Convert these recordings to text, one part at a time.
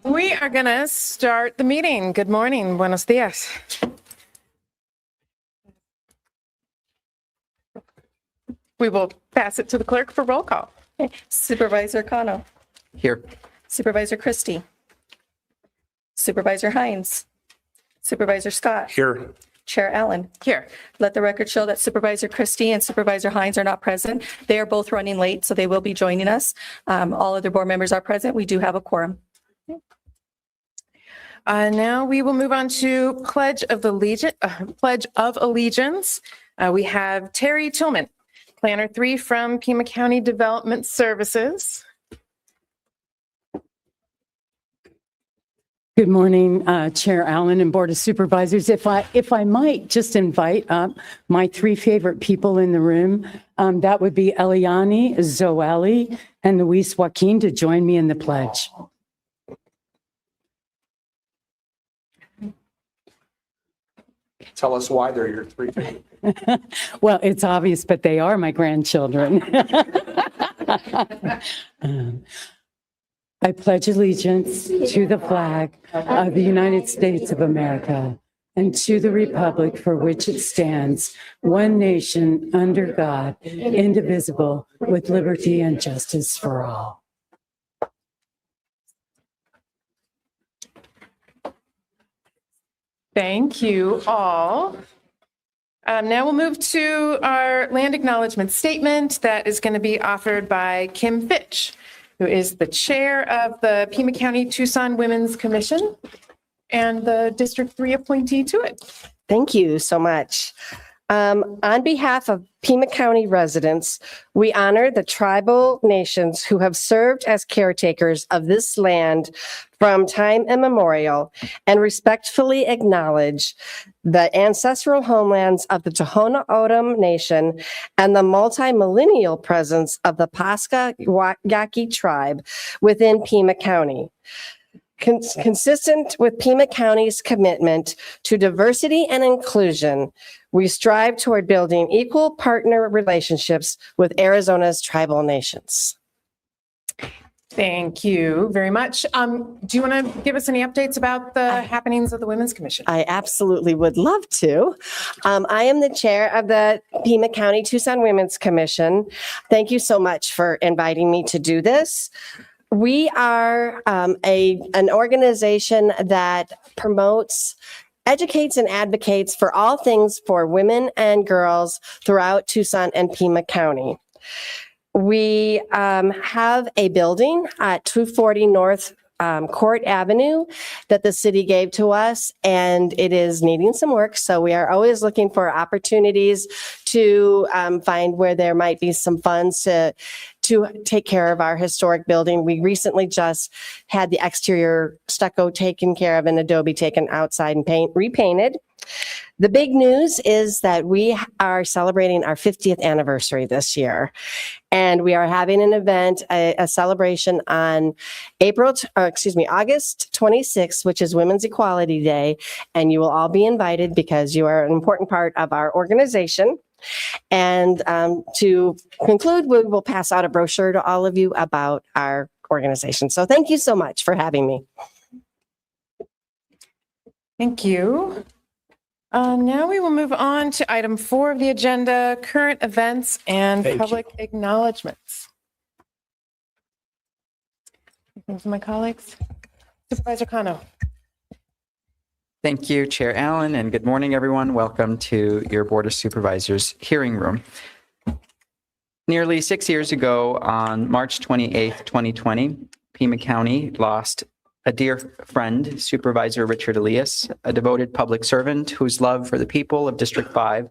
We are going to start the meeting. Good morning. Buenos dias. We will pass it to the clerk for roll call. Supervisor Cano. Here. Supervisor Christie. Supervisor Hines. Supervisor Scott. Here. Chair Allen. Here. Let the record show that Supervisor Christie and Supervisor Hines are not present. They are both running late, so they will be joining us. All other board members are present. We do have a quorum. Now we will move on to Pledge of Allegiance. We have Terry Tillman, Planner 3 from Pima County Development Services. Good morning, Chair Allen and Board of Supervisors. If I might just invite up my 3 favorite people in the room, that would be Eliani, Zoeli, and Luis Joaquin to join me in the pledge. Tell us why they're your 3 favorite. Well, it's obvious, but they are my grandchildren. I pledge allegiance to the flag of the United States of America and to the republic for which it stands, one nation under God, indivisible, with liberty and justice for all. Thank you all. Now we'll move to our land acknowledgement statement that is going to be offered by Kim Fitch, who is the chair of the Pima County Tucson Women's Commission and the District 3 appointee to it. Thank you so much. On behalf of Pima County residents, we honor the tribal nations who have served as caretakers of this land from time immemorial and respectfully acknowledge the ancestral homelands of the Tohono O'odham Nation and the multi-millennial presence of the Pasca Yaqui tribe within Pima County. Consistent with Pima County's commitment to diversity and inclusion, we strive toward building equal partner relationships with Arizona's tribal nations. Thank you very much. Do you want to give us any updates about the happenings of the Women's Commission? I absolutely would love to. I am the chair of the Pima County Tucson Women's Commission. Thank you so much for inviting me to do this. We are an organization that promotes, educates, and advocates for all things for women and girls throughout Tucson and Pima County. We have a building at 240 North Court Avenue that the city gave to us, and it is needing some work. So we are always looking for opportunities to find where there might be some funds to take care of our historic building. We recently just had the exterior stucco taken care of and adobe taken outside and repainted. The big news is that we are celebrating our 50th anniversary this year, and we are having an event, a celebration on August 26th, which is Women's Equality Day, and you will all be invited because you are an important part of our organization. And to conclude, we will pass out a brochure to all of you about our organization. So thank you so much for having me. Thank you. Now we will move on to item 4 of the agenda, current events and public acknowledgements. Anything from my colleagues? Supervisor Cano. Thank you, Chair Allen, and good morning, everyone. Welcome to your Board of Supervisors hearing room. Nearly 6 years ago, on March 28th, 2020, Pima County lost a dear friend, Supervisor Richard Elias, a devoted public servant whose love for the people of District 5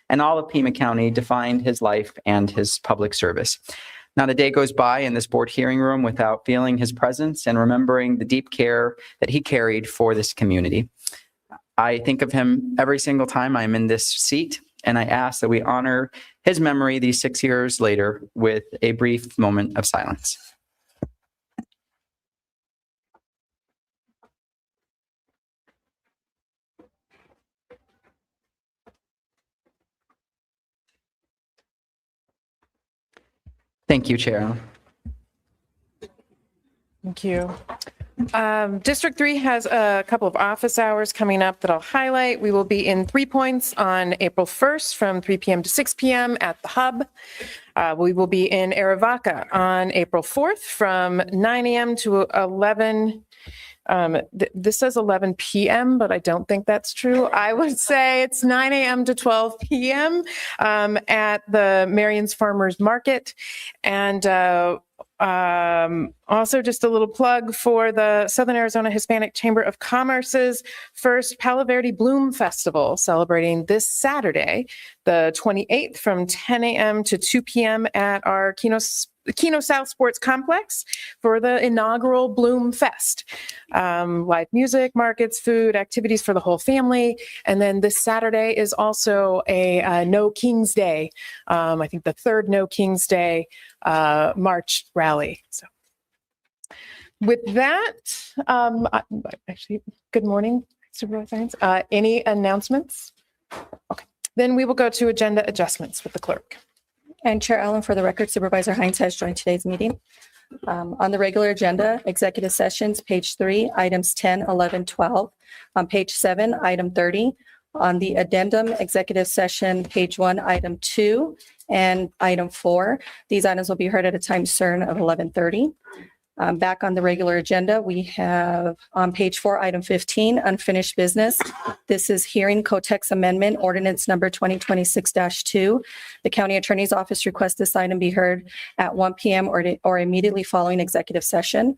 and all of Pima County defined his life and his public service. Not a day goes by in this board hearing room without feeling his presence and remembering the deep care that he carried for this community. I think of him every single time I'm in this seat, and I ask that we honor his memory these 6 years later with a brief moment of silence. Thank you, Chair. Thank you. District 3 has a couple of office hours coming up that I'll highlight. We will be in 3 Points on April 1st from 3 p.m. to 6 p.m. at the Hub. We will be in Arivaca on April 4th from 9 a.m. to 11. This says 11 p.m., but I don't think that's true. I would say it's 9 a.m. to 12 p.m. At the Marion's Farmers Market. And also just a little plug for the Southern Arizona Hispanic Chamber of Commerce's first Palo Verde Bloom Festival, celebrating this Saturday, the 28th from 10 a.m. to 2 p.m. at our Keno South Sports Complex for the inaugural Bloom Fest. Live music, markets, food, activities for the whole family. And then this Saturday is also a No Kings Day. I think the third No Kings Day March rally. So with that, actually, good morning, Supervisor Hines. Any announcements? Okay, then we will go to agenda adjustments with the clerk. And Chair Allen, for the record, Supervisor Hines has joined today's meeting. On the regular agenda, executive sessions, page 3, items 10, 11, 12. On page 7, item 30. On the addendum, executive session, page 1, item 2, and item 4. These items will be heard at a time certain of 11:30. Back on the regular agenda, we have on page 4, item 15, unfinished business. This is hearing Cotex Amendment, ordinance number 2026-2. The County Attorney's Office requests this item be heard at 1 p.m. or immediately following executive session.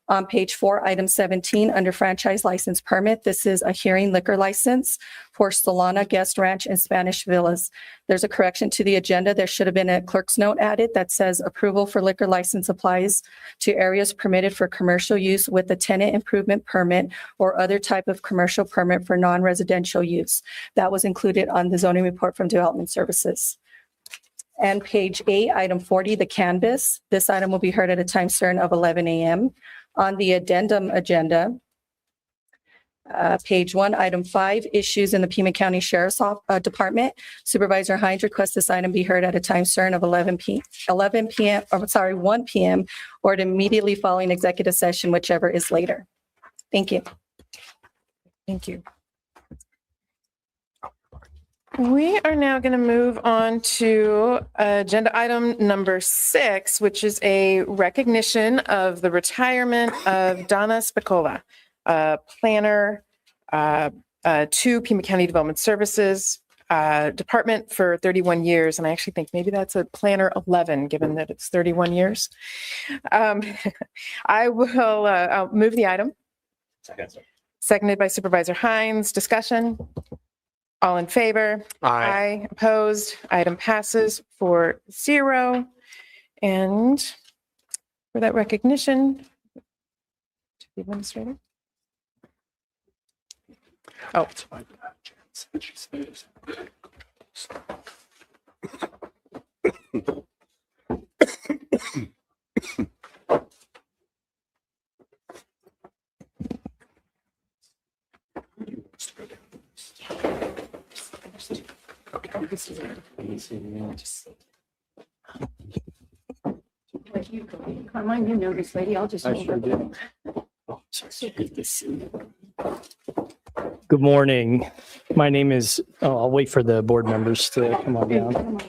On page 4, item 17, under franchise license permit, this is a hearing liquor license for Solana Guest Ranch and Spanish Villas. There's a correction to the agenda. There should have been a clerk's note added that says approval for liquor license applies to areas permitted for commercial use with a tenant improvement permit or other type of commercial permit for non-residential use. That was included on the zoning report from Development Services. And page 8, item 40, the canvas. This item will be heard at a time certain of 11 a.m. On the addendum agenda, page 1, item 5, issues in the Pima County Sheriff's Department. Supervisor Hines requests this item be heard at a time certain of 1 p.m. or immediately following executive session, whichever is later. Thank you. Thank you. We are now going to move on to agenda item number 6, which is a recognition of the retirement of Donna Spicola, planner to Pima County Development Services Department for 31 years. And I actually think maybe that's a planner 11, given that it's 31 years. I'll move the item. Seconded by Supervisor Hines. Discussion. All in favor? Aye. Opposed? Item passes 4-0. And for that recognition, to the administrator. Oh. Carmine, you know this lady. I'll just. I sure do. So good to see you. Good morning. My name is, I'll wait for the board members to come on down.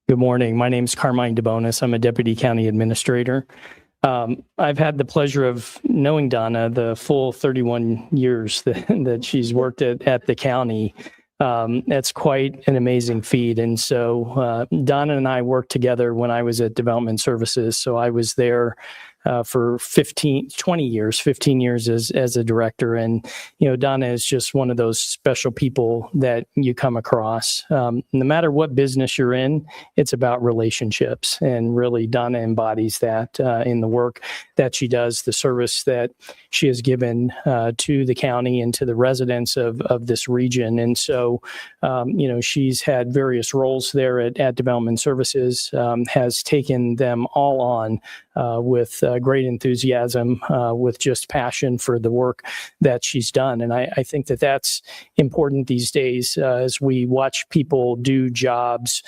Good morning. My name is Carmine DeBonis. I'm a deputy county administrator. I've had the pleasure of knowing Donna the full 31 years that she's worked at the county. That's quite an amazing feat. And so Donna and I worked together when I was at Development Services. So I was there for 15 years as a director. And, you know, Donna is just one of those special people that you come across. No matter what business you're in, it's about relationships. And really, Donna embodies that in the work that she does, the service that she has given to the county and to the residents of this region. And so, you know, she's had various roles there at Development Services, has taken them all on with great enthusiasm, with just passion for the work that she's done. And I think that that's important these days. As we watch people do jobs,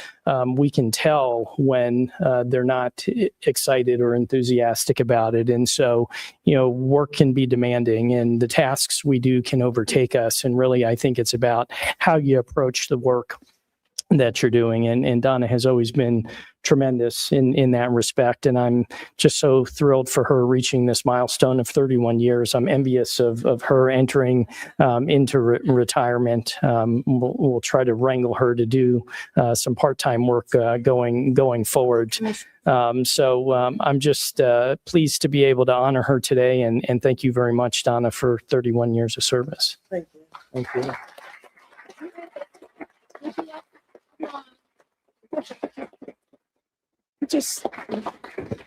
we can tell when they're not excited or enthusiastic about it. And so, work can be demanding and the tasks we do can overtake us. And really, I think it's about how you approach the work that you're doing. And Donna has always been tremendous in that respect. And I'm just so thrilled for her reaching this milestone of 31 years. I'm envious of her entering into retirement. We'll try to wrangle her to do some part-time work going forward. So I'm just pleased to be able to honor her today. And thank you very much, Donna, for 31 years of service. Thank you. Thank you.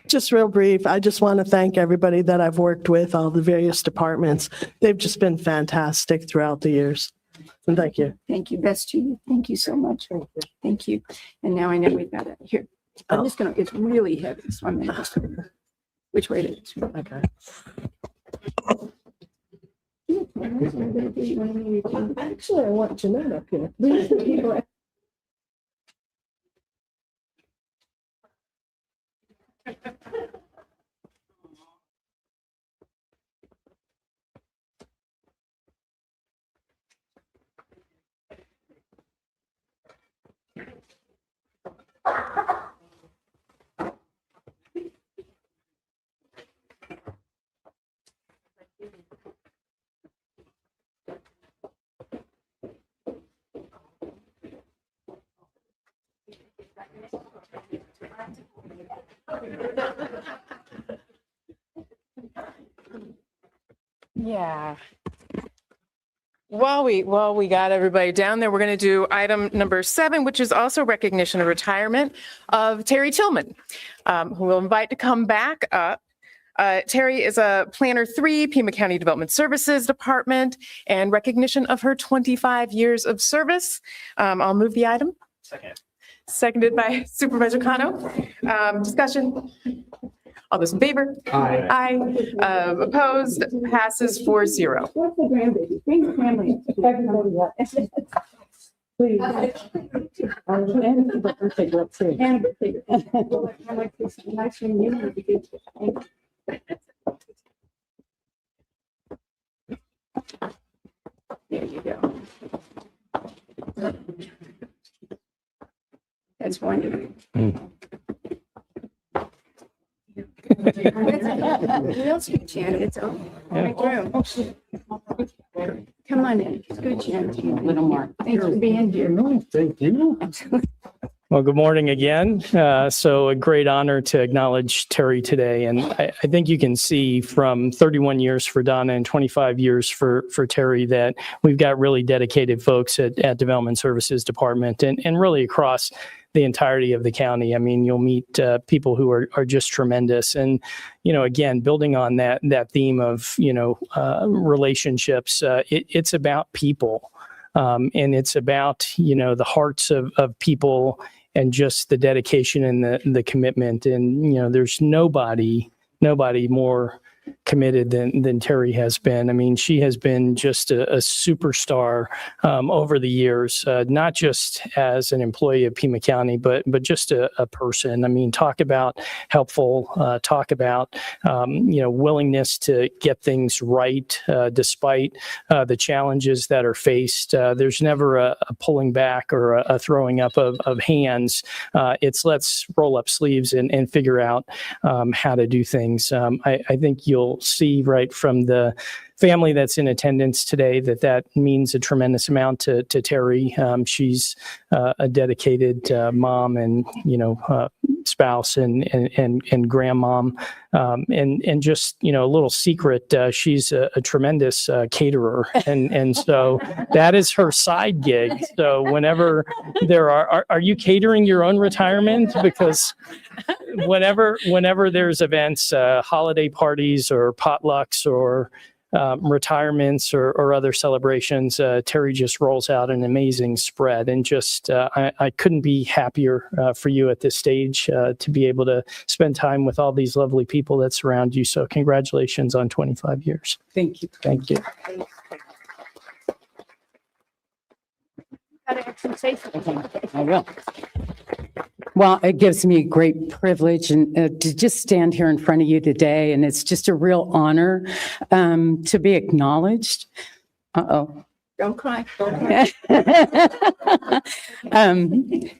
Just real brief, I just want to thank everybody that I've worked with, all the various departments. They've just been fantastic throughout the years. And thank you. Thank you. Best to you. Thank you so much. Thank you. And now I know we've got it here. I'm just gonna, it's really heavy, so I'm gonna just, which way to? Okay. Actually, I want Jeanette up here. Yeah. While we got everybody down there, we're going to do item number 7, which is also recognition of retirement of Terry Tillman, who we'll invite to come back up. Terry is a Planner 3, Pima County Development Services Department, and recognition of her 25 years of service. I'll move the item. Second. Seconded by Supervisor Cano. Discussion. All those in favor? Aye. Aye. Opposed? Passes 4-0. What's the grandbaby? Bring the family. Everybody up. Please. And the birthday girl too. And the birthday girl. I like this. Nice one. You would be good. There you go. That's wonderful. Real sweet, Janet. It's over. Right through. Come on in. It's good, Janet. A little more. Thanks for being here. Thank you. Well, good morning again. So a great honor to acknowledge Terry today. And I think you can see from 31 years for Donna and 25 years for Terry that we've got really dedicated folks at Development Services Department and really across the entirety of the county. I mean, you'll meet people who are just tremendous. And, again, building on that theme of, relationships, it's about people. And it's about, the hearts of people and just the dedication and the commitment. And, there's nobody more committed than Terry has been. I mean, she has been just a superstar over the years, not just as an employee of Pima County, but just a person. I mean, talk about helpful, talk about, willingness to get things right despite the challenges that are faced. There's never a pulling back or a throwing up of hands. It's let's roll up sleeves and figure out how to do things. I think you'll see right from the family that's in attendance today that means a tremendous amount to Terry. She's a dedicated mom and spouse and grandmom, and just a little secret. She's a tremendous caterer, and so that is her side gig. So whenever there are you catering your own retirement? Because whenever there's events, holiday parties or potlucks or retirements or other celebrations, Terry just rolls out an amazing spread. And just, I couldn't be happier for you at this stage to be able to spend time with all these lovely people that surround you. So congratulations on 25 years. Thank you. Thank you. I will. Well, it gives me great privilege and to just stand here in front of you today, and it's just a real honor to be acknowledged. Uh-oh. Don't cry.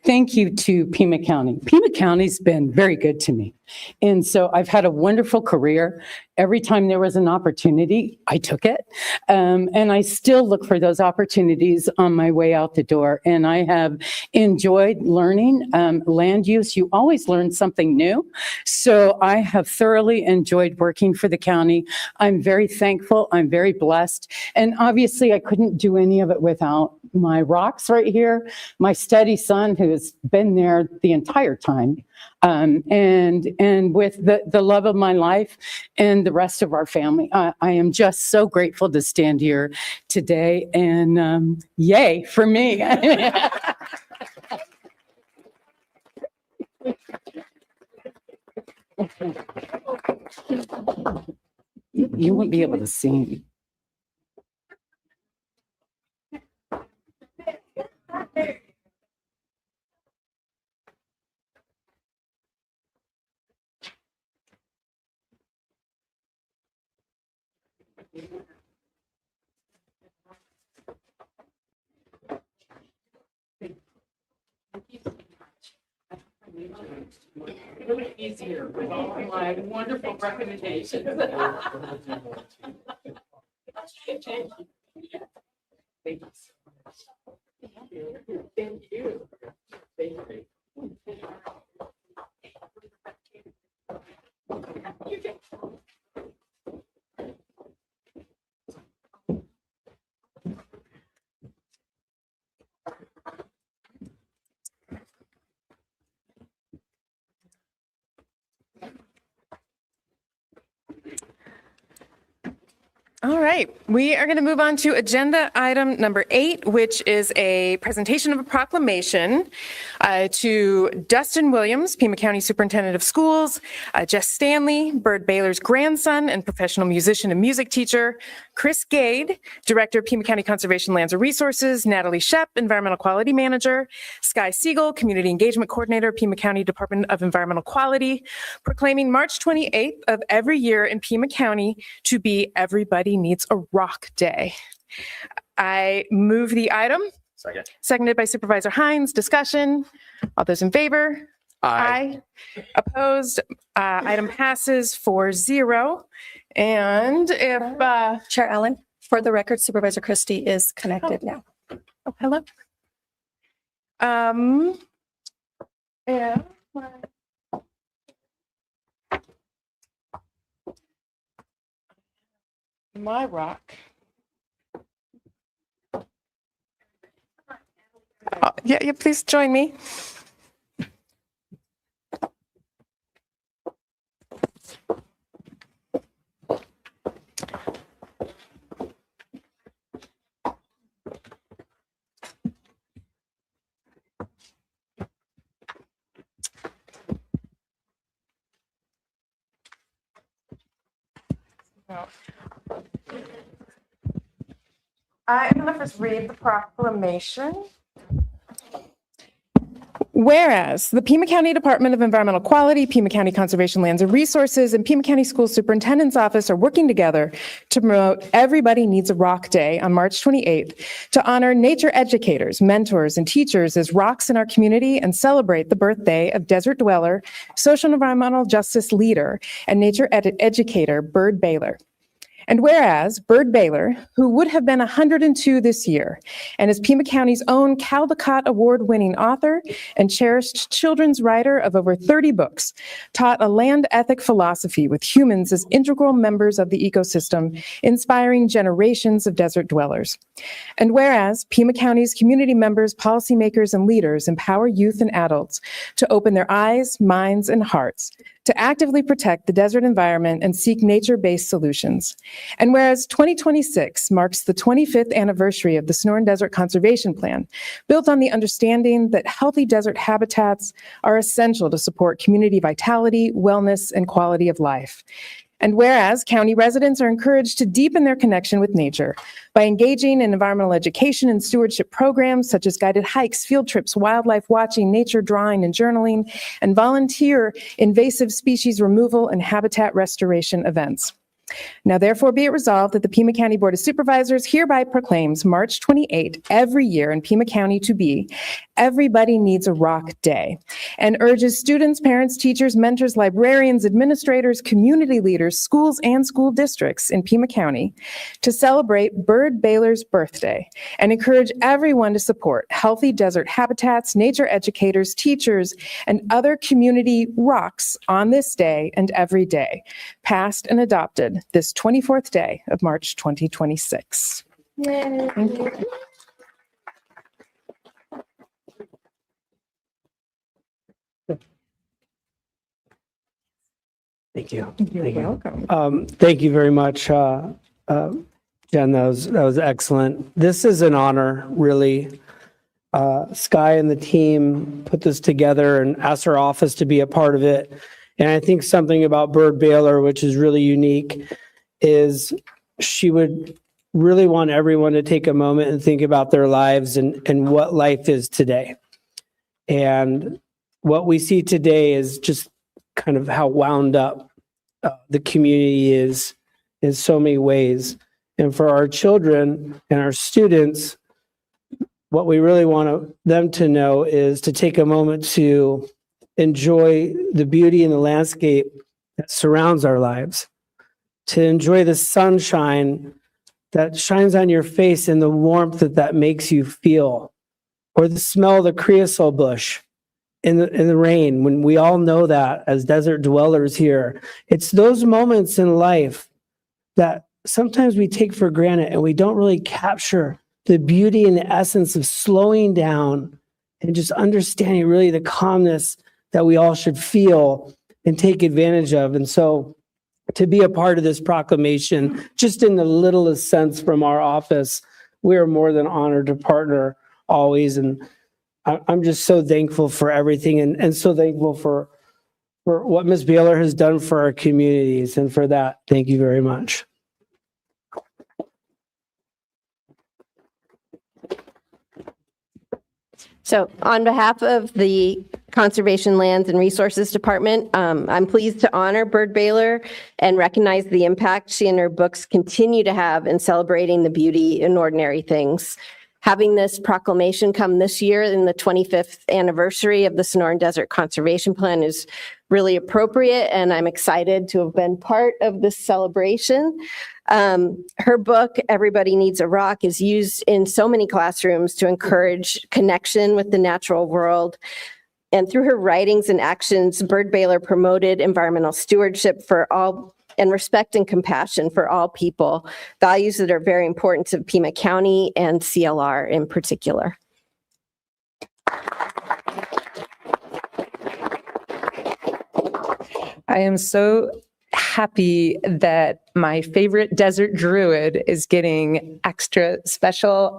Thank you to Pima County. Pima County's been very good to me. And so I've had a wonderful career. Every time there was an opportunity, I took it. And I still look for those opportunities on my way out the door. And I have enjoyed learning land use. You always learn something new. So I have thoroughly enjoyed working for the county. I'm very thankful. I'm very blessed. And obviously, I couldn't do any of it without my rocks right here, my steady son who has been there the entire time. And with the love of my life and the rest of our family, I am just so grateful to stand here today, and yay for me. You won't be able to see me. Really easier with all of my wonderful recommendations. Thank you so much. Thank you. Thank you. Thank you. All right, we are going to move on to agenda item number 8, which is a presentation of a proclamation to Dustin Williams, Pima County Superintendent of Schools, Jess Stanley, Bird Baylor's grandson and professional musician and music teacher, Chris Gade, Director of Pima County Conservation Lands and Resources, Natalie Shep, Environmental Quality Manager, Sky Siegel, Community Engagement Coordinator, Pima County Department of Environmental Quality, proclaiming March 28th of every year in Pima County to be Everybody Needs a Rock Day. I move the item. Second. Seconded by Supervisor Hines. Discussion. All those in favor? Aye. Opposed? Item passes 4-0. And if, Chair Allen, for the record, Supervisor Christie is connected now. oh, hello. Yeah. My rock. Yeah, please join me. I'm going to first read the proclamation. Whereas the Pima County Department of Environmental Quality, Pima County Conservation Lands and Resources, and Pima County School Superintendent's Office are working together to promote Everybody Needs a Rock Day on March 28th to honor nature educators, mentors, and teachers as rocks in our community and celebrate the birthday of desert dweller, social and environmental justice leader, and nature educator Bird Baylor. And whereas Bird Baylor, who would have been 102 this year, and is Pima County's own Caldecott Award-winning author and cherished children's writer of over 30 books, taught a land ethic philosophy with humans as integral members of the ecosystem, inspiring generations of desert dwellers. And whereas Pima County's community members, policymakers, and leaders empower youth and adults to open their eyes, minds, and hearts to actively protect the desert environment and seek nature-based solutions. And whereas 2026 marks the 25th anniversary of the Sonoran Desert Conservation Plan, built on the understanding that healthy desert habitats are essential to support community vitality, wellness, and quality of life. And whereas county residents are encouraged to deepen their connection with nature by engaging in environmental education and stewardship programs such as guided hikes, field trips, wildlife watching, nature drawing and journaling, and volunteer invasive species removal and habitat restoration events. Now therefore be it resolved that the Pima County Board of Supervisors hereby proclaims March 28 every year in Pima County to be Everybody Needs a Rock Day, and urges students, parents, teachers, mentors, librarians, administrators, community leaders, schools, and school districts in Pima County to celebrate Bird Baylor's birthday and encourage everyone to support healthy desert habitats, nature educators, teachers, and other community rocks on this day and every day, passed and adopted this 24th day of March 2026. Thank you. Thank you. You're welcome. Thank you very much, Jen. That was excellent. This is an honor, really. Sky and the team put this together and asked our office to be a part of it. And I think something about Bird Baylor, which is really unique, is she would really want everyone to take a moment and think about their lives and what life is today. And what we see today is just kind of how wound up the community is in so many ways. And for our children and our students, what we really want them to know is to take a moment to enjoy the beauty and the landscape that surrounds our lives, to enjoy the sunshine that shines on your face and the warmth that makes you feel, or the smell of the creosote bush in the rain, when we all know that as desert dwellers here. It's those moments in life that sometimes we take for granted and we don't really capture the beauty and the essence of slowing down and just understanding really the calmness that we all should feel and take advantage of. And so to be a part of this proclamation, just in the littlest sense from our office, we are more than honored to partner always. And I'm just so thankful for everything and so thankful for what Ms. Baylor has done for our communities. And for that, thank you very much. So on behalf of the Conservation Lands and Resources Department, I'm pleased to honor Bird Baylor and recognize the impact she and her books continue to have in celebrating the beauty in ordinary things. Having this proclamation come this year in the 25th anniversary of the Sonoran Desert Conservation Plan is really appropriate, and I'm excited to have been part of this celebration. Her book, Everybody Needs a Rock, is used in so many classrooms to encourage connection with the natural world. And through her writings and actions, Bird Baylor promoted environmental stewardship for all and respect and compassion for all people, values that are very important to Pima County and CLR in particular. I am so happy that my favorite desert druid is getting extra special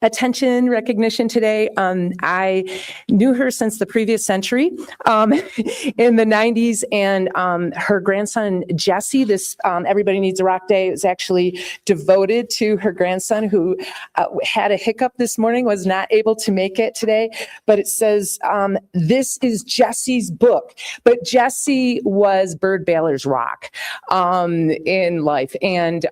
attention, recognition today. I knew her since the previous century in the 90s, and her grandson, Jesse, this Everybody Needs a Rock Day is actually devoted to her grandson who had a hiccup this morning, was not able to make it today, but it says, this is Jesse's book, but Jesse was Bird Baylor's rock in life. And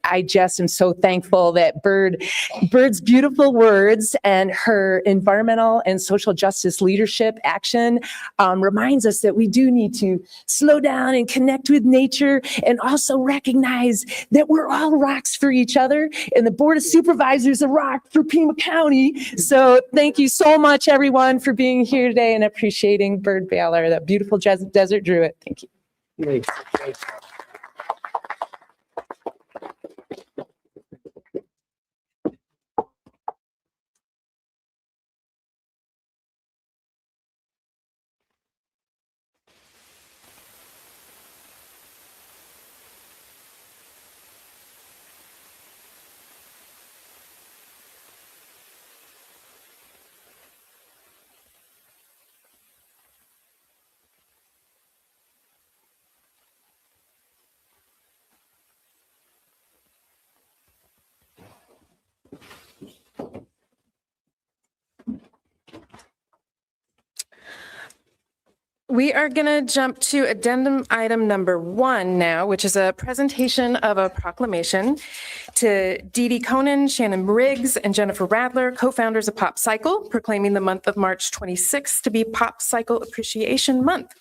I just am so thankful that Bird's beautiful words and her environmental and social justice leadership action reminds us that we do need to slow down and connect with nature, and also recognize that we're all rocks for each other, and the Board of Supervisors a rock for Pima County. So thank you so much, everyone, for being here today and appreciating Bird Baylor, that beautiful desert druid. Thank you. Thanks. we are going to jump to addendum item number 1 now, which is a presentation of a proclamation to Dee Dee Conan, Shannon Riggs, and Jennifer Radler, co-founders of Pop Cycle, proclaiming the month of March 26th to be Pop Cycle Appreciation Month.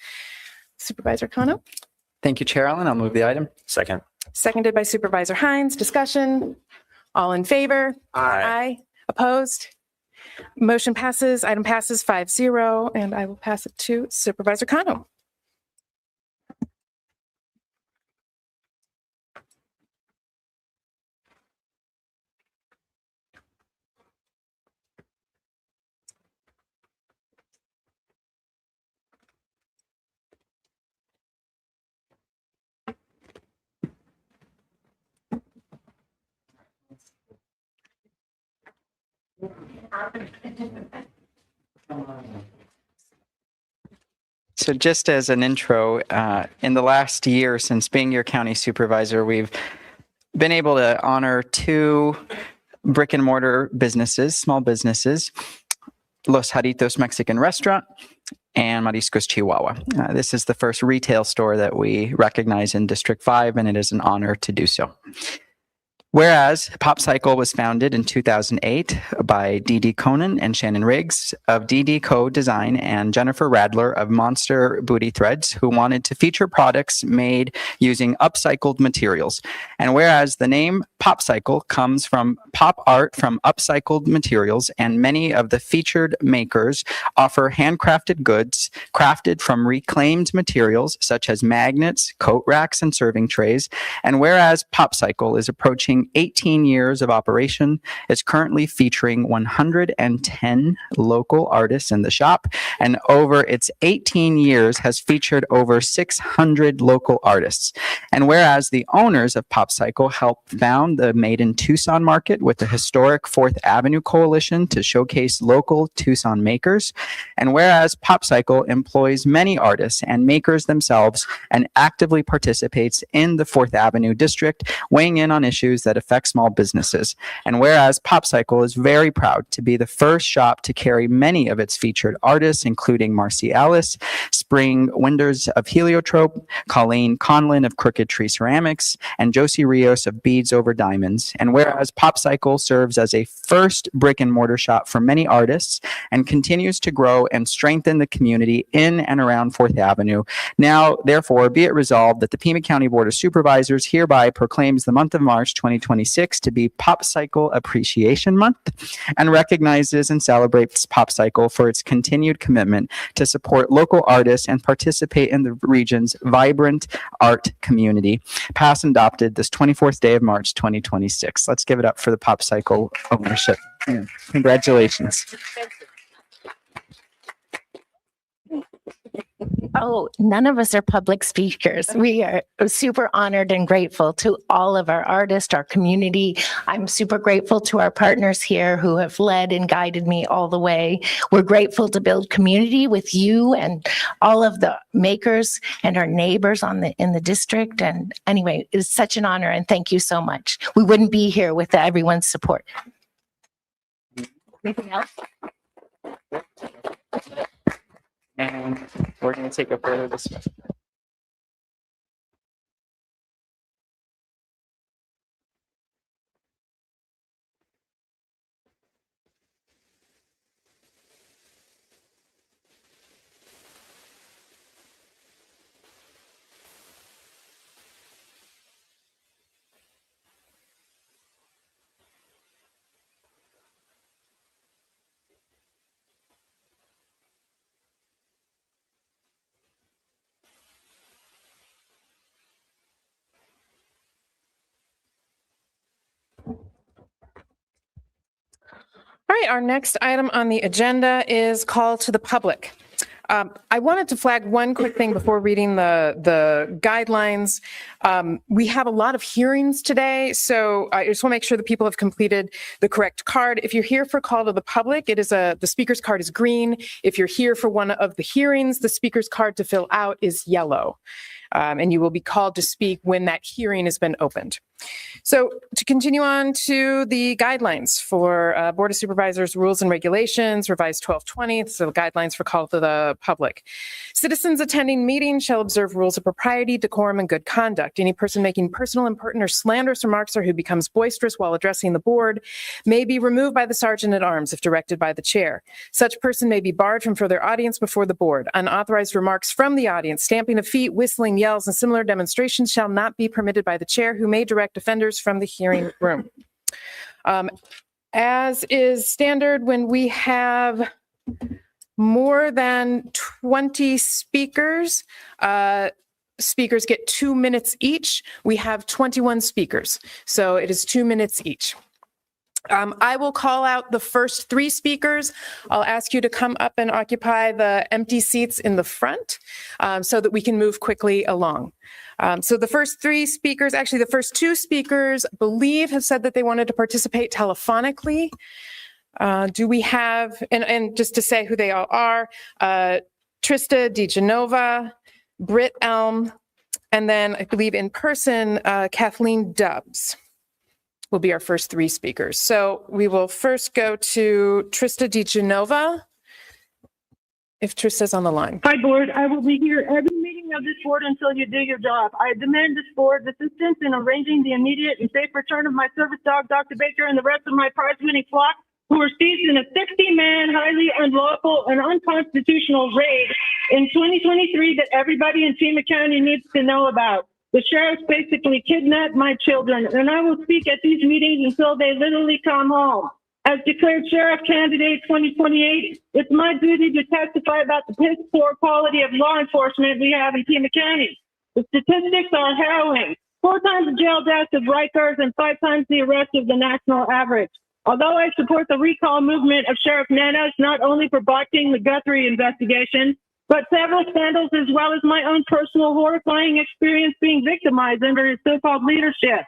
Supervisor Kano? Thank you, Chair Allen. I'll move the item. Second. Seconded by Supervisor Hines. Discussion? All in favor? Aye. Opposed? Motion passes. Item passes 5-0, and I will pass it to Supervisor Kano. So just as an intro, in the last year since being your county supervisor, we've been able to honor 2 brick and mortar businesses, small businesses, Los Jarritos Mexican Restaurant and Mariscos Chihuahua. This is the first retail store that we recognize in District 5, and it is an honor to do so. Whereas Pop Cycle was founded in 2008 by Dee Dee Conan and Shannon Riggs of Dee Dee Co. Design and Jennifer Radler of Monster Booty Threads, who wanted to feature products made using upcycled materials. And whereas the name Pop Cycle comes from pop art from upcycled materials, and many of the featured makers offer handcrafted goods crafted from reclaimed materials such as magnets, coat racks, and serving trays. And whereas Pop Cycle is approaching 18 years of operation, is currently featuring 110 local artists in the shop, and over its 18 years has featured over 600 local artists. And whereas the owners of Pop Cycle helped found the Made in Tucson market with the historic 4th Avenue Coalition to showcase local Tucson makers, and whereas Pop Cycle employs many artists and makers themselves and actively participates in the 4th Avenue district, weighing in on issues that affect small businesses. And whereas Pop Cycle is very proud to be the first shop to carry many of its featured artists, including Marcy Ellis, Spring Winders of Heliotrope, Colleen Conlin of Crooked Tree Ceramics, and Josie Rios of Beads Over Diamonds. And whereas Pop Cycle serves as a first brick and mortar shop for many artists and continues to grow and strengthen the community in and around 4th Avenue, now, therefore, be it resolved that the Pima County Board of Supervisors hereby proclaims the month of March 2026 to be Pop Cycle Appreciation Month and recognizes and celebrates Pop Cycle for its continued commitment to support local artists and participate in the region's vibrant art community. Passed and adopted this 24th day of March 2026. Let's give it up for the Pop Cycle ownership. Congratulations. Oh, none of us are public speakers. We are super honored and grateful to all of our artists, our community. I'm super grateful to our partners here who have led and guided me all the way. We're grateful to build community with you and all of the makers and our neighbors in the district. And anyway, it's such an honor, and thank you so much. We wouldn't be here with everyone's support. Anything else? And we're going to take a further discussion. All right, our next item on the agenda is call to the public. I wanted to flag one quick thing before reading the guidelines. We have a lot of hearings today, so I just want to make sure that people have completed the correct card. If you're here for call to the public, the speaker's card is green. If you're here for one of the hearings, the speaker's card to fill out is yellow. And you will be called to speak when that hearing has been opened. So to continue on to the guidelines for Board of Supervisors rules and regulations, revised 1220, so the guidelines for call to the public. Citizens attending meetings shall observe rules of propriety, decorum, and good conduct. Any person making personal, impertinent, or slanderous remarks or who becomes boisterous while addressing the board may be removed by the sergeant at arms if directed by the chair. Such person may be barred from further audience before the board. Unauthorized remarks from the audience, stamping of feet, whistling, yells, and similar demonstrations shall not be permitted by the chair, who may direct offenders from the hearing room. As is standard, when we have more than 20 speakers, speakers get 2 minutes each. We have 21 speakers, so it is 2 minutes each. I will call out the first 3 speakers. I'll ask you to come up and occupy the empty seats in the front so that we can move quickly along. So the first 3 speakers, actually the first 2 speakers, I believe have said that they wanted to participate telephonically. Do we have, and just to say who they all are, Trista DeGenova, Britt Elm, and then I believe in person, Kathleen Dubbs will be our first 3 speakers. So we will first go to Trista DeGenova, if Trista's on the line. Hi, board. I will be here every meeting of this board until you do your job. I demand this board's assistance in arranging the immediate and safe return of my service dog, Dr. Baker, and the rest of my prize-winning flock who were seized in a 60-man, highly unlawful and unconstitutional raid in 2023 that everybody in Pima County needs to know about. The sheriff basically kidnapped my children, and I will speak at these meetings until they literally come home. As declared sheriff candidate 2028, it's my duty to testify about the piss poor quality of law enforcement we have in Pima County. The statistics are harrowing. 4 times the jail deaths of Rikers and 5 times the arrest of the national average. Although I support the recall movement of Sheriff Nanos, not only for blocking the Guthrie investigation, but several scandals as well as my own personal horrifying experience being victimized under his so-called leadership.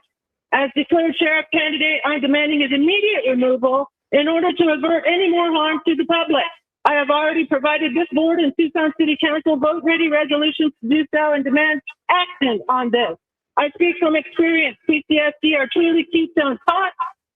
As declared sheriff candidate, I'm demanding his immediate removal in order to avert any more harm to the public. I have already provided this board and Tucson City Council vote-ready resolutions to do so and demand action on this. I speak from experience. PTSD are truly keystone thoughts,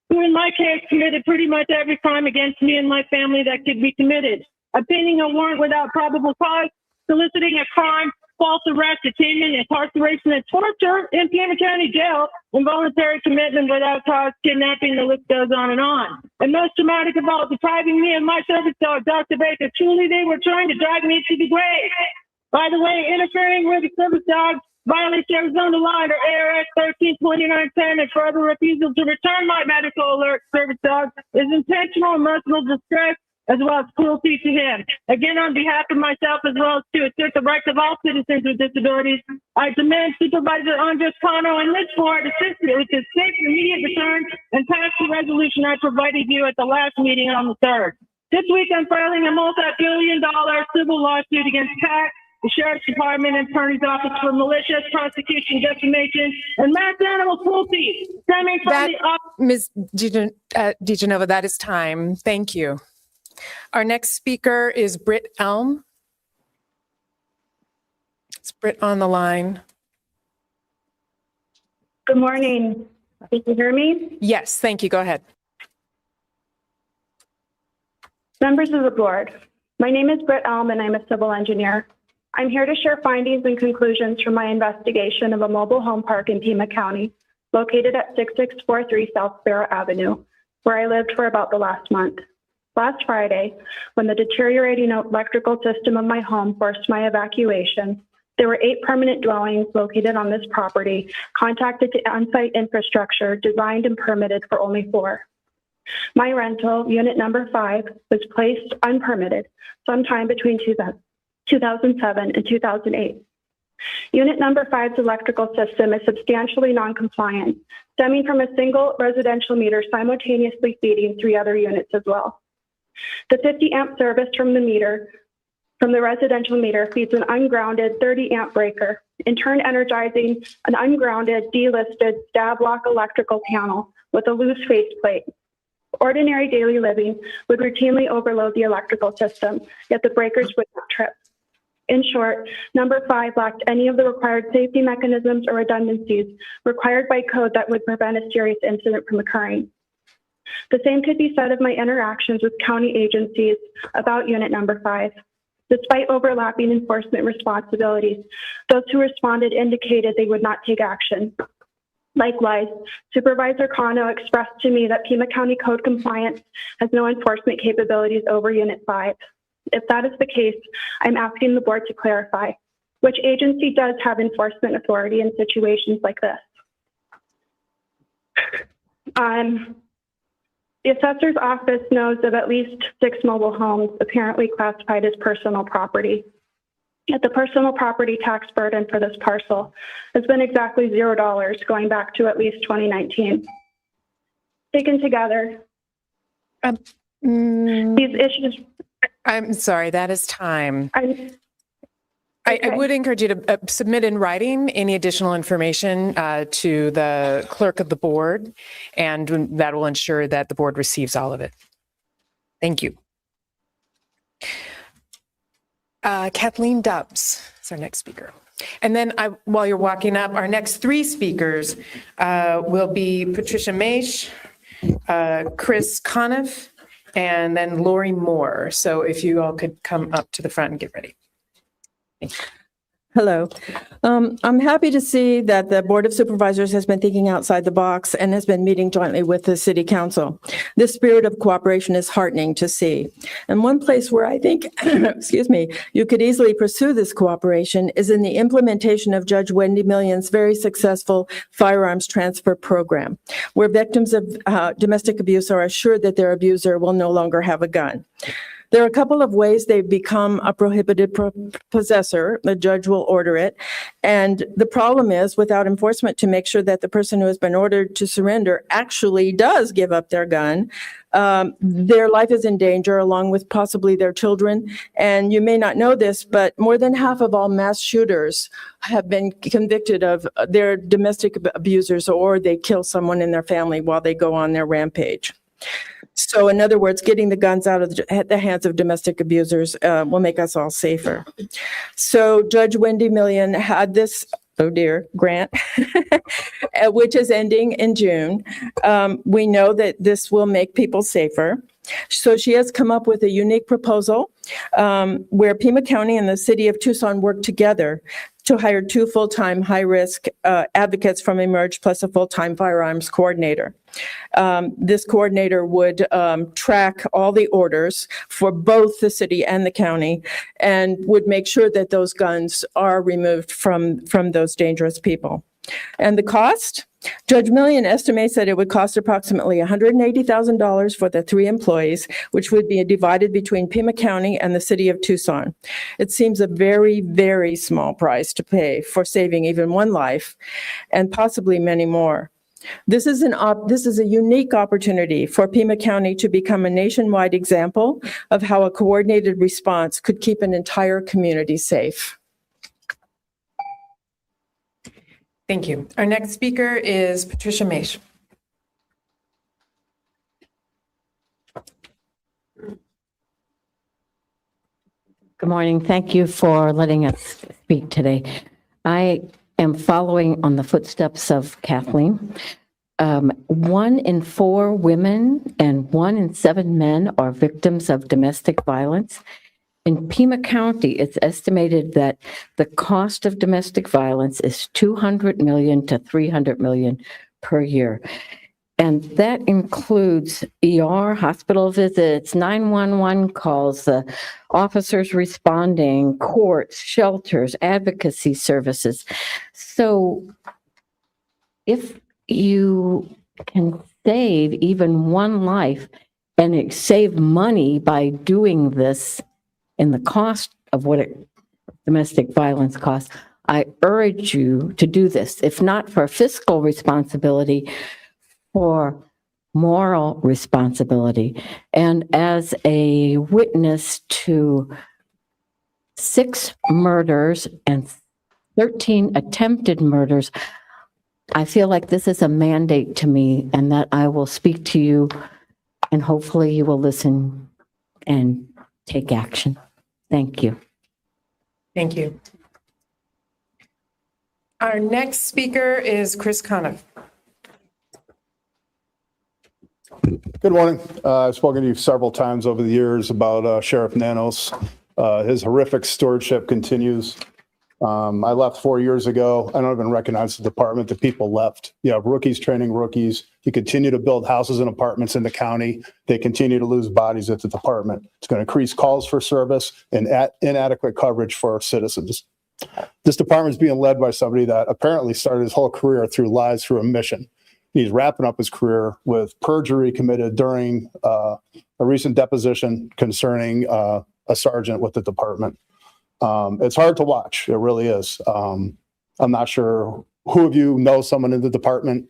who in my case committed pretty much every crime against me and my family that could be committed. Obtaining a warrant without probable cause, soliciting a crime, false arrest, detainment, incarceration, and torture in Pima County Jail, involuntary commitment without cause, kidnapping, the list goes on. And most dramatic of all, depriving me of my service dog, Dr. Baker. Truly, they were trying to drag me to the grave. By the way, interfering with the service dog violates Arizona law under ARS 132910, and further refusal to return my medical alert service dog is intentional emotional distress as well as cruelty to him. Again, on behalf of myself as well as to assert the rights of all citizens with disabilities, I demand Supervisor Andres Cano and this board assist me with this safe immediate return and pass the resolution I provided you at the last meeting on the 3rd. This week, I'm filing a multi-billion-dollar civil lawsuit against PAC, the Sheriff's Department and Attorney's Office for malicious prosecution, defamation, and mass animal cruelty stemming from Ms. DeGenova, that is time. Thank you. Our next speaker is Britt Elm. Is Britt on the line? Good morning. Can you hear me? Yes, thank you. Go ahead. Members of the board, my name is Britt Elm and I'm a civil engineer. I'm here to share findings and conclusions from my investigation of a mobile home park in Pima County, located at 6643 South Sparrow Avenue, where I lived for about the last month. Last Friday, when the deteriorating electrical system of my home forced my evacuation, there were 8 permanent dwellings located on this property, contacted to on-site infrastructure, designed and permitted for only 4. My rental, unit number 5, was placed unpermitted sometime between 2007 and 2008. Unit number 5's electrical system is substantially non-compliant, stemming from a single residential meter simultaneously feeding 3 other units as well. The 50-amp service from the residential meter feeds an ungrounded 30-amp breaker, in turn energizing an ungrounded, delisted stab lock electrical panel with a loose faceplate. Ordinary daily living would routinely overload the electrical system, yet the breakers would not trip. In short, number 5 lacked any of the required safety mechanisms or redundancies required by code that would prevent a serious incident from occurring. The same could be said of my interactions with county agencies about unit number 5. Despite overlapping enforcement responsibilities, those who responded indicated they would not take action. Likewise, Supervisor Kano expressed to me that Pima County Code compliance has no enforcement capabilities over Unit 5. If that is the case, I'm asking the board to clarify which agency does have enforcement authority in situations like this. The assessor's office knows of at least 6 mobile homes apparently classified as personal property. Yet the personal property tax burden for this parcel has been exactly $0 going back to at least 2019. Taken together, these issues. I'm sorry, that is time. Okay. I would encourage you to submit in writing any additional information to the clerk of the board, and that will ensure that the board receives all of it. Thank you. Kathleen Dubbs is our next speaker. And then while you're walking up, our next 3 speakers will be Patricia Maish, Chris Conniff, and then Lori Moore. So if you all could come up to the front and get ready. Hello. I'm happy to see that the Board of Supervisors has been thinking outside the box and has been meeting jointly with the City Council. This spirit of cooperation is heartening to see. And one place where I think, excuse me, you could easily pursue this cooperation is in the implementation of Judge Wendy Million's very successful firearms transfer program, where victims of domestic abuse are assured that their abuser will no longer have a gun. There are a couple of ways they've become a prohibited possessor. The judge will order it. And the problem is, without enforcement to make sure that the person who has been ordered to surrender actually does give up their gun, their life is in danger, along with possibly their children. And you may not know this, but more than half of all mass shooters have been convicted of their domestic abusers, or they kill someone in their family while they go on their rampage. So in other words, getting the guns out of the hands of domestic abusers will make us all safer. So Judge Wendy Million had this, oh dear, grant, which is ending in June. We know that this will make people safer. So she has come up with a unique proposal where Pima County and the City of Tucson work together to hire 2 full-time high-risk advocates from Emerge, plus a full-time firearms coordinator. This coordinator would track all the orders for both the city and the county, and would make sure that those guns are removed from those dangerous people. And the cost? Judge Million estimates that it would cost approximately $180,000 for the 3 employees, which would be divided between Pima County and the City of Tucson. It seems a very, very small price to pay for saving even one life, and possibly many more. This is a unique opportunity for Pima County to become a nationwide example of how a coordinated response could keep an entire community safe. Thank you. Our next speaker is Patricia Maish. Good morning. Thank you for letting us speak today. I am following on the footsteps of Kathleen. 1 in 4 women and 1 in 7 men are victims of domestic violence. In Pima County, it's estimated that the cost of domestic violence is $200 million to $300 million per year. And that includes ER, hospital visits, 911 calls, officers responding, courts, shelters, advocacy services. So if you can save even one life and save money by doing this in the cost of what domestic violence costs, I urge you to do this, if not for fiscal responsibility, for moral responsibility. And as a witness to 6 murders and 13 attempted murders, I feel like this is a mandate to me, and that I will speak to you, and hopefully you will listen and take action. Thank you. Thank you. Our next speaker is Chris Conniff. Good morning. I've spoken to you several times over the years about Sheriff Nanos. His horrific stewardship continues. I left 4 years ago. I don't even recognize the department. The people left. You have rookies training rookies. You continue to build houses and apartments in the county. They continue to lose bodies at the department. It's going to increase calls for service and inadequate coverage for our citizens. This department is being led by somebody that apparently started his whole career through lies, through a mission. He's wrapping up his career with perjury committed during a recent deposition concerning a sergeant with the department. It's hard to watch. It really is. I'm not sure who of you know someone in the department,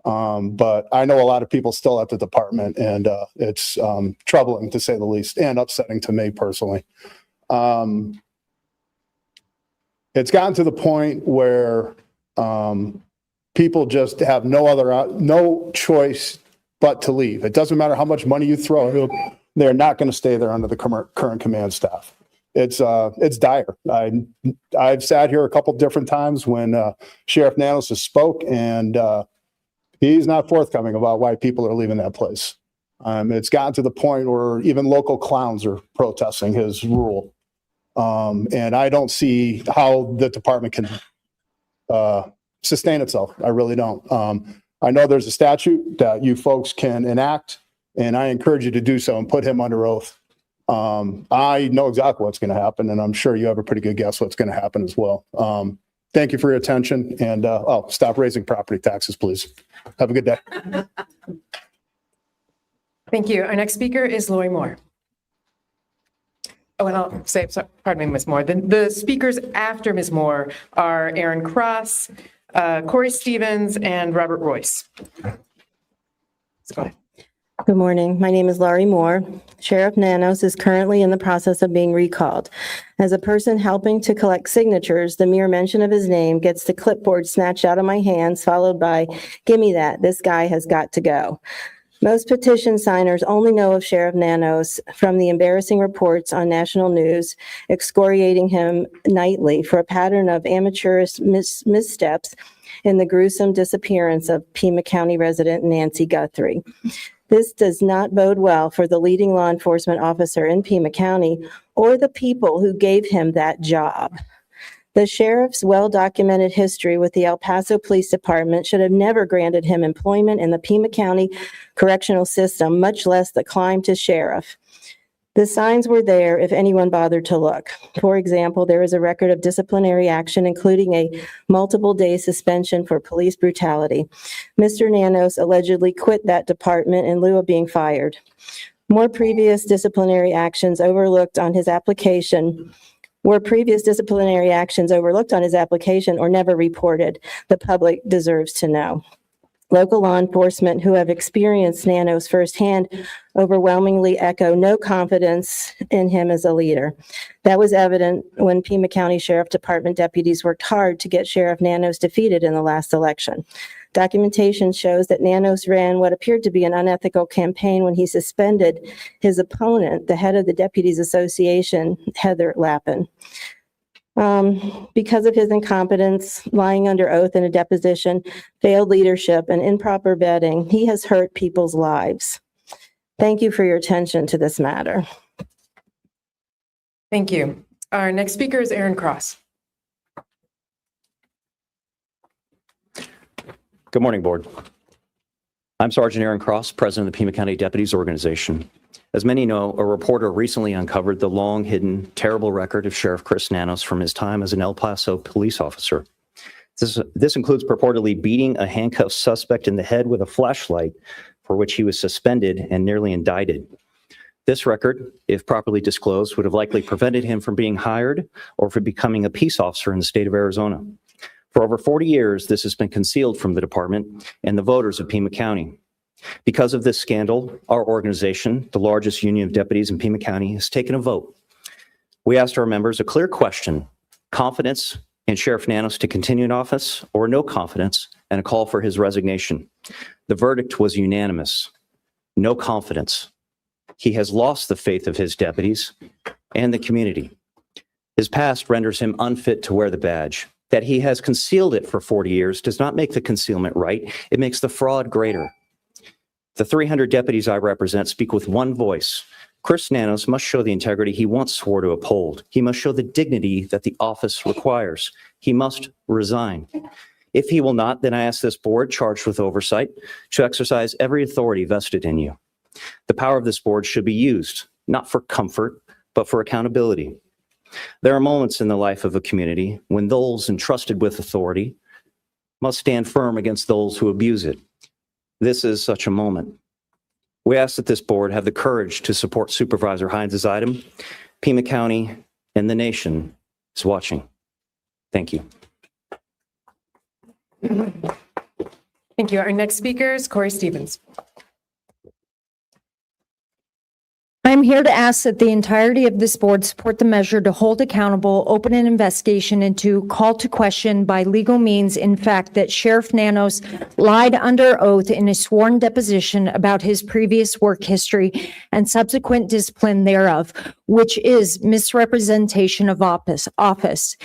but I know a lot of people still at the department, and it's troubling to say the least, and upsetting to me personally. It's gotten to the point where people just have no choice but to leave. It doesn't matter how much money you throw; they're not going to stay there under the current command staff. It's dire. I've sat here a couple different times when Sheriff Nanos has spoke, and he's not forthcoming about why people are leaving that place. It's gotten to the point where even local clowns are protesting his rule, and I don't see how the department can sustain itself. I really don't. I know there's a statute that you folks can enact, and I encourage you to do so and put him under oath. I know exactly what's going to happen, and I'm sure you have a pretty good guess what's going to happen as well. Thank you for your attention, and stop raising property taxes, please. Have a good day. Thank you. Our next speaker is Lori Moore. Oh, and I'll say, sorry, pardon me, Ms. Moore. The speakers after Ms. Moore are Aaron Cross, Corey Stevens, and Robert Royce. Let's go ahead. Good morning. My name is Laurie Moore. Sheriff Nanos is currently in the process of being recalled. As a person helping to collect signatures, the mere mention of his name gets the clipboard snatched out of my hands, followed by, "Give me that. This guy has got to go." Most petition signers only know of Sheriff Nanos from the embarrassing reports on national news excoriating him nightly for a pattern of amateurish missteps in the gruesome disappearance of Pima County resident Nancy Guthrie. This does not bode well for the leading law enforcement officer in Pima County or the people who gave him that job. The sheriff's well-documented history with the El Paso Police Department should have never granted him employment in the Pima County correctional system, much less the climb to sheriff. The signs were there if anyone bothered to look. For example, there is a record of disciplinary action, including a multiple-day suspension for police brutality. Mr. Nanos allegedly quit that department in lieu of being fired. More previous disciplinary actions overlooked on his application or never reported. The public deserves to know. Local law enforcement who have experienced Nanos firsthand overwhelmingly echo no confidence in him as a leader. That was evident when Pima County Sheriff Department deputies worked hard to get Sheriff Nanos defeated in the last election. Documentation shows that Nanos ran what appeared to be an unethical campaign when he suspended his opponent, the head of the Deputies Association, Heather Lappin. Because of his incompetence, lying under oath in a deposition, failed leadership, and improper vetting, he has hurt people's lives. Thank you for your attention to this matter. Thank you. Our next speaker is Aaron Cross. Good morning, Board. I'm Sergeant Aaron Cross, President of the Pima County Deputies Organization. As many know, a reporter recently uncovered the long-hidden, terrible record of Sheriff Chris Nanos from his time as an El Paso police officer. This includes purportedly beating a handcuffed suspect in the head with a flashlight, for which he was suspended and nearly indicted. This record, if properly disclosed, would have likely prevented him from being hired or from becoming a peace officer in the state of Arizona. For over 40 years, this has been concealed from the department and the voters of Pima County. Because of this scandal, our organization, the largest union of deputies in Pima County, has taken a vote. We asked our members a clear question: confidence in Sheriff Nanos to continue in office, or no confidence, and a call for his resignation. The verdict was unanimous: no confidence. He has lost the faith of his deputies and the community. His past renders him unfit to wear the badge. That he has concealed it for 40 years does not make the concealment right. It makes the fraud greater. The 300 deputies I represent speak with one voice. Chris Nanos must show the integrity he once swore to uphold. He must show the dignity that the office requires. He must resign. If he will not, then I ask this board charged with oversight to exercise every authority vested in you. The power of this board should be used, not for comfort, but for accountability. There are moments in the life of a community when those entrusted with authority must stand firm against those who abuse it. This is such a moment. We ask that this board have the courage to support Supervisor Hines' item. Pima County and the nation is watching. Thank you. Thank you. Our next speaker is Corey Stevens. I'm here to ask that the entirety of this board support the measure to hold accountable, open an investigation into, call to question by legal means, in fact, that Sheriff Nanos lied under oath in a sworn deposition about his previous work history and subsequent discipline thereof, which is misrepresentation of office.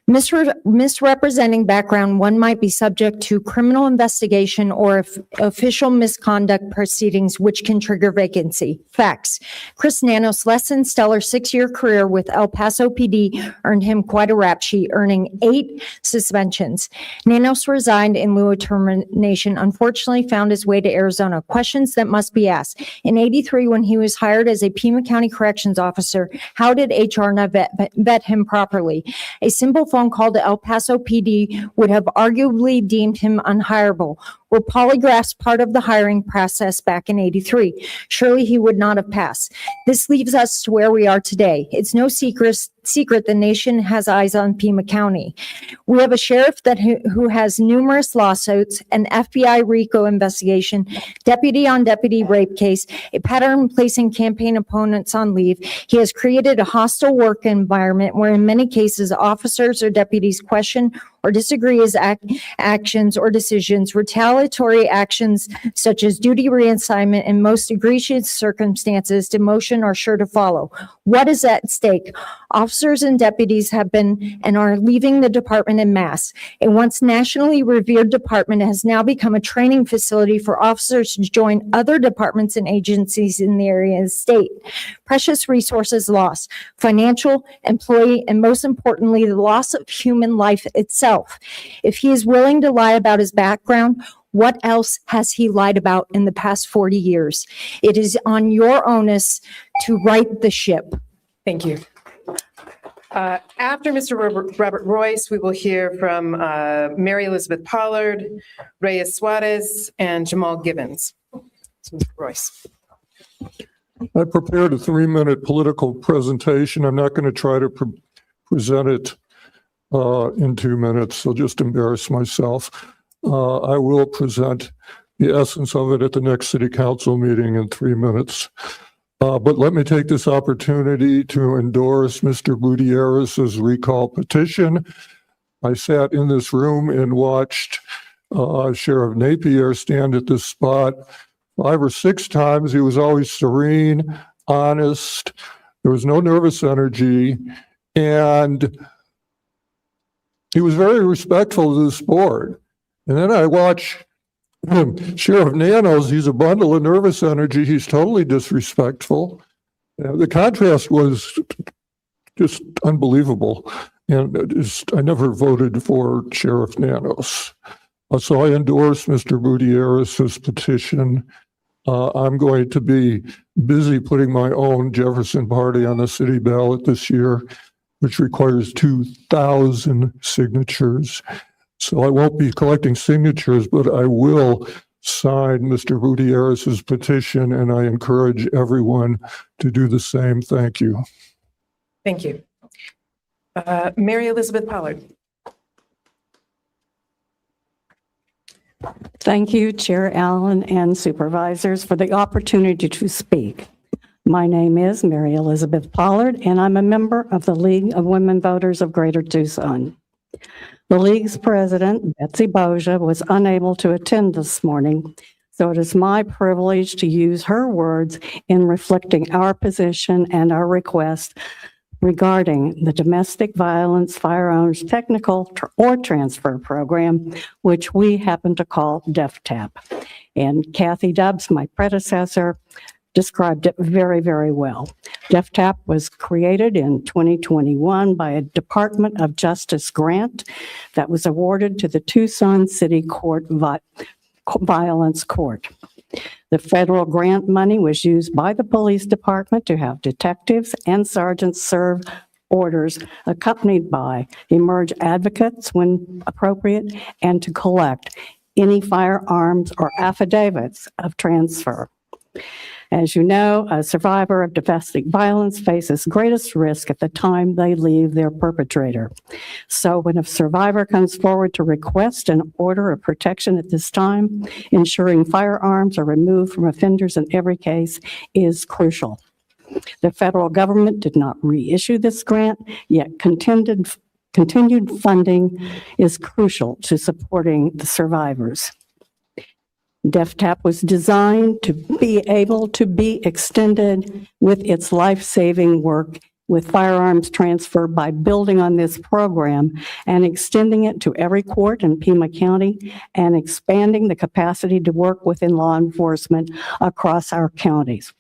Misrepresenting background, one might be subject to criminal investigation or official misconduct proceedings, which can trigger vacancy. Facts. Chris Nanos' less than stellar 6-year career with El Paso PD earned him quite a rap sheet, earning 8 suspensions. Nanos resigned in lieu of termination, unfortunately found his way to Arizona. Questions that must be asked. In '83, when he was hired as a Pima County Corrections Officer, how did HR not vet him properly? A simple phone call to El Paso PD would have arguably deemed him unhireable. Were polygraphs part of the hiring process back in '83? Surely he would not have passed. This leaves us to where we are today. It's no secret the nation has eyes on Pima County. We have a sheriff who has numerous lawsuits, an FBI RICO investigation, deputy on deputy rape case, a pattern placing campaign opponents on leave. He has created a hostile work environment where in many cases officers or deputies question or disagree his actions or decisions. Retaliatory actions such as duty reassignment in most egregious circumstances, demotion are sure to follow. What is at stake? Officers and deputies have been and are leaving the department en masse. A once nationally revered department has now become a training facility for officers to join other departments and agencies in the area and state. Precious resources lost, financial, employee, and most importantly, the loss of human life itself. If he is willing to lie about his background, what else has he lied about in the past 40 years? It is on your onus to right the ship. Thank you. After Mr. Robert Royce, we will hear from Mary Elizabeth Pollard, Reyes Suarez, and Jamal Gibbons. So, Mr. Royce. I prepared a 3-minute political presentation. I'm not going to try to present it in 2 minutes. I'll just embarrass myself. I will present the essence of it at the next city council meeting in 3 minutes. But let me take this opportunity to endorse Mr. Gutierrez's recall petition. I sat in this room and watched Sheriff Napier stand at this spot 5 or 6 times. He was always serene, honest. There was no nervous energy. And he was very respectful to this board. And then I watch Sheriff Nanos. He's a bundle of nervous energy. He's totally disrespectful. The contrast was just unbelievable. And I never voted for Sheriff Nanos. So I endorse Mr. Gutierrez's petition. I'm going to be busy putting my own Jefferson party on the city ballot this year, which requires 2,000 signatures. So I won't be collecting signatures, but I will sign Mr. Gutierrez's petition, and I encourage everyone to do the same. Thank you. Thank you. Mary Elizabeth Pollard. Thank you, Chair Allen and supervisors, for the opportunity to speak. My name is Mary Elizabeth Pollard, and I'm a member of the League of Women Voters of Greater Tucson. The League's president, Betsy Boja, was unable to attend this morning, so it is my privilege to use her words in reflecting our position and our request regarding the Domestic Violence Firearms Technical or Transfer Program, which we happen to call DEFTAP. And Kathy Dubbs, my predecessor, described it very, very well. DEFTAP was created in 2021 by a Department of Justice grant that was awarded to the Tucson City Court Violence Court. The federal grant money was used by the police department to have detectives and sergeants serve orders accompanied by emerge advocates when appropriate and to collect any firearms or affidavits of transfer. As you know, a survivor of domestic violence faces greatest risk at the time they leave their perpetrator. So when a survivor comes forward to request an order of protection at this time, ensuring firearms are removed from offenders in every case is crucial. The federal government did not reissue this grant, yet continued funding is crucial to supporting the survivors. DEFTAP was designed to be able to be extended with its life-saving work with firearms transfer by building on this program and extending it to every court in Pima County and expanding the capacity to work within law enforcement across our counties.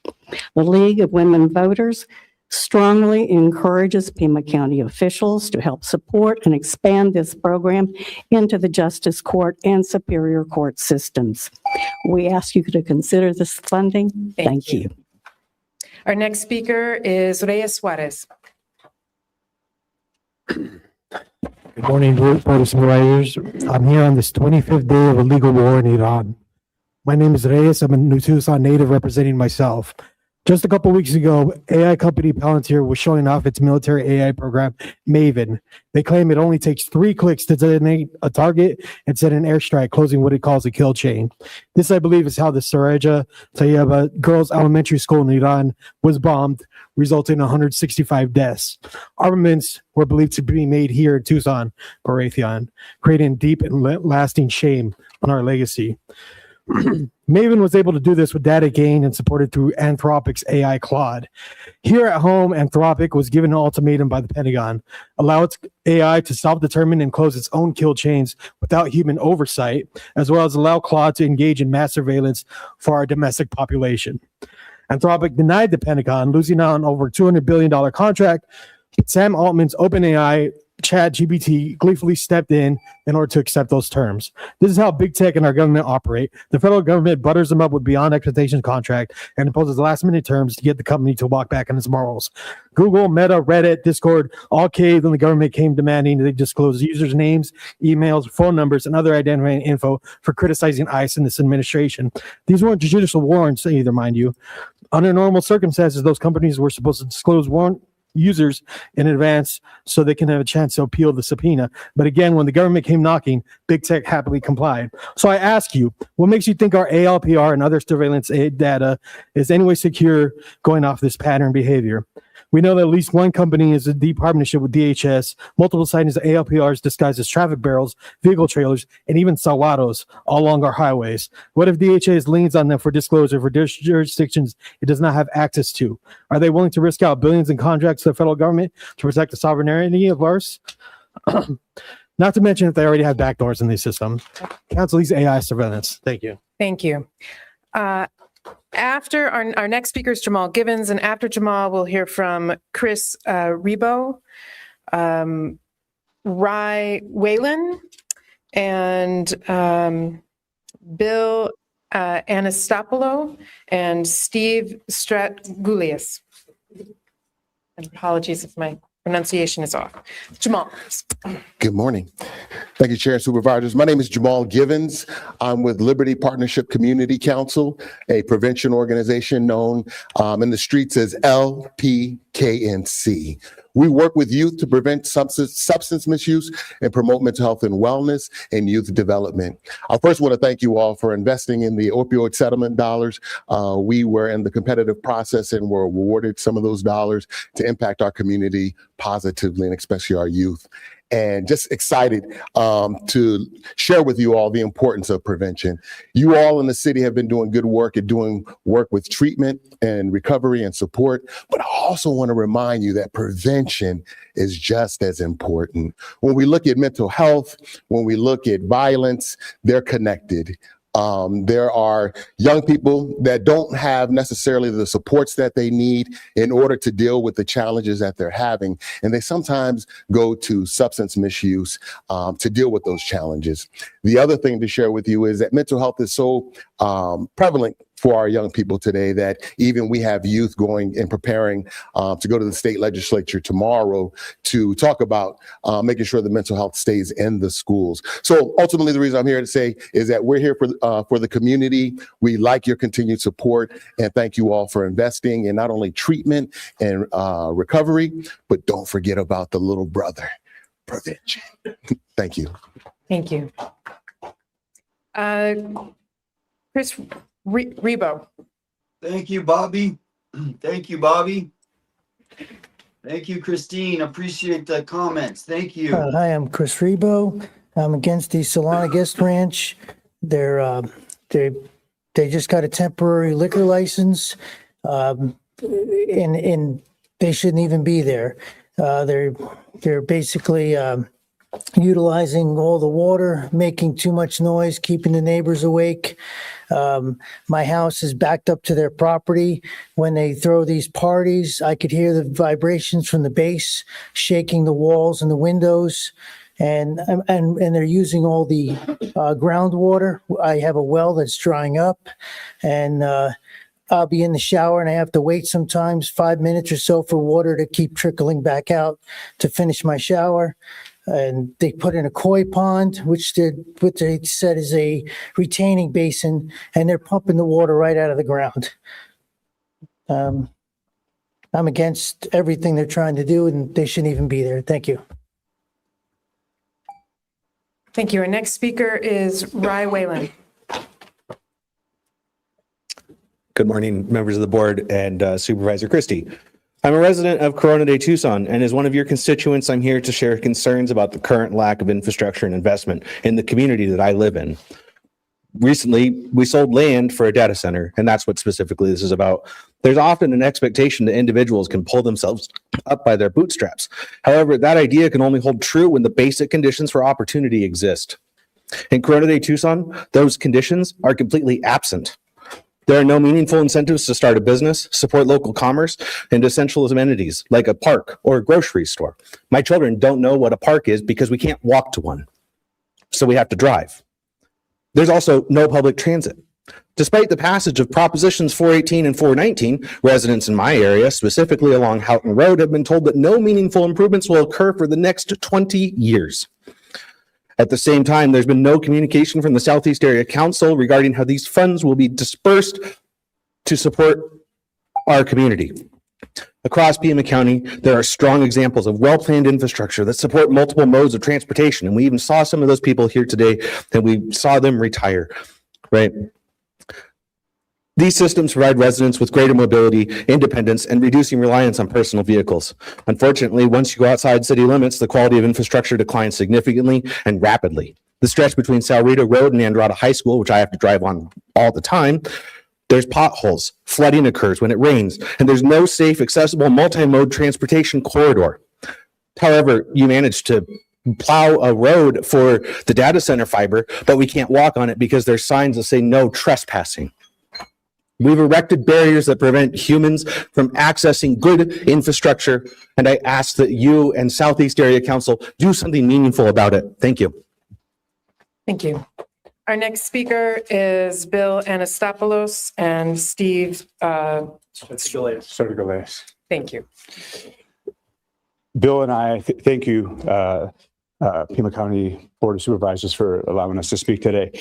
The League of Women Voters strongly encourages Pima County officials to help support and expand this program into the Justice Court and Superior Court systems. We ask you to consider this funding. Thank you. Our next speaker is Reyes Suarez. Good morning, Board of Supervisors. I'm here on this 25th day of a legal war in Iran. My name is Reyes. I'm a New Tucson native representing myself. Just a couple weeks ago, AI company Palantir was showing off its military AI program, Maven. They claim it only takes 3 clicks to designate a target and set an airstrike, closing what it calls a kill chain. This, I believe, is how the Saraja Tayyaba Girls Elementary School in Iran was bombed, resulting in 165 deaths. Armaments were believed to be made here in Tucson or Raytheon, creating deep and lasting shame on our legacy. Maven was able to do this with data gained and supported through Anthropic's AI Claude. Here at home, Anthropic was given an ultimatum by the Pentagon: allow its AI to self-determine and close its own kill chains without human oversight, as well as allow Claude to engage in mass surveillance for our domestic population. Anthropic denied the Pentagon, losing out on over $200 billion contract. Sam Altman's OpenAI ChatGPT gleefully stepped in order to accept those terms. This is how big tech and our government operate. The federal government butters them up with beyond expectation contract and imposes last-minute terms to get the company to walk back on its morals. Google, Meta, Reddit, Discord all caved when the government came demanding they disclose users' names, emails, phone numbers, and other identifying info for criticizing ICE and this administration. These weren't judicial warrants either, mind you. Under normal circumstances, those companies were supposed to disclose warrant users in advance so they can have a chance to appeal the subpoena. But again, when the government came knocking, big tech happily complied. So I ask you, what makes you think our ALPR and other surveillance data is anyway secure going off this pattern behavior? We know that at least one company is a deep partnership with DHS, multiple sightings of ALPRs disguised as traffic barrels, vehicle trailers, and even salvados all along our highways. What if DHS leans on them for disclosure for jurisdictions it does not have access to? Are they willing to risk out billions in contracts to the federal government to protect the sovereignty of ours? Not to mention if they already have backdoors in these systems. Cancel these AI surveillance. Thank you. Thank you. After our next speaker is Jamal Gibbons, and after Jamal, we'll hear from Chris Rebo, Rye Whalen, and Bill Anastopoulos, and Steve Stratgulius. And apologies if my pronunciation is off. Jamal. Good morning. Thank you, Chair and Supervisors. My name is Jamal Givens. I'm with Liberty Partnership Community Council, a prevention organization known in the streets as LPKNC. We work with youth to prevent substance misuse and promote mental health and wellness and youth development. I first want to thank you all for investing in the opioid settlement dollars. We were in the competitive process and were awarded some of those dollars to impact our community positively, and especially our youth. and just excited to share with you all the importance of prevention. You all in the city have been doing good work at doing work with treatment and recovery and support, but I also want to remind you that prevention is just as important. When we look at mental health, when we look at violence, they're connected. There are young people that don't have necessarily the supports that they need in order to deal with the challenges that they're having. And they sometimes go to substance misuse to deal with those challenges. The other thing to share with you is that mental health is so prevalent for our young people today that even we have youth going and preparing to go to the state legislature tomorrow to talk about making sure that mental health stays in the schools. So ultimately, the reason I'm here to say is that we're here for the community. We like your continued support, and thank you all for investing in not only treatment and recovery, but don't forget about the little brother, prevention. Thank you. Thank you. Chris Rebo. Thank you, Bobby. Thank you, Bobby. Thank you, Christine. Appreciate the comments. Thank you. Hi, I'm Chris Rebo. I'm against the Solana Guest Ranch. They just got a temporary liquor license, and they shouldn't even be there. They're basically utilizing all the water, making too much noise, keeping the neighbors awake. My house is backed up to their property. When they throw these parties, I could hear the vibrations from the base, shaking the walls and the windows. And they're using all the groundwater. I have a well that's drying up, and I'll be in the shower and I have to wait sometimes 5 minutes or so for water to keep trickling back out to finish my shower. And they put in a koi pond, which they said is a retaining basin, and they're pumping the water right out of the ground. I'm against everything they're trying to do, and they shouldn't even be there. Thank you. Thank you. Our next speaker is Rye Whalen. Good morning, members of the board and Supervisor Christie. I'm a resident of Corona de Tucson, and as one of your constituents, I'm here to share concerns about the current lack of infrastructure and investment in the community that I live in. Recently, we sold land for a data center, and that's what specifically this is about. There's often an expectation that individuals can pull themselves up by their bootstraps. However, that idea can only hold true when the basic conditions for opportunity exist. In Corona de Tucson, those conditions are completely absent. There are no meaningful incentives to start a business, support local commerce, and essential amenities like a park or a grocery store. My children don't know what a park is because we can't walk to one, so we have to drive. There's also no public transit. Despite the passage of Propositions 418 and 419, residents in my area, specifically along Houghton Road, have been told that no meaningful improvements will occur for the next 20 years. At the same time, there's been no communication from the Southeast Area Council regarding how these funds will be dispersed to support our community. Across Pima County, there are strong examples of well-planned infrastructure that support multiple modes of transportation. And we even saw some of those people here today, and we saw them retire, right? These systems provide residents with greater mobility, independence, and reducing reliance on personal vehicles. Unfortunately, once you go outside city limits, the quality of infrastructure declines significantly and rapidly. The stretch between Sal Rito Road and Andrata High School, which I have to drive on all the time, there's potholes, flooding occurs when it rains, and there's no safe, accessible, multi-mode transportation corridor. However, you manage to plow a road for the data center fiber, but we can't walk on it because there's signs that say no trespassing. We've erected barriers that prevent humans from accessing good infrastructure, and I ask that you and Southeast Area Council do something meaningful about it. Thank you. Thank you. Our next speaker is Bill Anastopoulos and Steve Sotogalais. Thank you. Bill and I thank you, Pima County Board of Supervisors, for allowing us to speak today.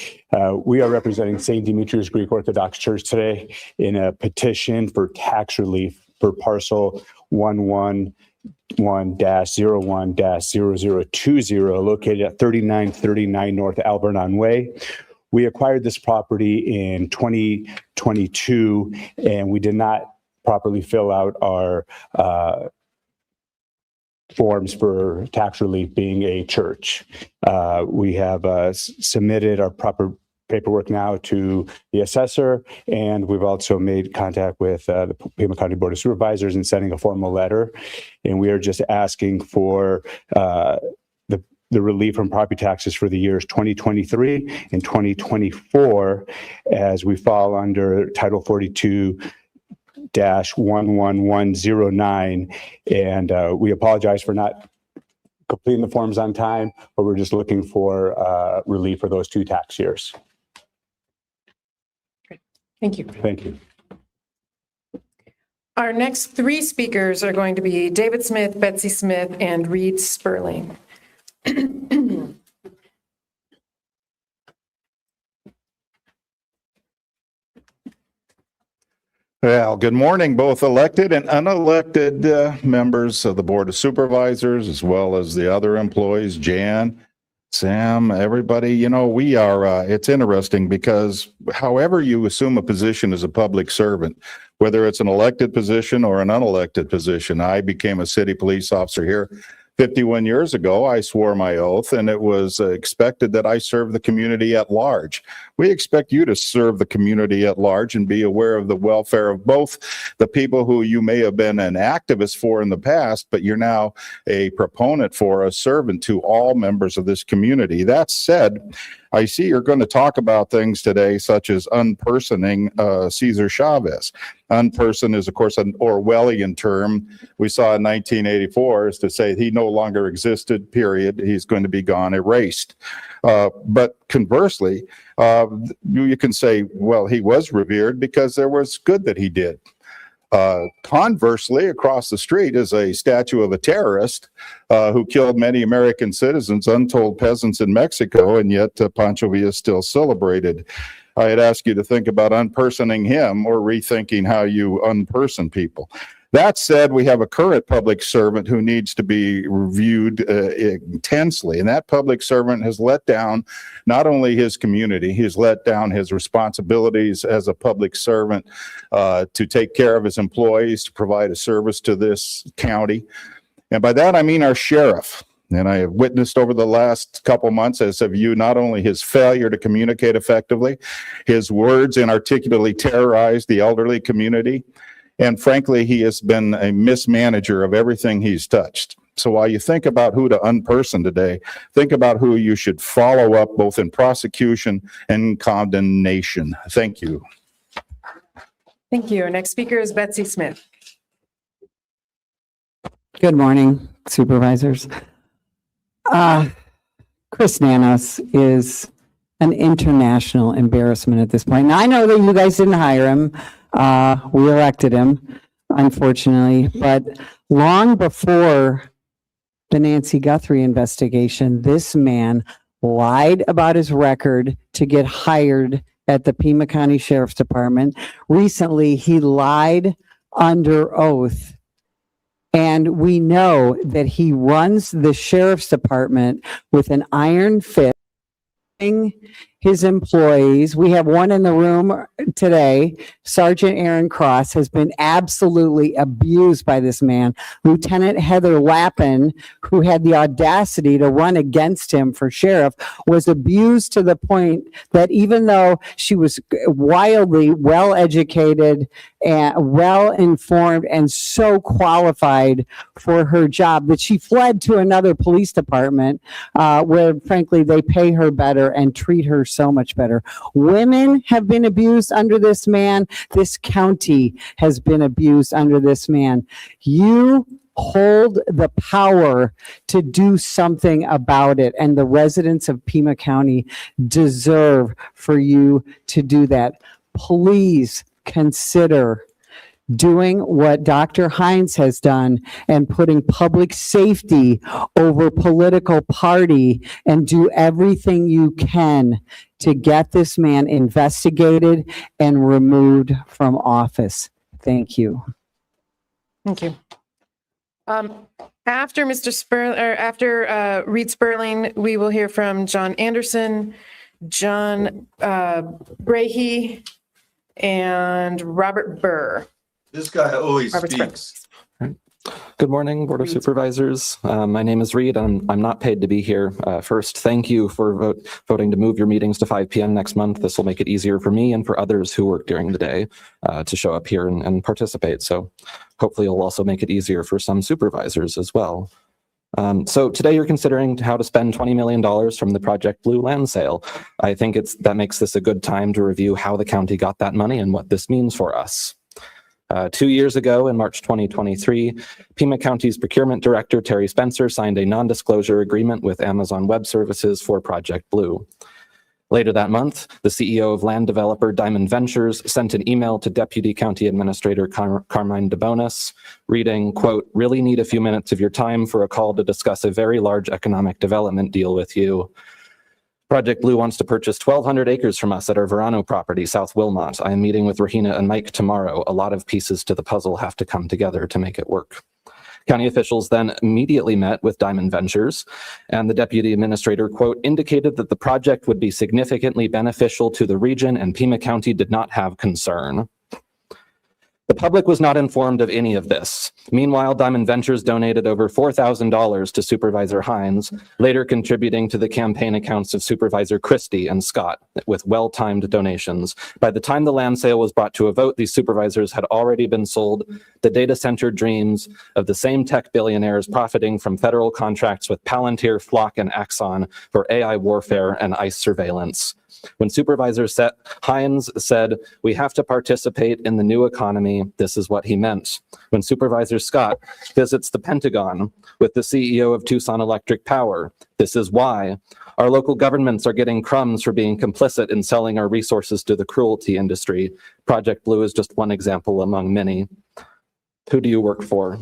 We are representing St. Demetrius Greek Orthodox Church today in a petition for tax relief for parcel 111-01-0020 located at 3939 North Alvernon Way. We acquired this property in 2022, and we did not properly fill out our forms for tax relief being a church. We have submitted our proper paperwork now to the assessor, and we've also made contact with the Pima County Board of Supervisors and sending a formal letter. And we are just asking for the relief from property taxes for the years 2023 and 2024, as we fall under Title 42-11109. And we apologize for not completing the forms on time, but we're just looking for relief for those 2 tax years. Thank you. Thank you. Our next 3 speakers are going to be David Smith, Betsy Smith, and Reed Sperling. Well, good morning, both elected and unelected members of the Board of Supervisors, as well as the other employees, Jan, Sam, everybody. You know, we are, it's interesting because however you assume a position as a public servant, whether it's an elected position or an unelected position, I became a city police officer here 51 years ago. I swore my oath, and it was expected that I serve the community at large. We expect you to serve the community at large and be aware of the welfare of both the people who you may have been an activist for in the past, but you're now a proponent for, a servant to all members of this community. That said, I see you're going to talk about things today such as unpersoning Cesar Chavez. Unperson is, of course, an Orwellian term we saw in 1984, is to say he no longer existed, period. He's going to be gone, erased. But conversely, you can say, well, he was revered because there was good that he did. Conversely, across the street is a statue of a terrorist who killed many American citizens, untold peasants in Mexico, and yet Pancho Villa is still celebrated. I had asked you to think about unpersoning him or rethinking how you unperson people. That said, we have a current public servant who needs to be reviewed intensely, and that public servant has let down not only his community, he's let down his responsibilities as a public servant to take care of his employees, to provide a service to this county. And by that, I mean our sheriff. And I have witnessed over the last couple months, as have you, not only his failure to communicate effectively, his words inarticulately terrorized the elderly community, and frankly, he has been a mismanager of everything he's touched. So while you think about who to unperson today, think about who you should follow up both in prosecution and condemnation. Thank you. Thank you. Our next speaker is Betsy Smith. Good morning, supervisors. Chris Nanos is an international embarrassment at this point. Now, I know that you guys didn't hire him. We elected him, unfortunately, but long before the Nancy Guthrie investigation, this man lied about his record to get hired at the Pima County Sheriff's Department. Recently, he lied under oath. And we know that he runs the Sheriff's Department with an iron fist. His employees. We have one in the room today. Sergeant Aaron Cross has been absolutely abused by this man. Lieutenant Heather Lappin, who had the audacity to run against him for sheriff, was abused to the point that even though she was wildly well-educated and well-informed and so qualified for her job, that she fled to another police department where, frankly, they pay her better and treat her so much better. Women have been abused under this man. This county has been abused under this man. You hold the power to do something about it, and the residents of Pima County deserve for you to do that. Please consider doing what Dr. Hines has done and putting public safety over political party, and do everything you can to get this man investigated and removed from office. Thank you. Thank you. After Reed Sperling, we will hear from John Anderson, John Brahe, and Robert Burr. This guy always Robert speaks. Good morning, Board of Supervisors. My name is Reed. I'm not paid to be here. First, thank you for voting to move your meetings to 5 p.m. next month. This will make it easier for me and for others who work during the day to show up here and participate. So hopefully it'll also make it easier for some supervisors as well. So today you're considering how to spend $20 million from the Project Blue land sale. I think that makes this a good time to review how the county got that money and what this means for us. 2 years ago, in March 2023, Pima County's Procurement Director, Terry Spencer, signed a non-disclosure agreement with Amazon Web Services for Project Blue. Later that month, the CEO of land developer Diamond Ventures sent an email to Deputy County Administrator Carmine DeBonis, reading, quote, "Really need a few minutes of your time for a call to discuss a very large economic development deal with you. Project Blue wants to purchase 1,200 acres from us at our Verano property, South Wilmot. I am meeting with Rahina and Mike tomorrow. A lot of pieces to the puzzle have to come together to make it work." County officials then immediately met with Diamond Ventures, and the deputy administrator, quote, "indicated that the project would be significantly beneficial to the region and Pima County did not have concern." The public was not informed of any of this. Meanwhile, Diamond Ventures donated over $4,000 to Supervisor Hines, later contributing to the campaign accounts of Supervisor Christie and Scott with well-timed donations. By the time the land sale was brought to a vote, these supervisors had already been sold the data center dreams of the same tech billionaires profiting from federal contracts with Palantir, Flock, and Axon for AI warfare and ICE surveillance. When Supervisor Hines said, "We have to participate in the new economy," this is what he meant. When Supervisor Scott visits the Pentagon with the CEO of Tucson Electric Power, this is why. Our local governments are getting crumbs for being complicit in selling our resources to the cruelty industry. Project Blue is just one example among many. Who do you work for?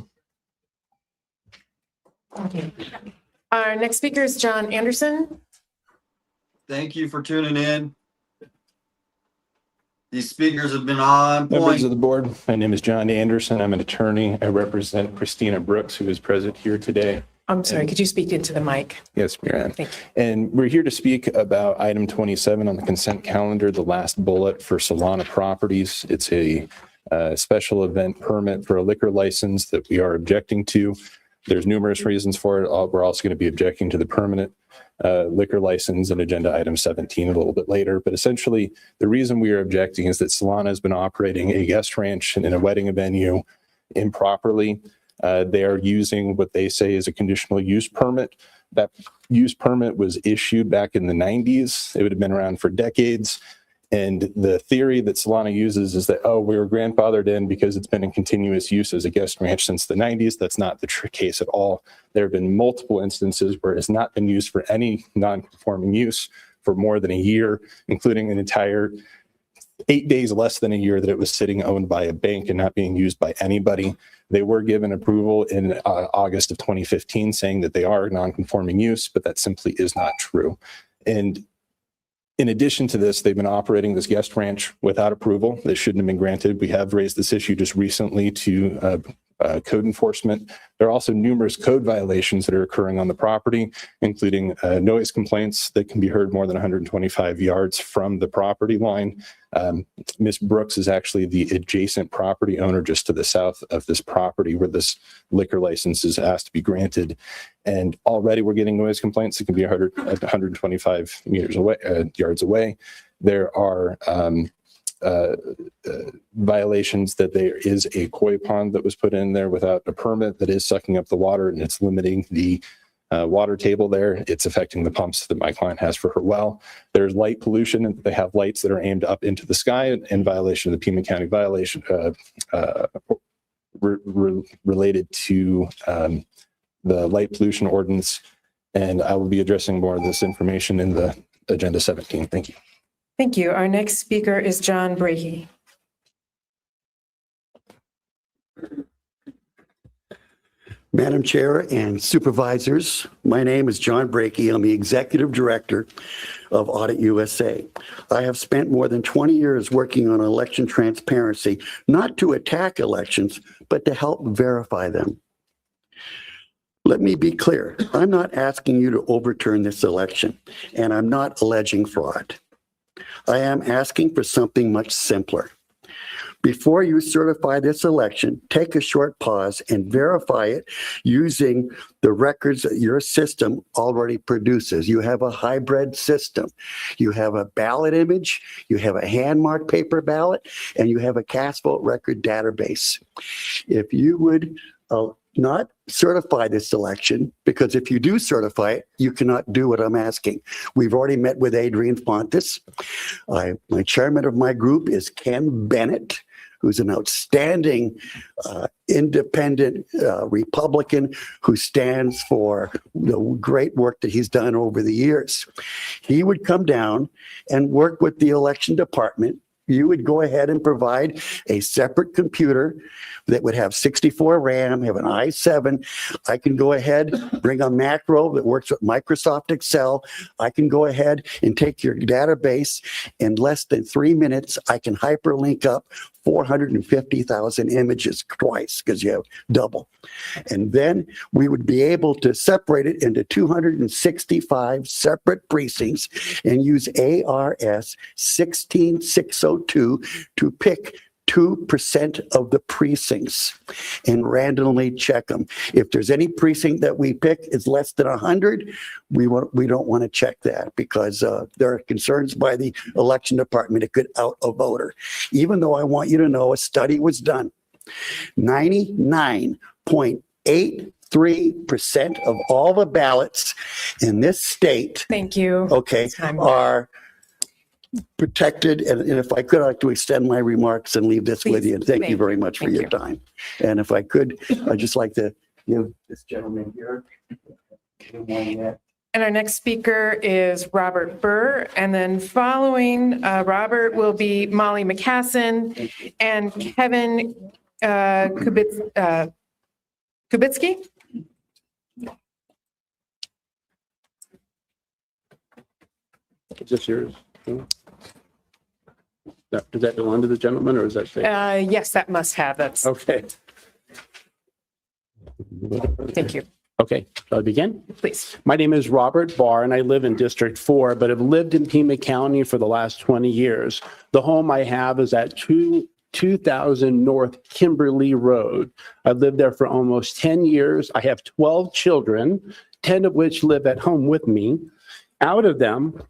Our next speaker is John Anderson. Thank you for tuning in. These speakers have been on Members point. of the board, my name is John Anderson. I'm an attorney. I represent Christina Brooks, who is present here today. I'm sorry, could you speak into the mic? Yes, Mary Thank you. And we're here to speak about item 27 on the consent calendar, the last bullet for Solana Properties. It's a special event permit for a liquor license that we are objecting to. There's numerous reasons for it. We're also going to be objecting to the permanent liquor license and agenda item 17 a little bit later. But essentially, the reason we are objecting is that Solana has been operating a guest ranch and a wedding venue improperly. They are using what they say is a conditional use permit. That use permit was issued back in the 90s. It would have been around for decades. And the theory that Solana uses is that, oh, we were grandfathered in because it's been in continuous use as a guest ranch since the 90s. That's not the case at all. There have been multiple instances where it has not been used for any non-conforming use for more than a year, including an entire 8 days less than a year that it was sitting owned by a bank and not being used by anybody. They were given approval in August of 2015 saying that they are non-conforming use, but that simply is not true. And in addition to this, they've been operating this guest ranch without approval. They shouldn't have been granted. We have raised this issue just recently to code enforcement. There are also numerous code violations that are occurring on the property, including noise complaints that can be heard more than 125 yards from the property line. Ms. Brooks is actually the adjacent property owner just to the south of this property where this liquor license is asked to be granted. And already we're getting noise complaints that can be heard at 125 yards away. There are violations that there is a koi pond that was put in there without a permit that is sucking up the water, and it's limiting the water table there. It's affecting the pumps that my client has for her well. There's light pollution, and they have lights that are aimed up into the sky in violation of the Pima County violation related to the light pollution ordinance. And I will be addressing more of this information in the agenda 17. Thank you. Thank you. Our next speaker is John Brahey. Madam Chair and Supervisors, my name is John Brahey. I'm the Executive Director of Audit USA. I have spent more than 20 years working on election transparency, not to attack elections, but to help verify them. Let me be clear. I'm not asking you to overturn this election, and I'm not alleging fraud. I am asking for something much simpler. Before you certify this election, take a short pause and verify it using the records that your system already produces. You have a hybrid system. You have a ballot image, you have a hand-marked paper ballot, and you have a cast vote record database. If you would not certify this election, because if you do certify it, you cannot do what I'm asking. We've already met with Adrian Fontes. My chairman of my group is Ken Bennett, who's an outstanding independent Republican who stands for the great work that he's done over the years. He would come down and work with the election department. You would go ahead and provide a separate computer that would have 64 RAM, have an i7. I can go ahead, bring a macro that works with Microsoft Excel. I can go ahead and take your database. In less than 3 minutes, I can hyperlink up 450,000 images twice because you have double. And then we would be able to separate it into 265 separate precincts and use ARS 16602 to pick 2% of the precincts and randomly check them. If there's any precinct that we pick is less than 100, we don't want to check that because there are concerns by the election department it could out a voter. Even though I want you to know a study was done, 99.83% of all the ballots in this state, Thank you. okay, are protected. And if I could, I'd like to extend my remarks and leave this with you. And thank you very much for your time. And if I could, I'd just like to give this gentleman here. And our next speaker is Robert Burr. And then following Robert will be Molly McCassin and Kevin Kubitsky. Is this yours? Does that belong to the gentleman or is that? Yes, that must have. That's Okay. Thank you. Okay, shall I begin? Please. My name is Robert Barr and I live in District 4, but have lived in Pima County for the last 20 years. The home I have is at 2000 North Kimberly Road. I've lived there for almost 10 years. I have 12 children, 10 of which live at home with me. Out of them,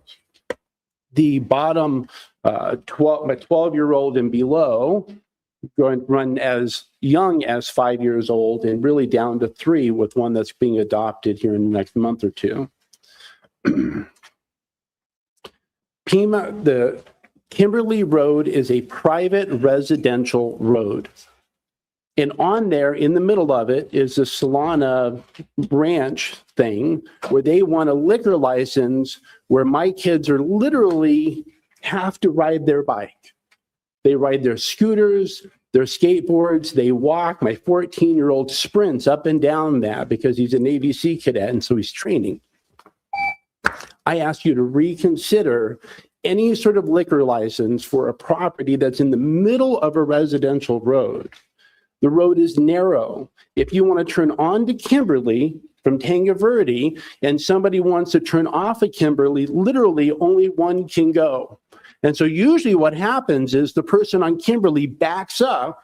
the bottom my 12-year-old and below going run as young as 5 years old and really down to 3 with one that's being adopted here in the next month or two. Pima, the Kimberly Road is a private residential road. And on there, in the middle of it, is the Solana branch thing where they want a liquor license where my kids are literally have to ride their bike. They ride their scooters, their skateboards, they walk. My 14-year-old sprints up and down that because he's a Navy SEA cadet and so he's training. I ask you to reconsider any sort of liquor license for a property that's in the middle of a residential road. The road is narrow. If you want to turn on to Kimberly from Tango Verde and somebody wants to turn off of Kimberly, literally only one can go. And so usually what happens is the person on Kimberly backs up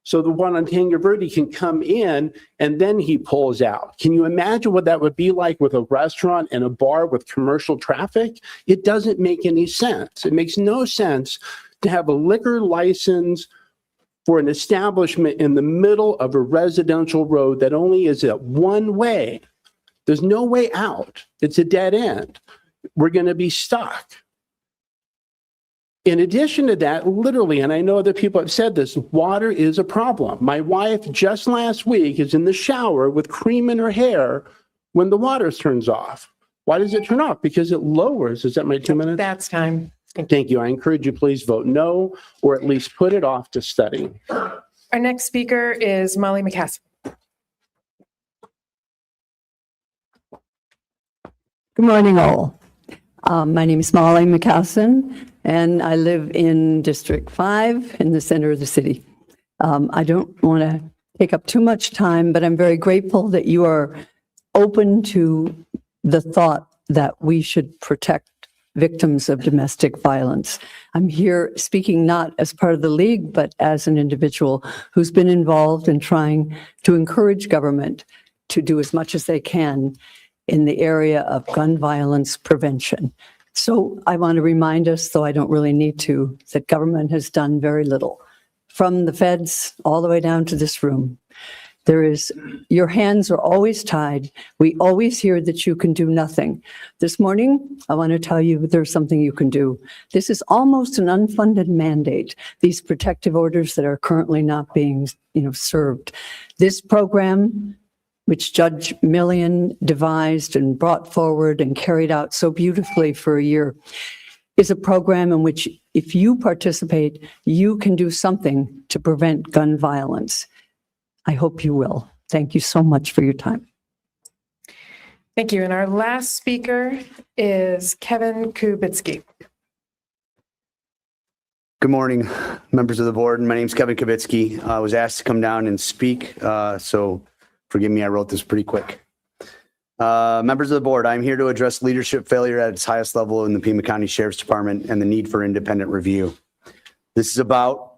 so the one on Tango Verde can come in and then he pulls out. Can you imagine what that would be like with a restaurant and a bar with commercial traffic? It doesn't make any sense. It makes no sense to have a liquor license for an establishment in the middle of a residential road that only is a one way. There's no way out. It's a dead end. We're going to be stuck. In addition to that, literally, and I know that people have said this, water is a problem. My wife just last week is in the shower with cream in her hair when the water turns off. Why does it turn off? Because it lowers. Is that my 2 minutes? That's time. Thank you. I encourage you, please vote no, or at least put it off to study. Our next speaker is Molly McCassin. Good morning, all. My name is Molly McCassin, and I live in District 5 in the center of the city. I don't want to take up too much time, but I'm very grateful that you are open to the thought that we should protect victims of domestic violence. I'm here speaking not as part of the league, but as an individual who's been involved in trying to encourage government to do as much as they can in the area of gun violence prevention. So I want to remind us, though I don't really need to, that government has done very little, from the feds all the way down to this room. Your hands are always tied. We always hear that you can do nothing. This morning, I want to tell you there's something you can do. This is almost an unfunded mandate, these protective orders that are currently not being, served. This program, which Judge Millian devised and brought forward and carried out so beautifully for a year, is a program in which if you participate, you can do something to prevent gun violence. I hope you will. Thank you so much for your time. Thank you. And our last speaker is Kevin Kubitsky. Good morning, members of the board. My name is Kevin Kubitsky. I was asked to come down and speak, so forgive me, I wrote this pretty quick. Members of the board, I'm here to address leadership failure at its highest level in the Pima County Sheriff's Department and the need for independent review. This is about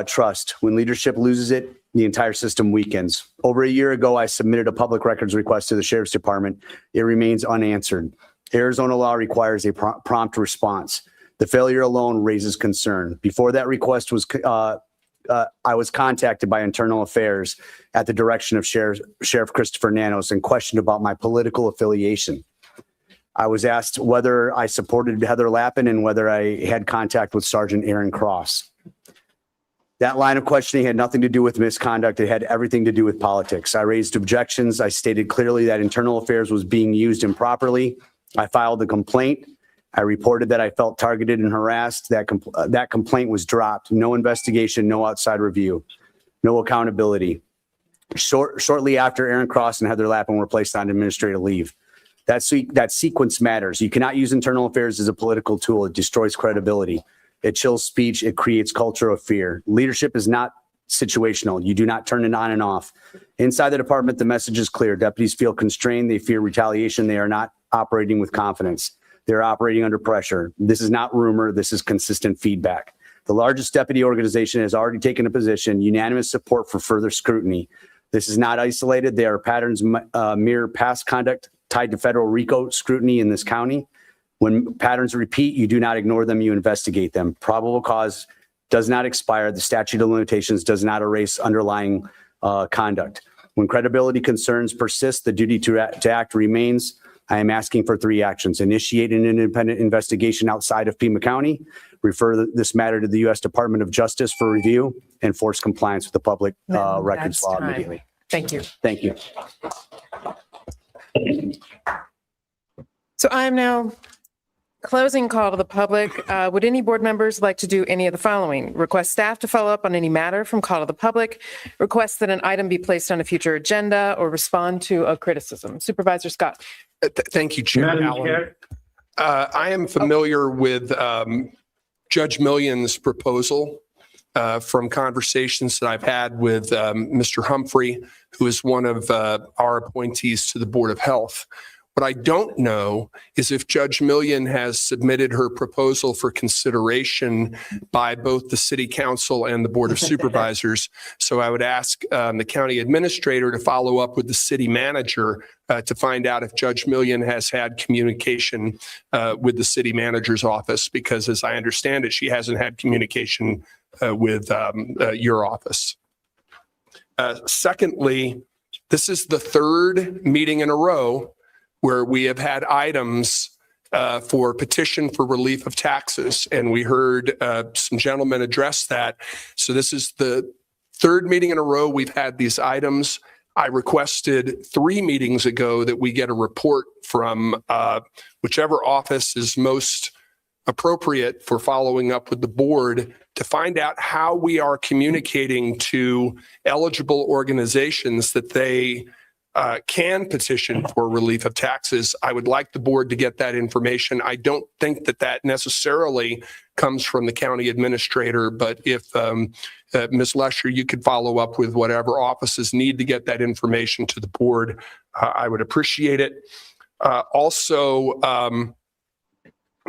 trust. When leadership loses it, the entire system weakens. Over a year ago, I submitted a public records request to the Sheriff's Department. It remains unanswered. Arizona law requires a prompt response. The failure alone raises concern. Before that request was, I was contacted by Internal Affairs at the direction of Sheriff Christopher Nanos and questioned about my political affiliation. I was asked whether I supported Heather Lappin and whether I had contact with Sergeant Aaron Cross. That line of questioning had nothing to do with misconduct. It had everything to do with politics. I raised objections. I stated clearly that Internal Affairs was being used improperly. I filed a complaint. I reported that I felt targeted and harassed. That complaint was dropped. No investigation, no outside review, no accountability. Shortly after, Aaron Cross and Heather Lappin were placed on administrative leave. That sequence matters. You cannot use Internal Affairs as a political tool. It destroys credibility. It chills speech. It creates culture of fear. Leadership is not situational. You do not turn it on and off. Inside the department, the message is clear. Deputies feel constrained. They fear retaliation. They are not operating with confidence. They're operating under pressure. This is not rumor. This is consistent feedback. The largest deputy organization has already taken a position, unanimous support for further scrutiny. This is not isolated. There are patterns, mere past conduct tied to federal RICO scrutiny in this county. When patterns repeat, you do not ignore them, you investigate them. Probable cause does not expire. The statute of limitations does not erase underlying conduct. When credibility concerns persist, the duty to act remains. I am asking for 3 actions. Initiate an independent investigation outside of Pima County, refer this matter to the U.S. Department of Justice for review, and force compliance with the public records law immediately. Thank you. Thank you. So I'm now closing call to the public. Would any board members like to do any of the following? Request staff to follow up on any matter from call to the public, request that an item be placed on a future agenda, or respond to a criticism. Supervisor Scott. Thank you, Chair Allen. I am familiar with Judge Millian's proposal from conversations that I've had with Mr. Humphrey, who is one of our appointees to the Board of Health. What I don't know is if Judge Millian has submitted her proposal for consideration by both the City Council and the Board of Supervisors. So I would ask the County Administrator to follow up with the City Manager to find out if Judge Millian has had communication with the City Manager's office, because as I understand it, she hasn't had communication with your office. Secondly, this is the 3rd meeting in a row where we have had items for petition for relief of taxes. And we heard some gentlemen address that. So this is the 3rd meeting in a row we've had these items. I requested 3 meetings ago that we get a report from whichever office is most appropriate for following up with the board to find out how we are communicating to eligible organizations that they can petition for relief of taxes. I would like the board to get that information. I don't think that that necessarily comes from the county administrator, but if Ms. Lesher, you could follow up with whatever offices need to get that information to the board, I would appreciate it. Also,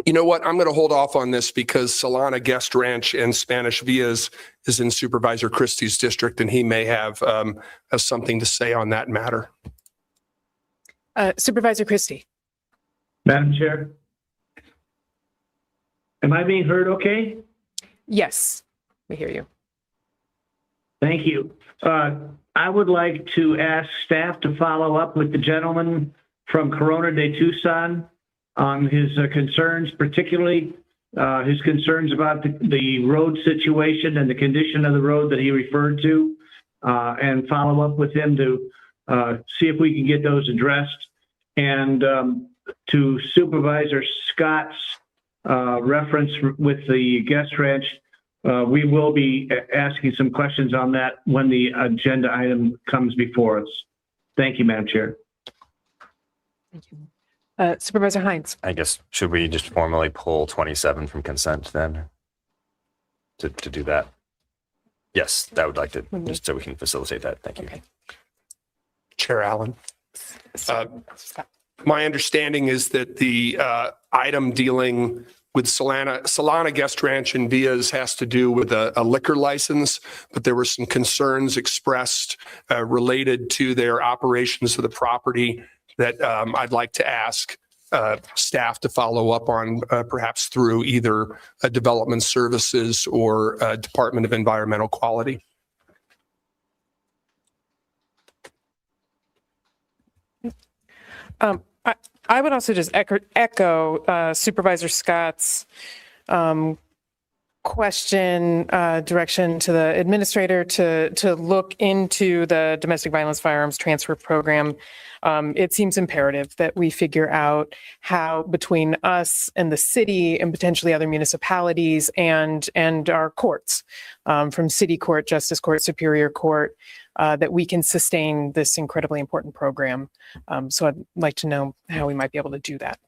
You know what? I'm going to hold off on this because Solana Guest Ranch and Spanish Villas is in Supervisor Christie's district, and he may have something to say on that matter. Supervisor Christie. Madam Chair, am I being heard okay? Yes, we hear you. Thank you. I would like to ask staff to follow up with the gentleman from Corona de Tucson on his concerns, particularly his concerns about the road situation and the condition of the road that he referred to, and follow up with him to see if we can get those addressed. And to Supervisor Scott's reference with the guest ranch, we will be asking some questions on that when the agenda item comes before us. Thank you, Madam Chair. Thank you. Supervisor Hines. I guess, should we just formally pull 27 from consent then to do that? Yes, I would like to, just so we can facilitate that. Thank you. Okay. Chair Allen. My understanding is that the item dealing with Solana Guest Ranch and Villas has to do with a liquor license, but there were some concerns expressed related to their operations of the property that I'd like to ask staff to follow up on, perhaps through either Development Services or Department of Environmental Quality. I would also just echo Supervisor Scott's question, direction to the administrator to look into the domestic violence firearms transfer program. It seems imperative that we figure out how, between us and the city and potentially other municipalities and our courts, from City Court, Justice Court, Superior Court, that we can sustain this incredibly important program. So I'd like to know how we might be able to do that.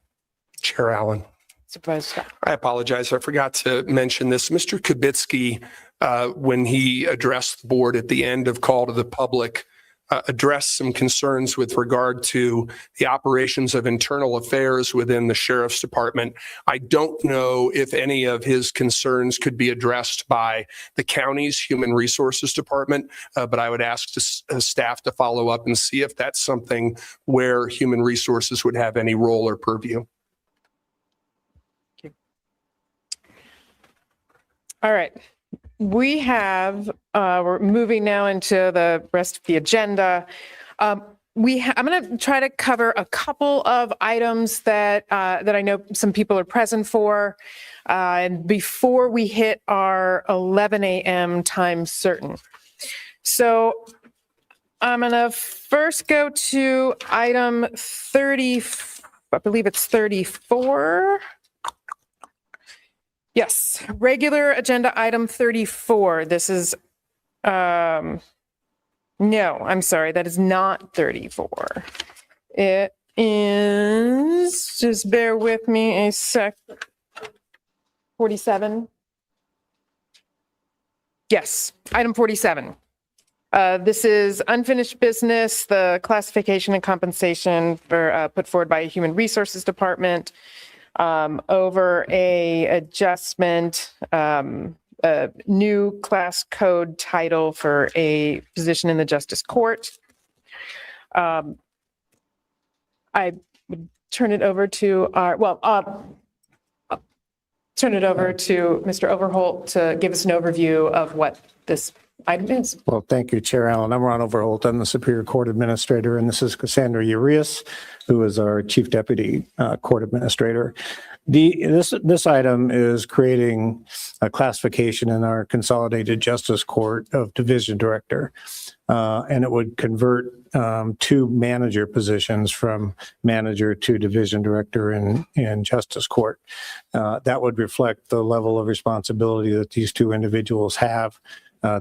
Chair Allen. Supervisor Scott. I apologize. I forgot to mention this. Mr. Kubitsky, when he addressed the board at the end of call to the public, addressed some concerns with regard to the operations of internal affairs within the Sheriff's Department. I don't know if any of his concerns could be addressed by the county's Human Resources Department, but I would ask staff to follow up and see if that's something where Human Resources would have any role or purview. All right. We're moving now into the rest of the agenda. I'm going to try to cover a couple of items that I know some people are present for, and before we hit our 11 a.m. time certain. So I'm going to first go to item 30, I believe it's 34. Yes, regular agenda item 34. This is, no, I'm sorry, that is not 34. It is, just bear with me a sec, 47. Yes, item 47. This is unfinished business, the classification and compensation for put forward by Human Resources Department. Over a adjustment, a new class code title for a position in the Justice Court. I would turn it over to turn it over to Mr. Overholt to give us an overview of what this item is. Well, thank you, Chair Allen. I'm Ron Overholt. I'm the Superior Court Administrator, and this is Cassandra Urias, who is our Chief Deputy Court Administrator. This item is creating a classification in our Consolidated Justice Court of Division Director, and it would convert two manager positions from manager to Division Director in Justice Court. That would reflect the level of responsibility that these two individuals have.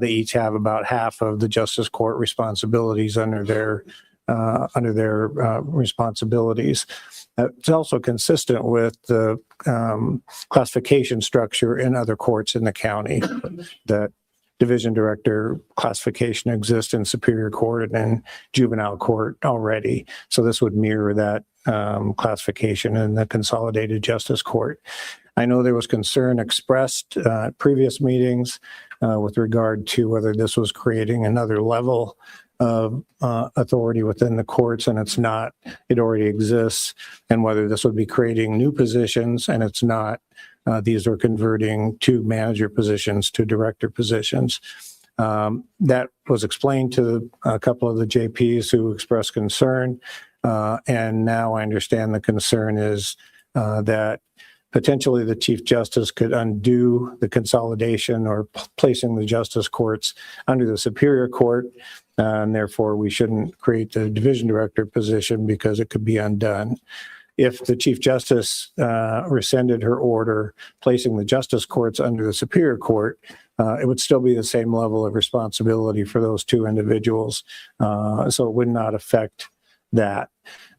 They each have about half of the Justice Court responsibilities under their responsibilities. It's also consistent with the classification structure in other courts in the county. That Division Director classification exists in Superior Court and in Juvenile Court already. So this would mirror classification in the Consolidated Justice Court. I know there was concern expressed at previous meetings with regard to whether this was creating another level of authority within the courts, and it's not. It already exists. And whether this would be creating new positions, and it's not. These are converting two manager positions to director positions. That was explained to a couple of the JPs who expressed concern. And now I understand the concern is that potentially the Chief Justice could undo the consolidation or placing the justice courts under the Superior Court. And therefore, we shouldn't create the division director position because it could be undone. If the Chief Justice rescinded her order placing the justice courts under the Superior Court, it would still be the same level of responsibility for those two individuals. So it would not affect that.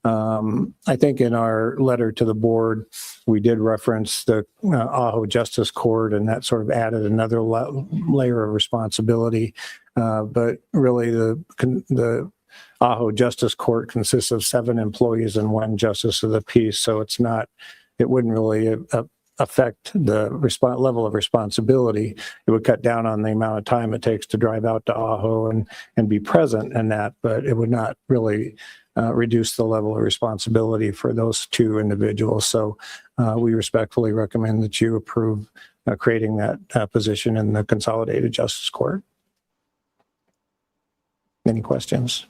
I think in our letter to the board, we did reference the Ajo Justice Court, and that sort of added another layer of responsibility. But really, the Ajo Justice Court consists of 7 employees and 1 justice of the peace. So it wouldn't really affect the level of responsibility. It would cut down on the amount of time it takes to drive out to Ajo and be present in that, but it would not really reduce the level of responsibility for those 2 individuals. So we respectfully recommend that you approve creating that position in the Consolidated Justice Court. Any questions?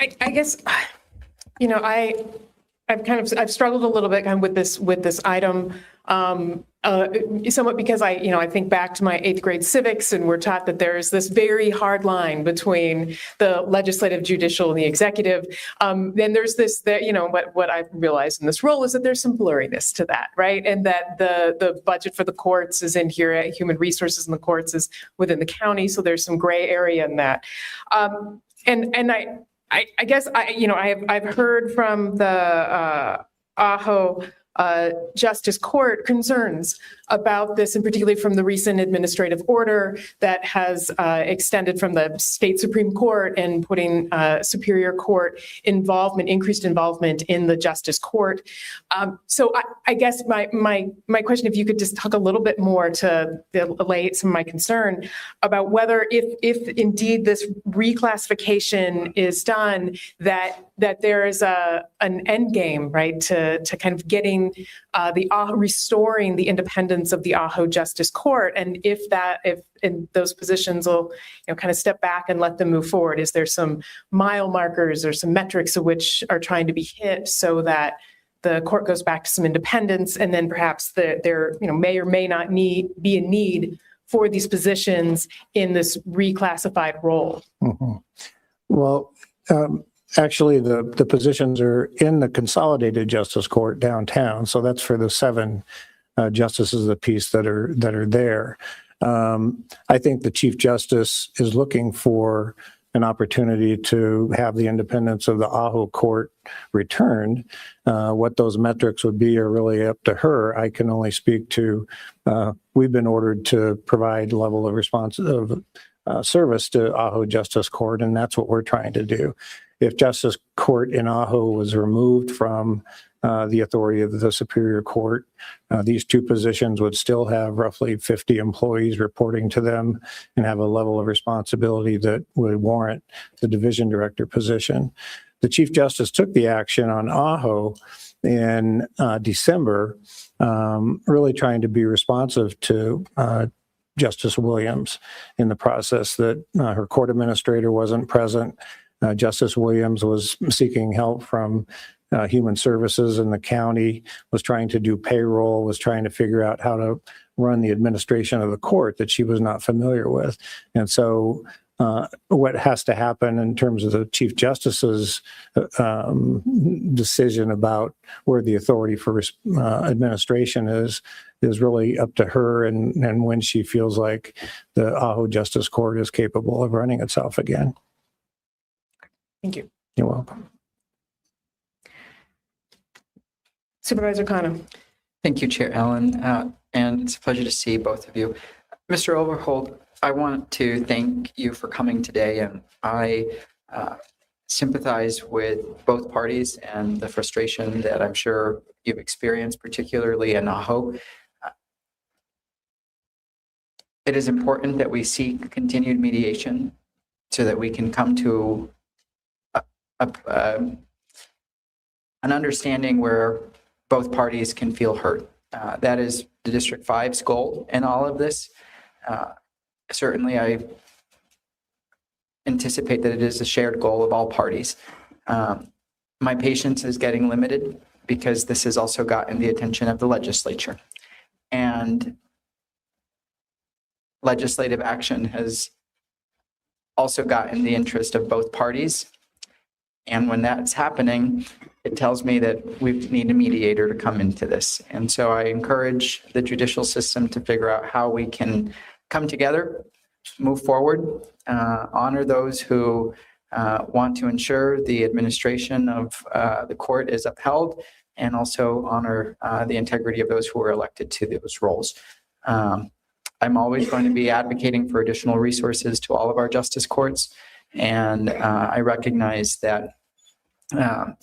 I guess, I've struggled a little bit kind of with this item, somewhat because I think back to my 8th grade civics, and we're taught that there is this very hard line between the legislative, judicial, and the executive. Then there's this, what I've realized in this role is that there's some blurriness to that, right? And that the budget for the courts is in here, human resources in the courts is within the county, so there's some gray area in that. I guess I've heard from the Ajo Justice Court concerns about this, and particularly from the recent administrative order that has extended from the state Supreme Court and putting Superior Court increased involvement in the Justice Court. So I guess my question, if you could just talk a little bit more to allay some of my concern about whether if indeed this reclassification is done, that there is an end game, right, to kind of getting restoring the independence of the Ajo Justice Court, and if in those positions will kind of step back and let them move forward. Is there some mile markers or some metrics of which are trying to be hit so that the court goes back to some independence, and then perhaps there may or may not be a need for these positions in this reclassified role? Mm-hmm. Well, actually, the positions are in the Consolidated Justice Court downtown, so that's for the 7 justices of the peace that are there. I think the Chief Justice is looking for an opportunity to have the independence of the Ajo Court returned. What those metrics would be are really up to her. I can only speak to, we've been ordered to provide level of service to Ajo Justice Court, and that's what we're trying to do. If Justice Court in Ajo was removed from the authority of the Superior Court, these 2 positions would still have roughly 50 employees reporting to them and have a level of responsibility that would warrant the division director position. The Chief Justice took the action on Ajo in December, really trying to be responsive to Justice Williams in the process, that her court administrator wasn't present. Justice Williams was seeking help from Human Services in the county, was trying to do payroll, was trying to figure out how to run the administration of the court that she was not familiar with. And so what has to happen in terms of the Chief Justice's decision about where the authority for administration is really up to her, and when she feels like the Ajo Justice Court is capable of running itself again. Thank you. You're welcome. Supervisor Kano. Thank you, Chair Ellen, and it's a pleasure to see both of you. Mr. Overholt, I want to thank you for coming today, and I sympathize with both parties and the frustration that I'm sure you've experienced, particularly in Ajo. It is important that we seek continued mediation so that we can come to an understanding where both parties can feel heard. That is the District 5's goal in all of this. Certainly, I anticipate that it is a shared goal of all parties. My patience is getting limited because this has also gotten the attention of the legislature. And legislative action has also gotten the interest of both parties. And when that's happening, it tells me that we need a mediator to come into this. And so I encourage the judicial system to figure out how we can come together, move forward, honor those who want to ensure the administration of the court is upheld, and also honor the integrity of those who are elected to those roles. I'm always going to be advocating for additional resources to all of our justice courts. And I recognize that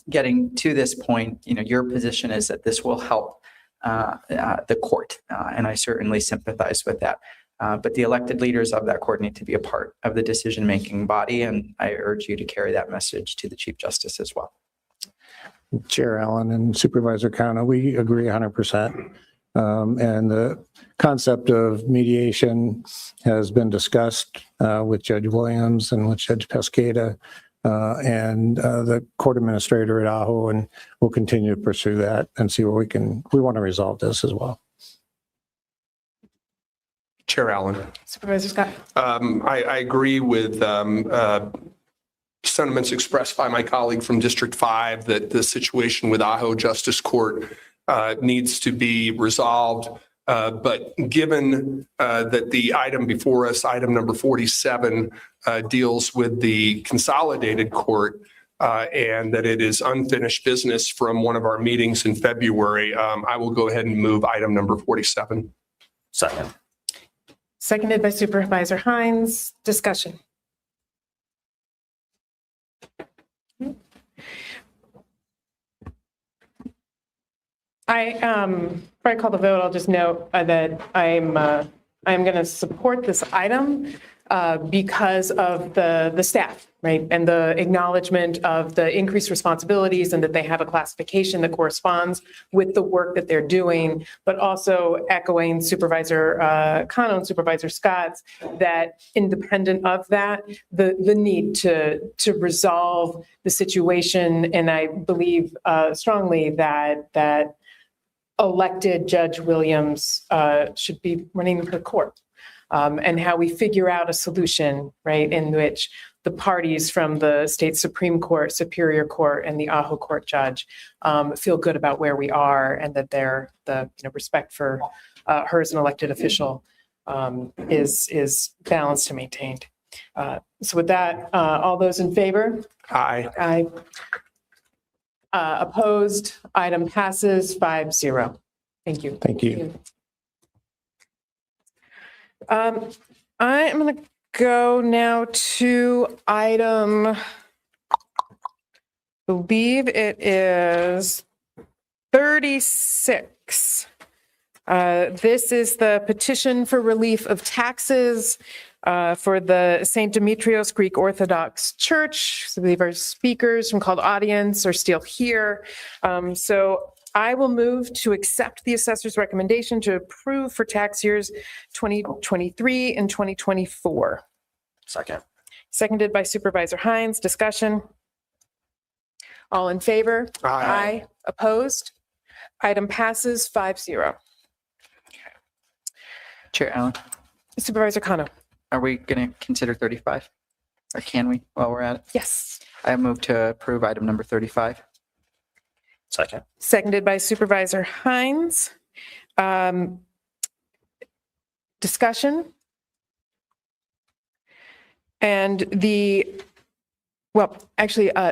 getting to this point, your position is that this will help the court. And I certainly sympathize with that. But the elected leaders of that court need to be a part of the decision-making body. And I urge you to carry that message to the Chief Justice as well. Chair Allen and Supervisor Kano, we agree 100%. And the concept of mediation has been discussed with Judge Williams and with Judge Pesqueda and the court administrator at Ajo, and we'll continue to pursue that and see where we want to resolve this as well. Chair Allen. Supervisor Scott. I agree with sentiments expressed by my colleague from District 5 that the situation with Ajo Justice Court needs to be resolved. But given that the item before us, item number 47, deals with the consolidated court and that it is unfinished business from one of our meetings in February, I will go ahead and move item number 47. Second. Seconded by Supervisor Hines. Discussion. Before I call the vote, I'll just note that I'm going to support this item because of the staff, right? And the acknowledgement of the increased responsibilities and that they have a classification that corresponds with the work that they're doing, but also echoing Supervisor Kano and Supervisor Scott's that independent of that, the need to resolve the situation. And I believe strongly that elected Judge Williams should be running the court, and how we figure out a solution, right, in which the parties from the state Supreme Court, Superior Court, and the Ajo Court judge feel good about where we are, and that the respect for her as an elected official is balanced and maintained. So with that, all those in favor? Aye. Aye. Opposed? Item passes 5-0. Thank you. Thank you. I am going to go now to item, I believe it is 36. This is the petition for relief of taxes for the St. Demetrios Greek Orthodox Church. So I believe our speakers from called audience are still here. So I will move to accept the assessor's recommendation to approve for tax years 2023 and 2024. Second. Seconded by Supervisor Hines. Discussion. All in favor? Aye. Opposed? Item passes 5-0. Chair Allen, Supervisor Kano. are we going to consider 35? Or can we while we're at it? Yes. I move to approve item number 35. Second. Seconded by Supervisor Hines. Discussion. And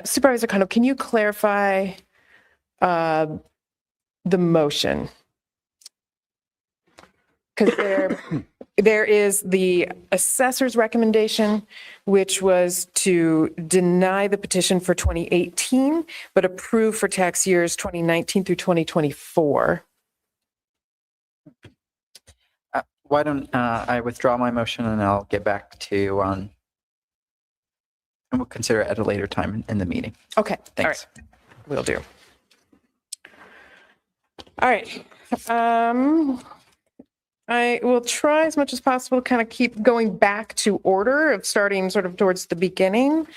Supervisor Kano, can you clarify the motion? Because there is the assessor's recommendation, which was to deny the petition for 2018, but approve for tax years 2019 through 2024. Why don't I withdraw my motion and I'll get back to you on, and we'll consider it at a later time in the meeting. Okay. Thanks. All right. Will do. All right. I will try as much as possible to kind of keep going back to order of starting sort of towards the beginning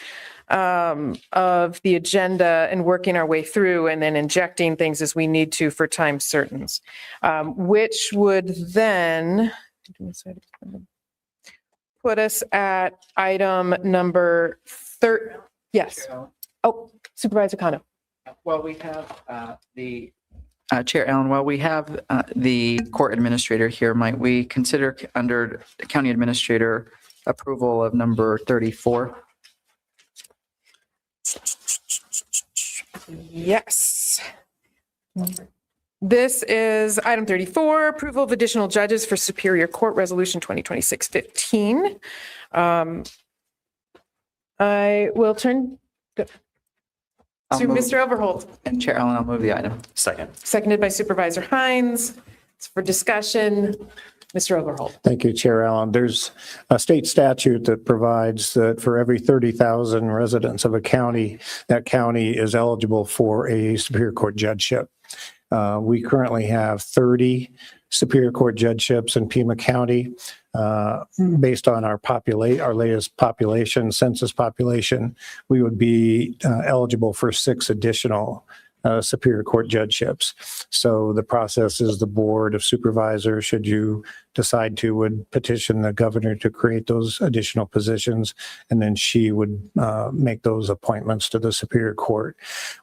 of the agenda and working our way through and then injecting things as we need to for time certains, which would then put us at item number 30. Yes. Oh, Supervisor Kano. Well, we have the Chair Allen, while we have the court administrator here, might we consider under the county administrator approval of number 34? Yes. This is item 34, approval of additional judges for Superior Court Resolution 2026-15. I will turn to Mr. Overholt. And Chair Allen, I'll move the item. Second. Seconded by Supervisor Hines. It's for discussion. Mr. Overholt. Thank you, Chair Allen. There's a state statute that provides that for every 30,000 residents of a county, that county is eligible for a Superior Court judgeship. We currently have 30 Superior Court judgeships in Pima County. Based on our latest population, census population, we would be eligible for 6 additional Superior Court judgeships. So the process is the Board of Supervisors, should you decide to, would petition the governor to create those additional positions, and then she would make those appointments to the Superior Court.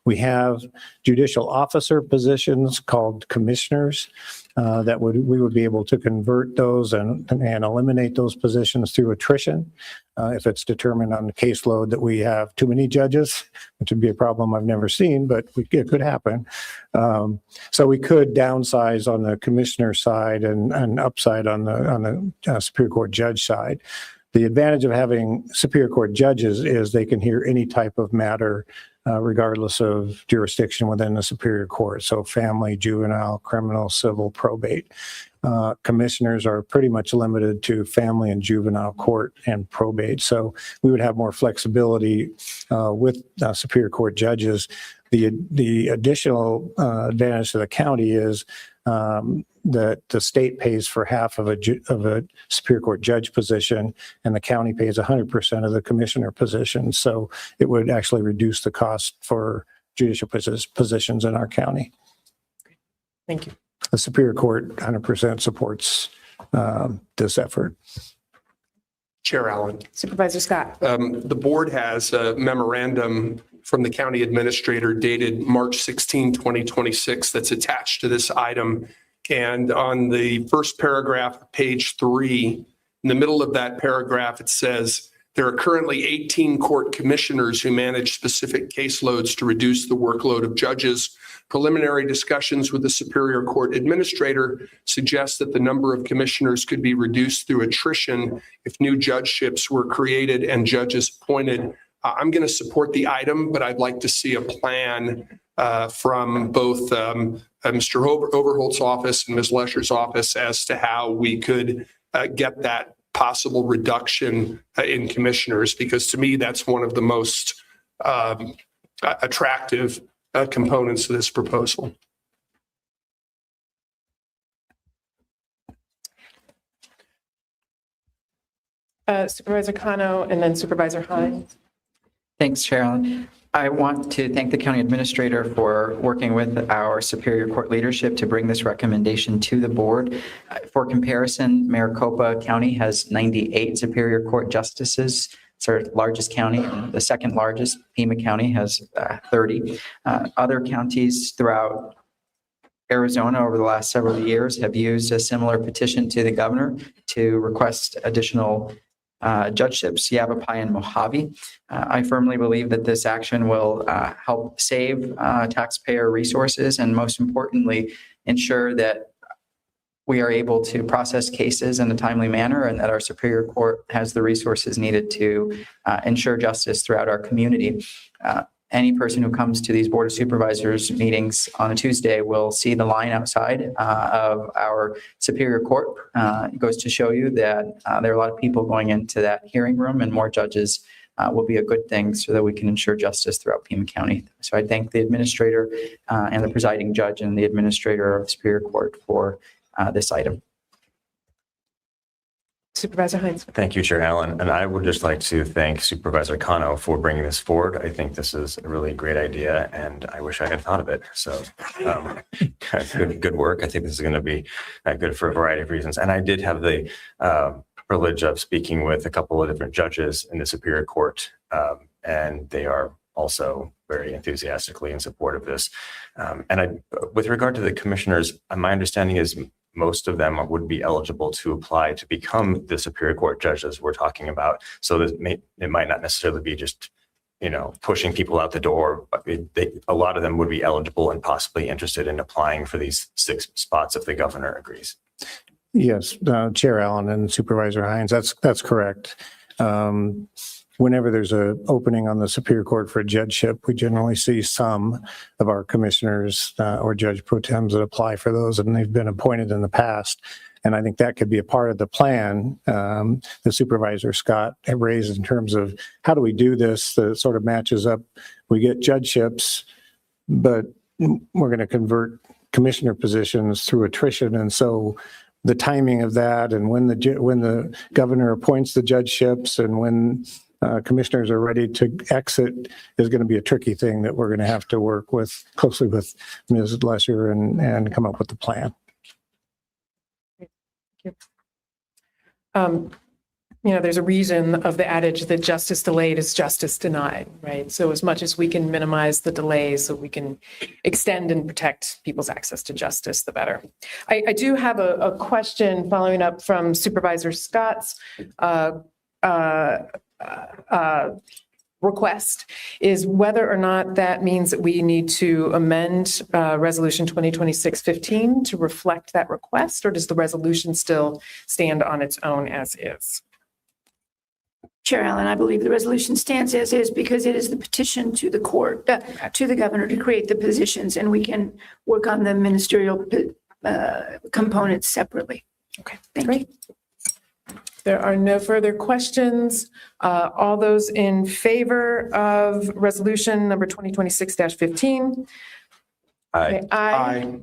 We have judicial officer positions called commissioners. That we would be able to convert those and eliminate those positions through attrition. If it's determined on the caseload that we have too many judges, which would be a problem I've never seen, but it could happen. So we could downsize on the commissioner side and upside on the Superior Court judge side. The advantage of having Superior Court judges is they can hear any type of matter regardless of jurisdiction within the Superior Court. So family, juvenile, criminal, civil, probate. Commissioners are pretty much limited to family and juvenile court and probate. So we would have more flexibility with Superior Court judges. The additional advantage to the county is that the state pays for half of a Superior Court judge position, and the county pays 100% of the commissioner position. So it would actually reduce the cost for judicial positions in our county. Thank you. The Superior Court 100% supports this effort. Chair Allen. Supervisor Scott. The board has a memorandum from the county administrator dated March 16, 2026 that's attached to this item. And on the first paragraph, page 3, in the middle of that paragraph, it says, there are currently 18 court commissioners who manage specific caseloads to reduce the workload of judges. Preliminary discussions with the Superior Court administrator suggest that the number of commissioners could be reduced through attrition if new judgeships were created and judges appointed. I'm going to support the item, but I'd like to see a plan from both Mr. Overholt's office and Ms. Lesher's office as to how we could get that possible reduction in commissioners, because to me, that's one of the most attractive components of this proposal. Supervisor Kano and then Supervisor Hines. Thanks, Chair Allen. I want to thank the county administrator for working with our Superior Court leadership to bring this recommendation to the board. For comparison, Maricopa County has 98 Superior Court justices. It's our largest county. The second largest, Pima County, has 30. Other counties throughout Arizona over the last several years have used a similar petition to the governor to request additional judgeships, Yavapai and Mojave. I firmly believe that this action will help save taxpayer resources and, most importantly, ensure that we are able to process cases in a timely manner and that our Superior Court has the resources needed to ensure justice throughout our community. Any person who comes to these Board of Supervisors meetings on a Tuesday will see the line outside of our Superior Court. It goes to show you that there are a lot of people going into that hearing room, and more judges will be a good thing so that we can ensure justice throughout Pima County. So I thank the administrator and the presiding judge and the administrator of the Superior Court for this item. Supervisor Hines. Thank you, Chair Allen. And I would just like to thank Supervisor Cano for bringing this forward. I think this is a really great idea, and I wish I had thought of it. So good work. I think this is going to be good for a variety of reasons. And I did have the privilege of speaking with a couple of different judges in the Superior Court, and they are also very enthusiastically in support of this. With regard to the commissioners, my understanding is most of them would be eligible to apply to become the Superior Court judges we're talking about. So it might not necessarily be just, pushing people out the door, but a lot of them would be eligible and possibly interested in applying for these 6 spots if the governor agrees. Yes, Chair Allen and Supervisor Hines, that's correct. Whenever there's an opening on the Superior Court for a judgeship, we generally see some of our commissioners or judge pro tems that apply for those, and they've been appointed in the past. And I think that could be a part of the plan the Supervisor Scott raised in terms of how do we do this that sort of matches up. We get judgeships, but we're going to convert commissioner positions through attrition. And so the timing of that and when the governor appoints the judgeships and when commissioners are ready to exit is going to be a tricky thing that we're going to have to work with closely with Ms. Lesher and come up with the plan. There's a reason of the adage that justice delayed is justice denied, right? So as much as we can minimize the delays so we can extend and protect people's access to justice, the better. I do have a question following up from Supervisor Scott's request, is whether or not that means that we need to amend Resolution 2026-15 to reflect that request, or does the resolution still stand on its own as is? Chair Allen, I believe the resolution stands as is because it is the petition to the court, to the governor to create the positions, and we can work on the ministerial components separately. Okay, great. There are no further questions. All those in favor of resolution number 2026-15? Aye. Okay, aye.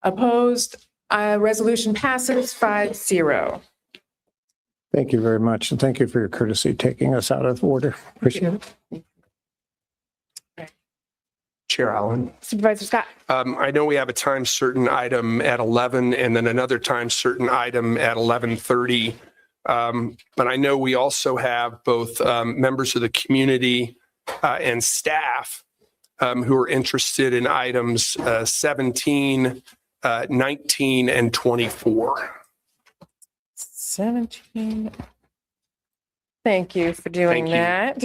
Opposed? Resolution passes 5-0. Thank you very much. And thank you for your courtesy taking us out of order. Appreciate it. Chair Allen. Supervisor Scott. I know we have a time certain item at 11 and then another time certain item at 11:30. But I know we also have both members of the community and staff who are interested in items 17, 19, and 24. 17. Thank you for doing that.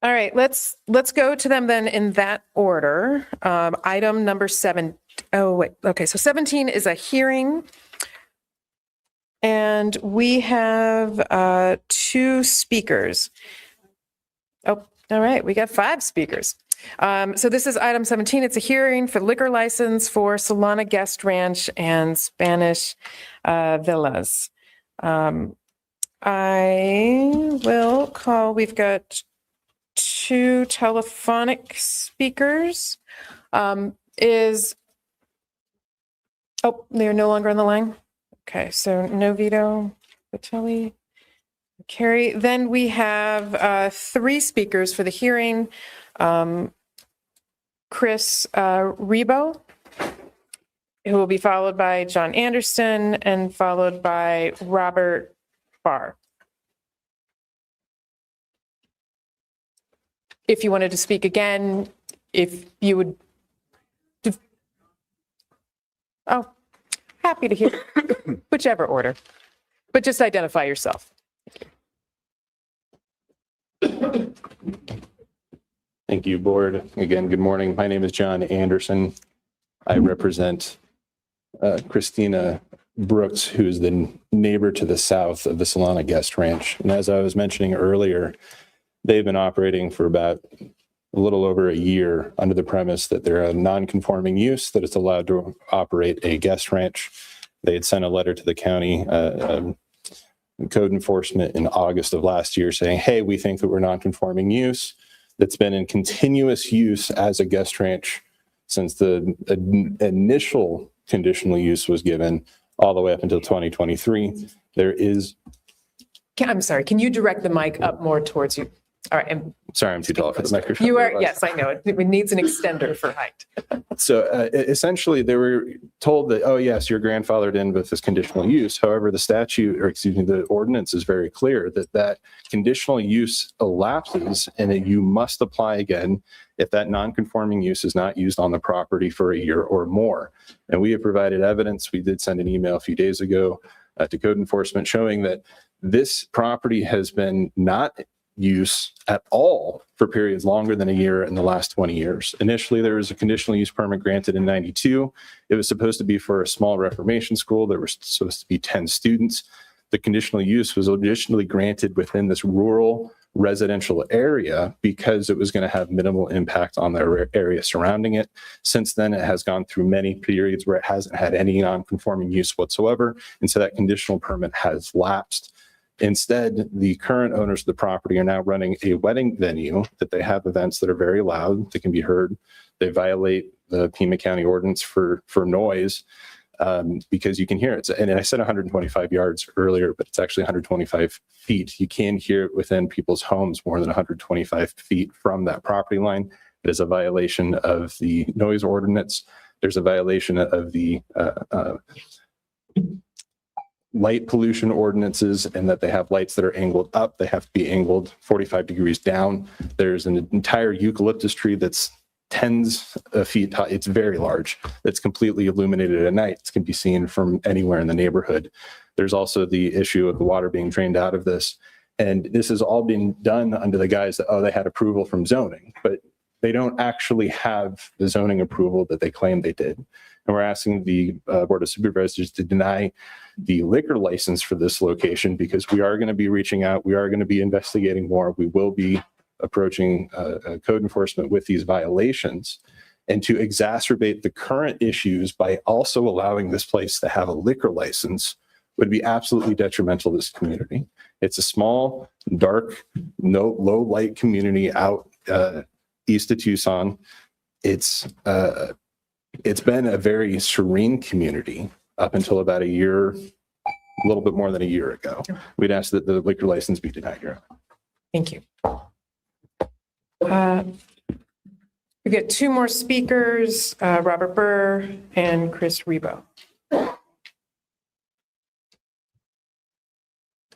All right, let's go to them then in that order. Item number 7. Oh, wait. Okay, so 17 is a hearing. And we have 2 speakers. Oh, all right, we got 5 speakers. So this is item 17. It's a hearing for liquor license for Solana Guest Ranch and Spanish Villas. I will call, we've got 2 telephonic speakers. They're no longer on the line? Okay, so Novito, Vitelli, Carrie. Then we have 3 speakers for the hearing. Chris Rebo, who will be followed by John Anderson and followed by Robert Barr. If you wanted to speak again, if you would. Oh, happy to hear whichever order, but just identify yourself. Thank you, board. Again, good morning. My name is John Anderson. I represent Christina Brooks, who's the neighbor to the south of the Solana Guest Ranch. And as I was mentioning earlier, they've been operating for about a little over a year under the premise that they're a non-conforming use, that it's allowed to operate a guest ranch. They had sent a letter to the county code enforcement in August of last year saying, hey, we think that we're non-conforming use that's been in continuous use as a guest ranch since the initial conditional use was given all the way up until 2023. There is... I'm sorry, can you direct the mic up more towards you? All right. Sorry, I'm too tall for the microphone. You are, yes, I know. It needs an extender for height. So essentially, they were told that, oh, yes, you're grandfathered in with this conditional use. However, the statute, or excuse me, the ordinance is very clear that that conditional use elapses and that you must apply again if that non-conforming use is not used on the property for a year or more. And we have provided evidence. We did send an email a few days ago to code enforcement showing that this property has been not use at all for periods longer than a year in the last 20 years. Initially, there was a conditional use permit granted in 92. It was supposed to be for a small Reformation school. There were supposed to be 10 students. The conditional use was additionally granted within this rural residential area because it was going to have minimal impact on the area surrounding it. Since then, it has gone through many periods where it hasn't had any non-conforming use whatsoever. And so that conditional permit has lapsed. Instead, the current owners of the property are now running a wedding venue that they have events that are very loud, that can be heard. They violate the Pima County ordinance for noise because you can hear it. And I said 125 yards earlier, but it's actually 125 feet. You can hear it within people's homes more than 125 feet from that property line. It is a violation of the noise ordinance. There's a violation of the light pollution ordinances, and that they have lights that are angled up. They have to be angled 45 degrees down. There's an entire eucalyptus tree that's tens of feet high. It's very large. It's completely illuminated at night. It can be seen from anywhere in the neighborhood. There's also the issue of the water being drained out of this. And this has all been done under the guise that, oh, they had approval from zoning, but they don't actually have the zoning approval that they claim they did. And we're asking the Board of Supervisors to deny the liquor license for this location because we are going to be reaching out. We are going to be investigating more. We will be approaching code enforcement with these violations. And to exacerbate the current issues by also allowing this place to have a liquor license would be absolutely detrimental to this community. It's a small, dark, low light community out east of Tucson. It's been a very serene community up until about a year, a little bit more than a year ago. We'd ask that the liquor license be denied here. Thank you. We get two more speakers, Robert Burr and Chris Rebo.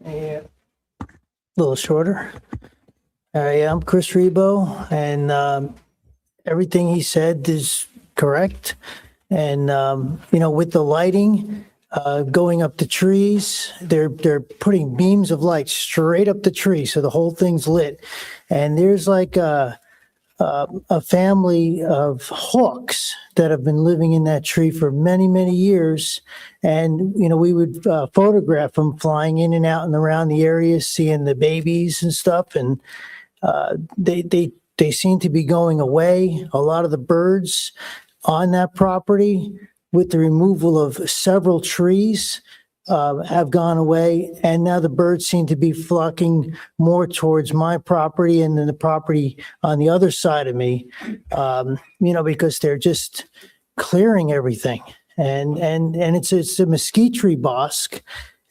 Yeah. A little shorter. Yeah, I'm Chris Rebo, and everything he said is correct. And with the lighting going up the trees, they're putting beams of light straight up the tree, so the whole thing's lit. And there's like a family of hawks that have been living in that tree for many, many years. And, we would photograph them flying in and out and around the area, seeing the babies and stuff. And they seem to be going away. A lot of the birds on that property, with the removal of several trees, have gone away. And now the birds seem to be flocking more towards my property and then the property on the other side of me, because they're just clearing everything. And it's a mesquite tree bosque,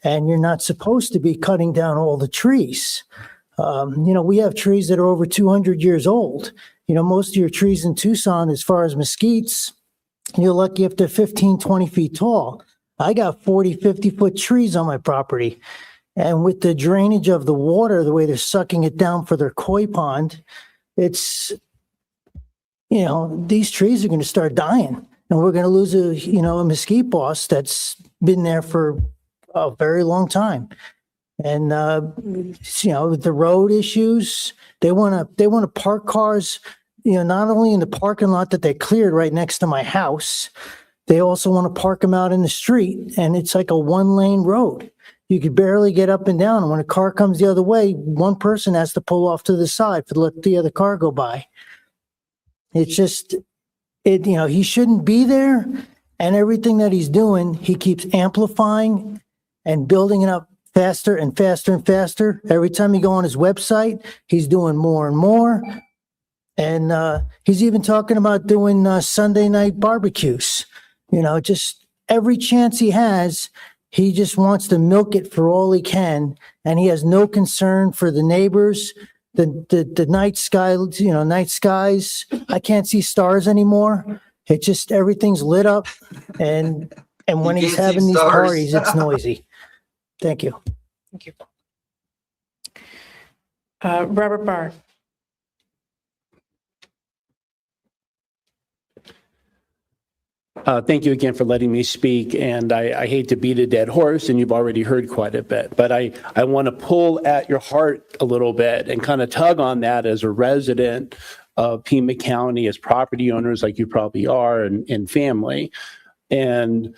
and you're not supposed to be cutting down all the trees. We have trees that are over 200 years old. Most of your trees in Tucson, as far as mesquites, you're lucky if they're 15, 20 feet tall. I got 40, 50-foot trees on my property. And with the drainage of the water, the way they're sucking it down for their koi pond, it's, these trees are going to start dying. And we're going to lose a mesquite boss that's been there for a very long time. And, the road issues, they want to park cars not only in the parking lot that they cleared right next to my house, they also want to park them out in the street, and it's like a one-lane road. You could barely get up and down. And when a car comes the other way, one person has to pull off to the side to let the other car go by. It's just, he shouldn't be there. And everything that he's doing, he keeps amplifying and building it up faster and faster and faster. Every time you go on his website, he's doing more and more. And he's even talking about doing Sunday night barbecues. Just every chance he has, he just wants to milk it for all he can. And he has no concern for the neighbors, the night sky, night skies. I can't see stars anymore. It just, everything's lit up. And when he's having these parties, it's noisy. Thank you. Thank you. Robert Barr. Thank you again for letting me speak. And I hate to beat a dead horse, and you've already heard quite a bit, but I want to pull at your heart a little bit and kind of tug on that as a resident of Pima County, as property owners like you probably are, and family. And,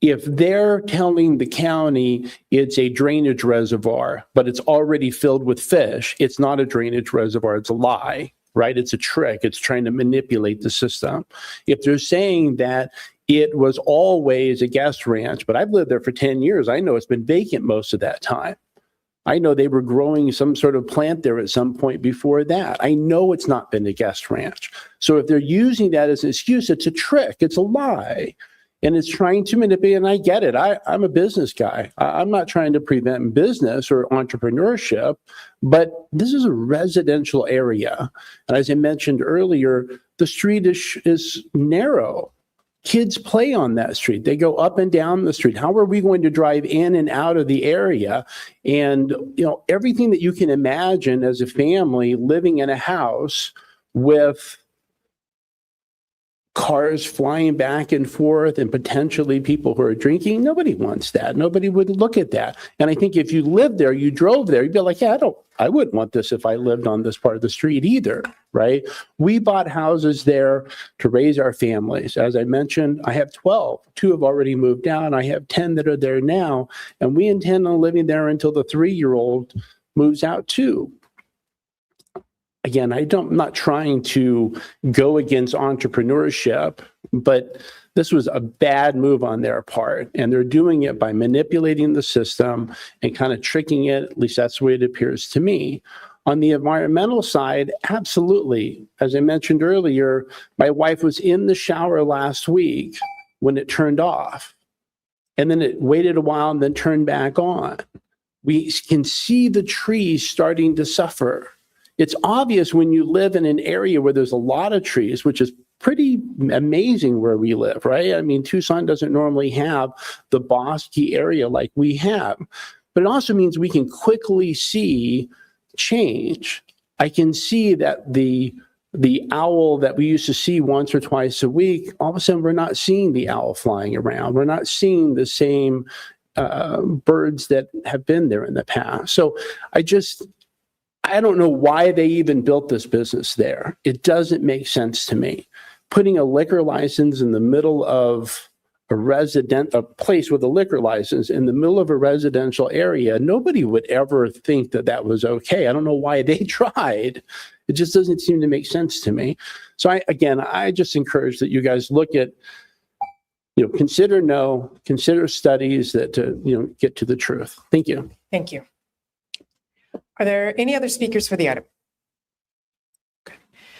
if they're telling the county it's a drainage reservoir, but it's already filled with fish, it's not a drainage reservoir, it's a lie. Right? It's a trick. It's trying to manipulate the system. If they're saying that it was always a guest ranch, but I've lived there for 10 years, I know it's been vacant most of that time. I know they were growing some sort of plant there at some point before that. I know it's not been a guest ranch. So if they're using that as an excuse, it's a trick. It's a lie. And it's trying to manipulate, and I get it. I'm a business guy. I'm not trying to prevent business or entrepreneurship, but this is a residential area. And as I mentioned earlier, the street is narrow. Kids play on that street. They go up and down the street. How are we going to drive in and out of the area? And, everything that you can imagine as a family living in a house with cars flying back and forth and potentially people who are drinking, nobody wants that. Nobody would look at that. And I think if you lived there, you drove there, you'd be like, yeah, I wouldn't want this if I lived on this part of the street either, right? We bought houses there to raise our families. As I mentioned, I have 12. 2 have already moved out. I have 10 that are there now. And we intend on living there until the 3-year-old moves out too. Again, I'm not trying to go against entrepreneurship, but this was a bad move on their part. And they're doing it by manipulating the system and kind of tricking it. At least that's the way it appears to me. On the environmental side, absolutely. As I mentioned earlier, my wife was in the shower last week when it turned off. And then it waited a while and then turned back on. We can see the trees starting to suffer. It's obvious when you live in an area where there's a lot of trees, which is pretty amazing where we live, right? I mean, Tucson doesn't normally have the bosky area like we have, but it also means we can quickly see change. I can see that the owl that we used to see once or twice a week, all of a sudden we're not seeing the owl flying around. We're not seeing the same birds that have been there in the past. So I don't know why they even built this business there. It doesn't make sense to me. Putting a liquor license in the middle of a place with a liquor license in the middle of a residential area, nobody would ever think that that was okay. I don't know why they tried. It just doesn't seem to make sense to me. So I just encourage that you guys look at, consider studies that get to the truth. Thank you. Thank you. Are there any other speakers for the item? Okay.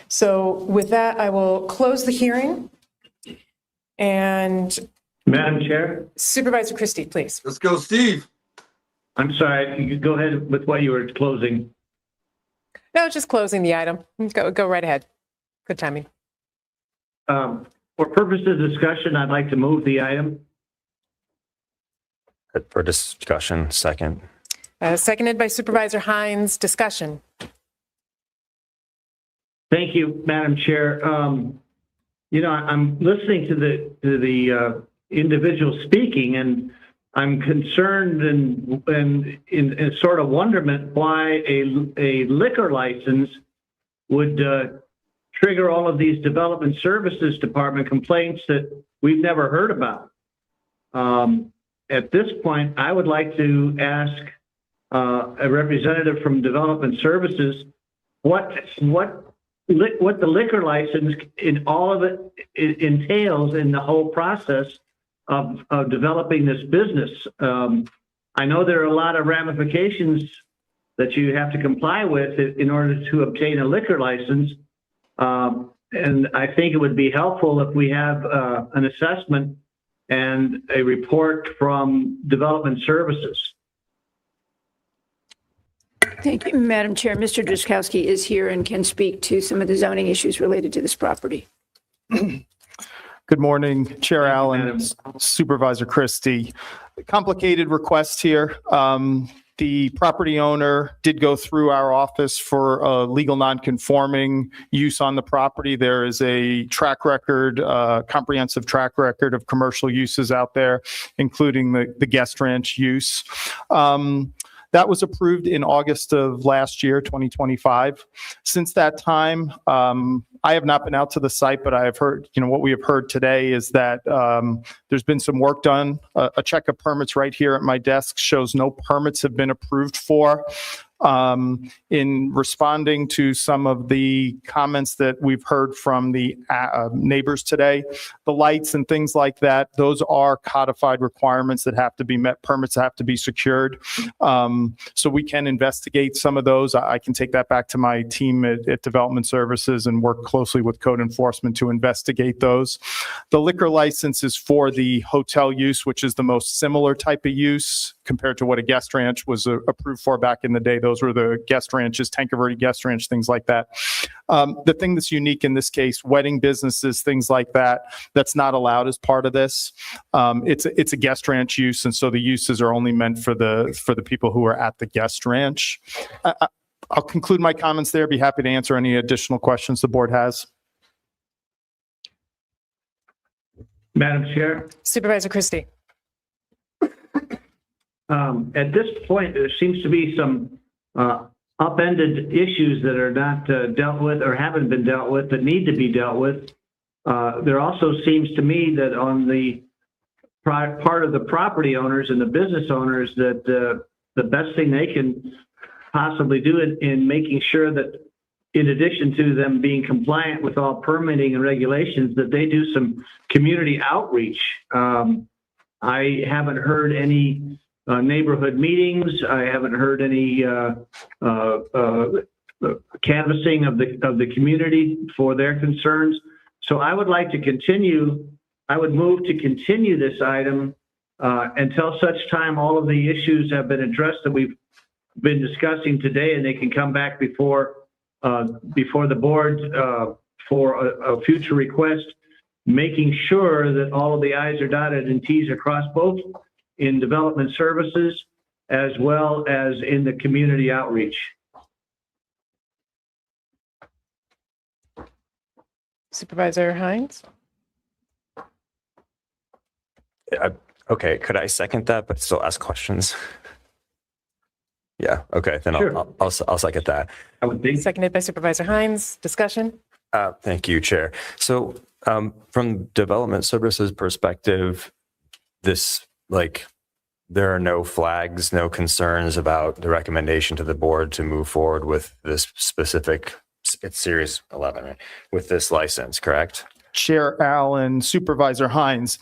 So with that, I will close the hearing. And Madam Chair? Supervisor Christie, please. Let's go, Steve. I'm sorry, you could go ahead with what you were closing. No, just closing the item. Go right ahead. Good timing. For purposes of discussion, I'd like to move the item. For discussion, second. Seconded by Supervisor Hines. Discussion. Thank you, Madam Chair. I'm listening to the individual speaking, and I'm concerned and in sort of wonderment why a liquor license would trigger all of these development services department complaints that we've never heard about. At this point, I would like to ask a representative from Development Services what the liquor license in all of it entails in the whole process of developing this business. I know there are a lot of ramifications that you have to comply with in order to obtain a liquor license. And I think it would be helpful if we have an assessment and a report from Development Services. Thank you, Madam Chair. Mr. Driscowski is here and can speak to some of the zoning issues related to this property. Good morning, Chair Allen, Supervisor Christie. Complicated request here. The property owner did go through our office for a legal non-conforming use on the property. There is a track record, comprehensive track record of commercial uses out there, including the guest ranch use. That was approved in August of last year, 2025. Since that time, I have not been out to the site, but I have heard, what we have heard today is that there's been some work done. A check of permits right here at my desk shows no permits have been approved for. In responding to some of the comments that we've heard from the neighbors today, the lights and things like that, those are codified requirements that have to be met, permits have to be secured. So we can investigate some of those. I can take that back to my team at Development Services and work closely with code enforcement to investigate those. The liquor license is for the hotel use, which is the most similar type of use compared to what a guest ranch was approved for back in the day. Those were the guest ranches, Tankerverde guest ranch, things like that. The thing that's unique in this case, wedding businesses, things like that, that's not allowed as part of this. It's a guest ranch use, and so the uses are only meant for the people who are at the guest ranch. I'll conclude my comments there. Be happy to answer any additional questions the board has. Madam Chair. Supervisor Christie. At this point, there seems to be some upended issues that are not dealt with or haven't been dealt with that need to be dealt with. There also seems to me that on the part of the property owners and the business owners that the best thing they can possibly do in making sure that in addition to them being compliant with all permitting and regulations, that they do some community outreach. I haven't heard any neighborhood meetings. I haven't heard any canvassing of the community for their concerns. So I would like to continue. I would move to continue this item until such time all of the issues have been addressed that we've been discussing today, and they can come back before the board for a future request, making sure that all of the I's are dotted and T's are crossed, both in Development Services as well as in the community outreach. Supervisor Hines. Okay, could I second that, but still ask questions? Yeah, okay, then Sure. I'll second that. I would think. Seconded by Supervisor Hines. Discussion? Thank you, Chair. So from Development Services perspective, there are no flags, no concerns about the recommendation to the board to move forward with this specific, it's Series 11, right? With this license, correct? Chair Allen, Supervisor Hines.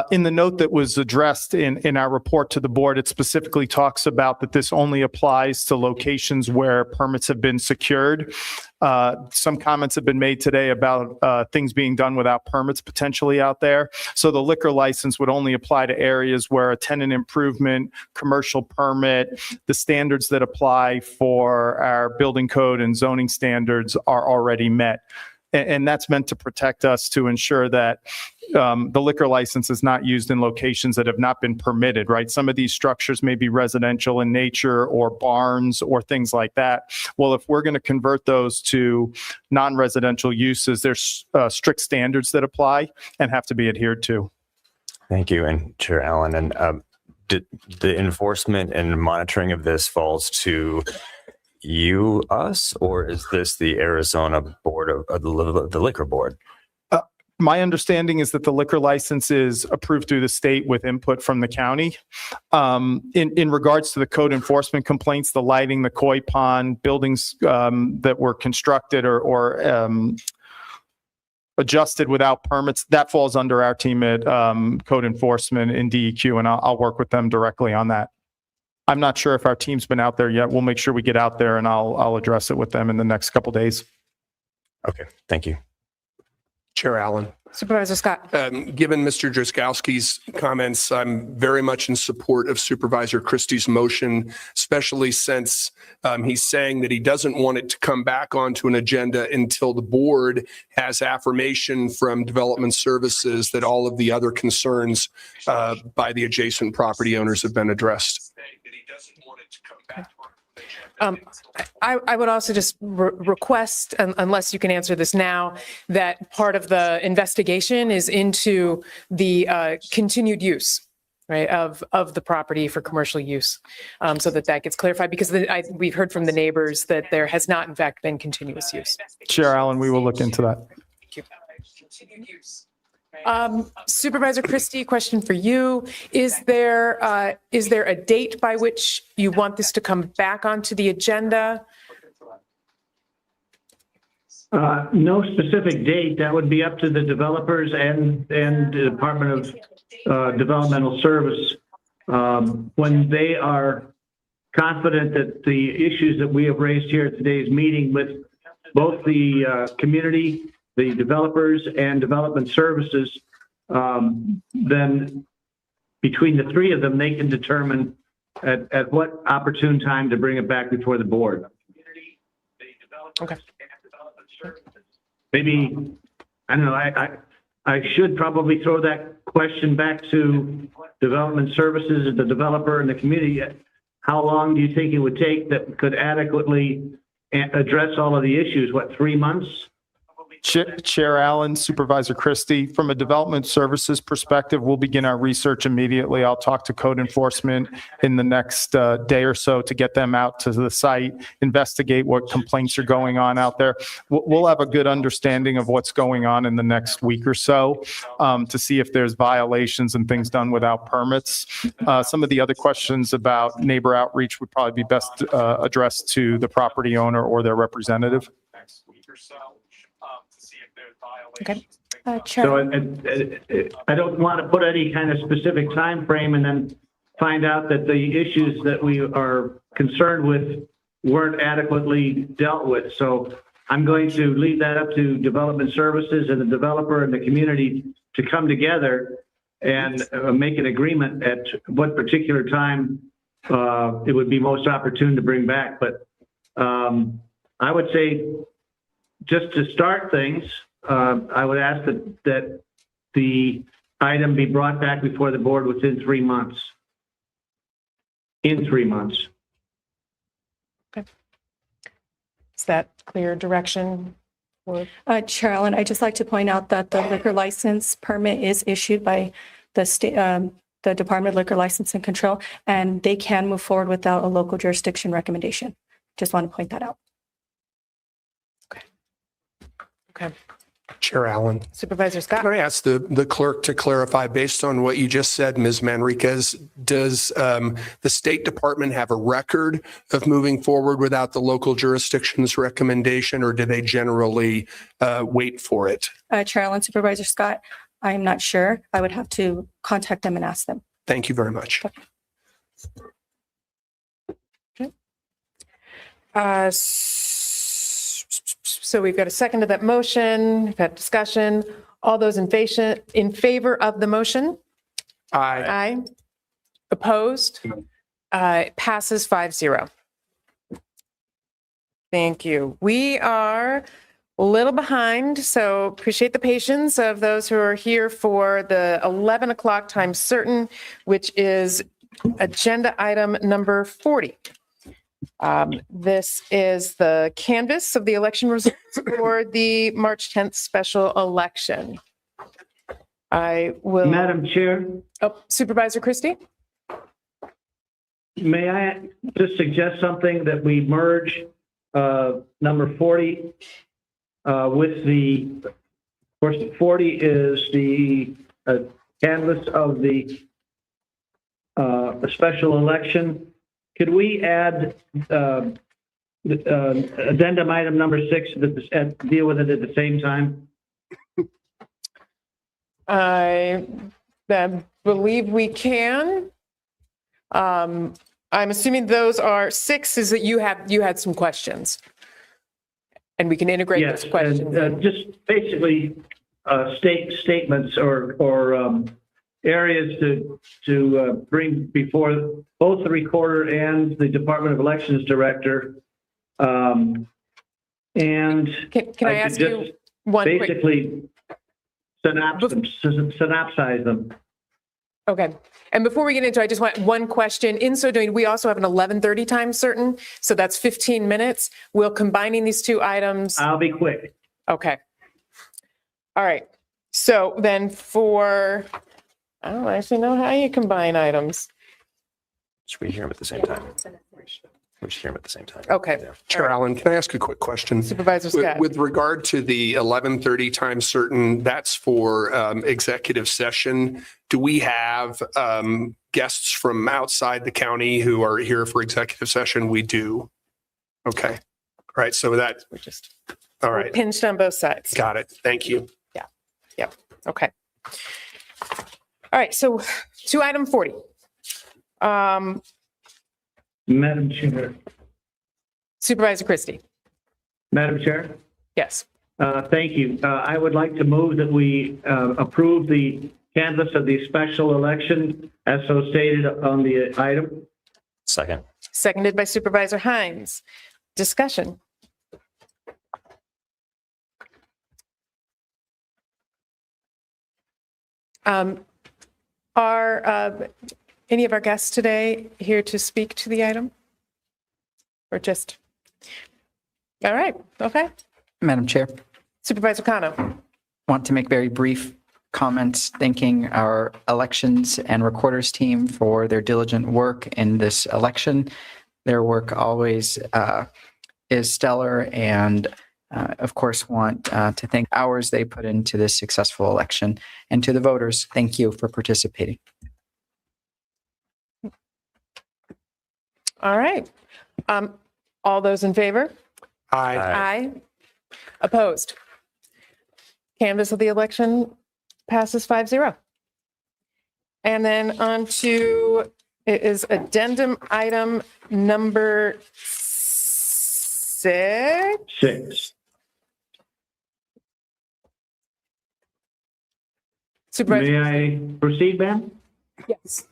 In the note that was addressed in our report to the board, it specifically talks about that this only applies to locations where permits have been secured. Some comments have been made today about things being done without permits potentially out there. So the liquor license would only apply to areas where a tenant improvement, commercial permit, the standards that apply for our building code and zoning standards are already met. And that's meant to protect us, to ensure that the liquor license is not used in locations that have not been permitted, right? Some of these structures may be residential in nature or barns or things like that. Well, if we're going to convert those to non-residential uses, there's strict standards that apply and have to be adhered to. Thank you, and Chair Allen. And the enforcement and monitoring of this falls to us, or is this the Arizona Board of the Liquor Board? My understanding is that the liquor license is approved through the state with input from the county. In regards to the code enforcement complaints, the lighting, the koi pond, buildings that were constructed or adjusted without permits, that falls under our team at code enforcement in DEQ, and I'll work with them directly on that. I'm not sure if our team's been out there yet. We'll make sure we get out there, and I'll address it with them in the next couple days. Okay, thank you. Chair Allen. Supervisor Scott. Given Mr. Drzgowski's comments, I'm very much in support of Supervisor Christie's motion, especially since he's saying that he doesn't want it to come back onto an agenda until the board has affirmation from Development Services that all of the other concerns by the adjacent property owners have been addressed. I would also just request, unless you can answer this now, that part of the investigation is into the continued use, right, of the property for commercial use, so that gets clarified, because we've heard from the neighbors that there has not, in fact, been continuous use. Chair Allen, we will look into that. Continued use. Supervisor Christie, question for you. Is there a date by which you want this to come back onto the agenda? No specific date. That would be up to the developers and the Department of Developmental Service. When they are confident that the issues that we have raised here at today's meeting with both the community, the developers, and Development Services, then between the three of them, they can determine at what opportune time to bring it back before the board. Okay. Maybe, I don't know, I should probably throw that question back to Development Services, the developer, and the community. How long do you think it would take that could adequately address all of the issues? What, 3 months? Chair Allen, Supervisor Christie, from a Development Services perspective, we'll begin our research immediately. I'll talk to code enforcement in the next day or so to get them out to the site, investigate what complaints are going on out there. We'll have a good understanding of what's going on in the next week or so to see if there's violations and things done without permits. Some of the other questions about neighbor outreach would probably be best addressed to the property owner or their representative. Okay. So I don't want to put any kind of specific time frame and then find out that the issues that we are concerned with weren't adequately dealt with. So I'm going to leave that up to Development Services and the developer and the community to come together and make an agreement at what particular time it would be most opportune to bring back. But I would say, just to start things, I would ask that the item be brought back before the board within 3 months. In 3 months. Okay. Is that clear direction? Chair Allen, I'd just like to point out that the liquor license permit is issued by the state, the Department of Liquor License and Control, and they can move forward without a local jurisdiction recommendation. Just want to point that out. Okay. Chair Allen. Supervisor Scott. Can I ask the clerk to clarify, based on what you just said, Ms. Manriquez, does the State Department have a record of moving forward without the local jurisdiction's recommendation, or do they generally wait for it? Chair Allen, Supervisor Scott, I'm not sure. I would have to contact them and ask them. Thank you very much. Okay. So we've got a second to that motion. We've had discussion. All those in favor of the motion? Aye. Aye. Opposed? It passes 5-0. Thank you. We are a little behind, so appreciate the patience of those who are here for the 11 o'clock time certain, which is agenda item number 40. This is the canvass of the election results for the March 10th special election. I will. Madam Chair. Oh, Supervisor Christie. May I just suggest something that we merge number 40 with the, of course, 40 is the canvas of the special election. Could we add addendum item number 6 that deal with it at the same time? I believe we can. I'm assuming those are 6 is that you had some questions. And we can integrate Yes, those questions. and just basically statements or areas to bring before both the recorder and the Department of Elections Director. And Can I ask could you just one quick? basically synopsize them. Okay. And before we get into it, I just want one question. In so doing, we also have an 11:30 time certain, so that's 15 minutes. Will combining these two items? I'll be quick. Okay. All right. So then I don't actually know how you combine items. Should we hear them at the same time? We should hear them at the same time. Okay. Yeah. Chair Allen, can I ask a quick question? Supervisor Scott. With regard to the 11:30 time certain, that's for executive session. Do we have guests from outside the county who are here for executive session? We do. Okay. All right. So that, We're just all right. pinched on both sides. Got it. Thank you. Yep. Okay. All right. So to item 40. Madam Chair. Supervisor Christie. Madam Chair. Yes. Thank you. I would like to move that we approve the canvass of the special election as so stated on the item. Second. Seconded by Supervisor Hines. Discussion. Are any of our guests today here to speak to the item? Or just? All right. Okay. Madam Chair, Supervisor Kano. want to make very brief comments thanking our elections and recorders team for their diligent work in this election. Their work always is stellar, and of course want to thank hours they put into this successful election. And to the voters, thank you for participating. All right. All those in favor? Aye. Aye. Opposed? Canvass of the election passes 5-0. And then on to, it is addendum item number 6. 6. Supervisor. May I proceed, ma'am? Yes.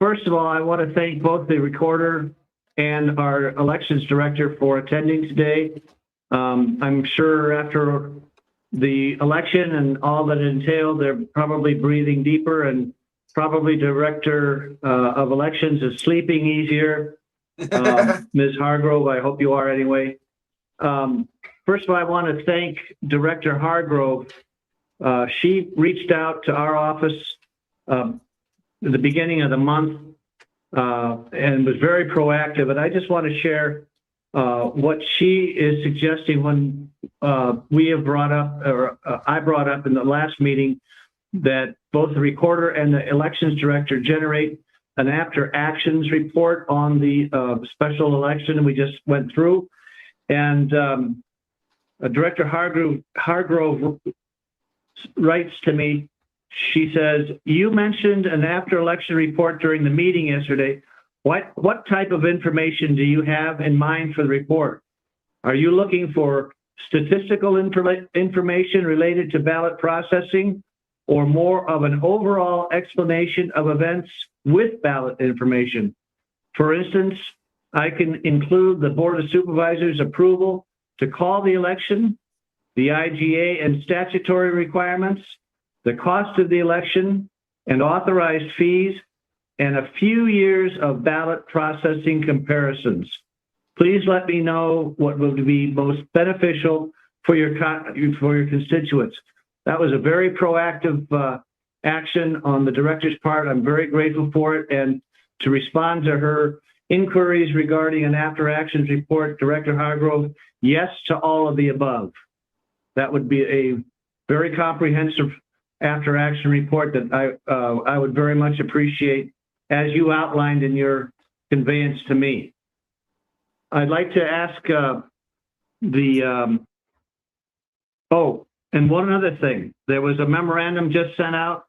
First of all, I want to thank both the recorder and our elections director for attending today. I'm sure after the election and all that it entailed, they're probably breathing deeper, and probably director of elections is sleeping easier. Ms. Hargrove, I hope you are anyway. First of all, I want to thank Director Hargrove. She reached out to our office at the beginning of the month and was very proactive. And I just want to share what she is suggesting when we have brought up, or I brought up in the last meeting, that both the recorder and the elections director generate an after actions report on the special election we just went through. And Director Hargrove writes to me, she says, "You mentioned an after election report during the meeting yesterday. What type of information do you have in mind for the report? Are you looking for statistical information related to ballot processing, or more of an overall explanation of events with ballot information? For instance, I can include the Board of Supervisors' approval to call the election, the IGA and statutory requirements, the cost of the election and authorized fees, and a few years of ballot processing comparisons. Please let me know what will be most beneficial for your constituents." That was a very proactive action on the director's part. I'm very grateful for it. And to respond to her inquiries regarding an after actions report, Director Hargrove, yes to all of the above. That would be a very comprehensive after action report that I would very much appreciate, as you outlined in your conveyance to me. I'd like to ask and one other thing. There was a memorandum just sent out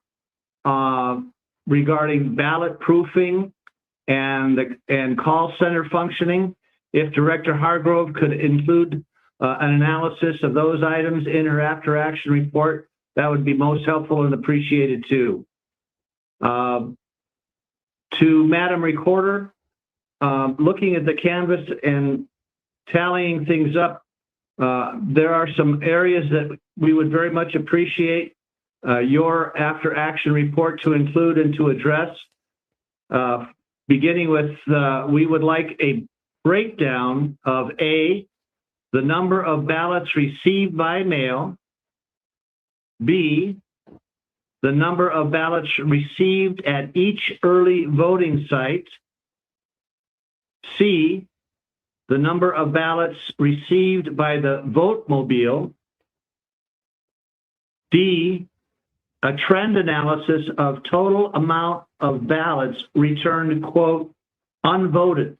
regarding ballot proofing and call center functioning. If Director Hargrove could include an analysis of those items in her after action report, that would be most helpful and appreciated too. To Madam Recorder, looking at the canvas and tallying things up, there are some areas that we would very much appreciate your after action report to include and to address. Beginning with, we would like a breakdown of A, the number of ballots received by mail, B, the number of ballots received at each early voting site, C, the number of ballots received by the vote mobile, D, a trend analysis of total amount of ballots returned, quote, unvoted.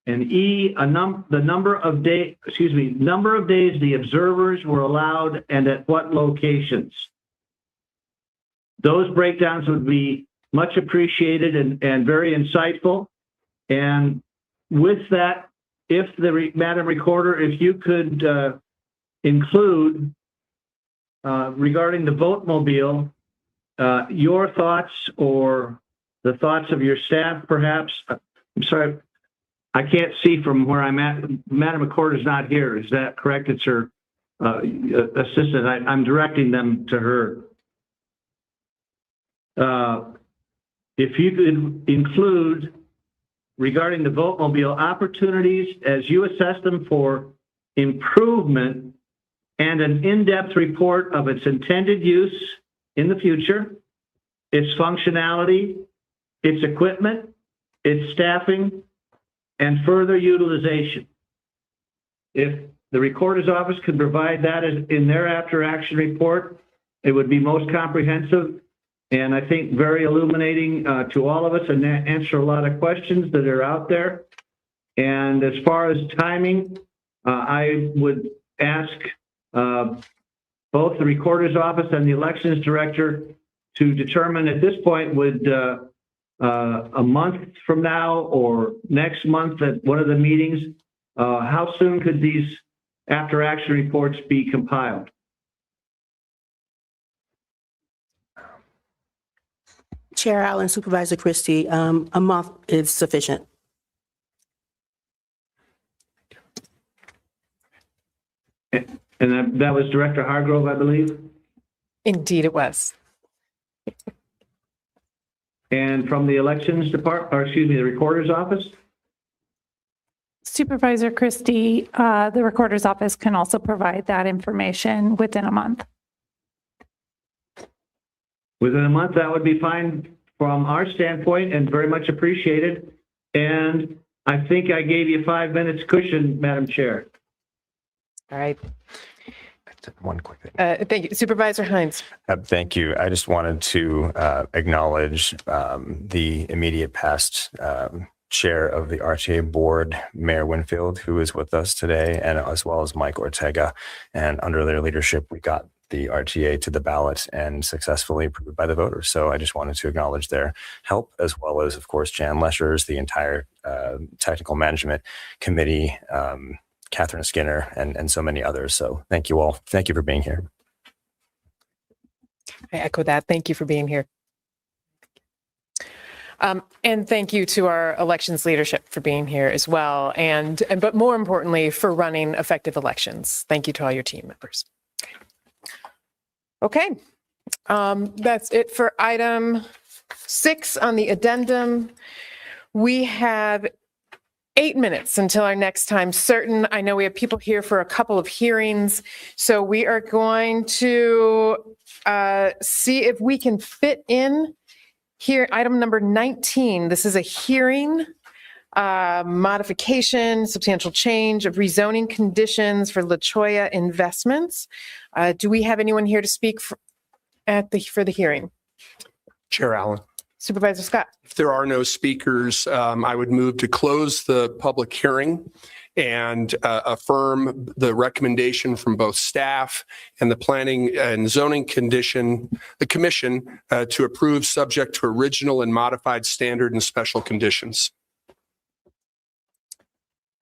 And E, the number of days the observers were allowed and at what locations. Those breakdowns would be much appreciated and very insightful. And with that, if Madam Recorder, if you could include regarding the vote mobile, your thoughts or the thoughts of your staff, perhaps. I'm sorry, I can't see from where I'm at. Madam Recorder is not here. Is that correct? It's her assistant. I'm directing them to her. If you could include regarding the vote mobile opportunities as you assess them for improvement and an in-depth report of its intended use in the future, its functionality, its equipment, its staffing, and further utilization. If the Recorder's Office could provide that in their after action report, it would be most comprehensive and I think very illuminating to all of us and answer a lot of questions that are out there. And as far as timing, I would ask both the Recorder's Office and the Elections Director to determine at this point, would a month from now or next month at one of the meetings, how soon could these after action reports be compiled? Chair Allen, Supervisor Christie, a month is sufficient. And that was Director Hargrove, I believe? Indeed it was. And from the Elections Department, or excuse me, the Recorder's Office? Supervisor Christie, the Recorder's Office can also provide that information within a month. Within a month, that would be fine from our standpoint and very much appreciated. And I think I gave you 5 minutes cushion, Madam Chair. All right. One quick thing. Thank you. Supervisor Hines. Thank you. I just wanted to acknowledge the immediate past chair of the RTA board, Mayor Winfield, who is with us today, and as well as Mike Ortega. And under their leadership, we got the RTA to the ballot and successfully approved by the voters. So I just wanted to acknowledge their help, as well as, of course, Jan Leschers, the entire technical management committee, Catherine Skinner, and so many others. So thank you all. Thank you for being here. I echo that. Thank you for being here. And thank you to our elections leadership for being here as well. But more importantly, for running effective elections. Thank you to all your team members. Okay. That's it for item 6 on the addendum. We have 8 minutes until our next time certain. I know we have people here for a couple of hearings, so we are going to see if we can fit in here item number 19. This is a hearing, modification, substantial change of rezoning conditions for La Cholla Investments. Do we have anyone here to speak for the hearing? Chair Allen. Supervisor Scott. If there are no speakers, I would move to close the public hearing and affirm the recommendation from both staff and the Planning and Zoning Commission to approve subject to original and modified standard and special conditions.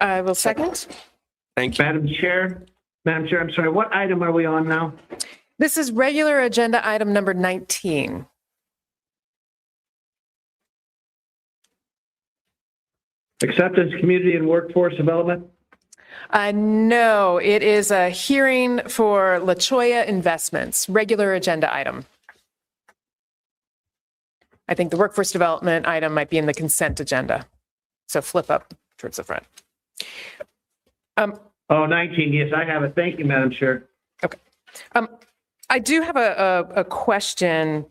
I will second. Thank you. Madam Chair, I'm sorry, what item are we on now? This is regular agenda item number 19. Acceptance, Community and Workforce Development? No, it is a hearing for La Cholla Investments, regular agenda item. I think the workforce development item might be in the consent agenda. So flip up towards the front. 19, yes, I have it. Thank you, Madam Chair. Okay. I do have a question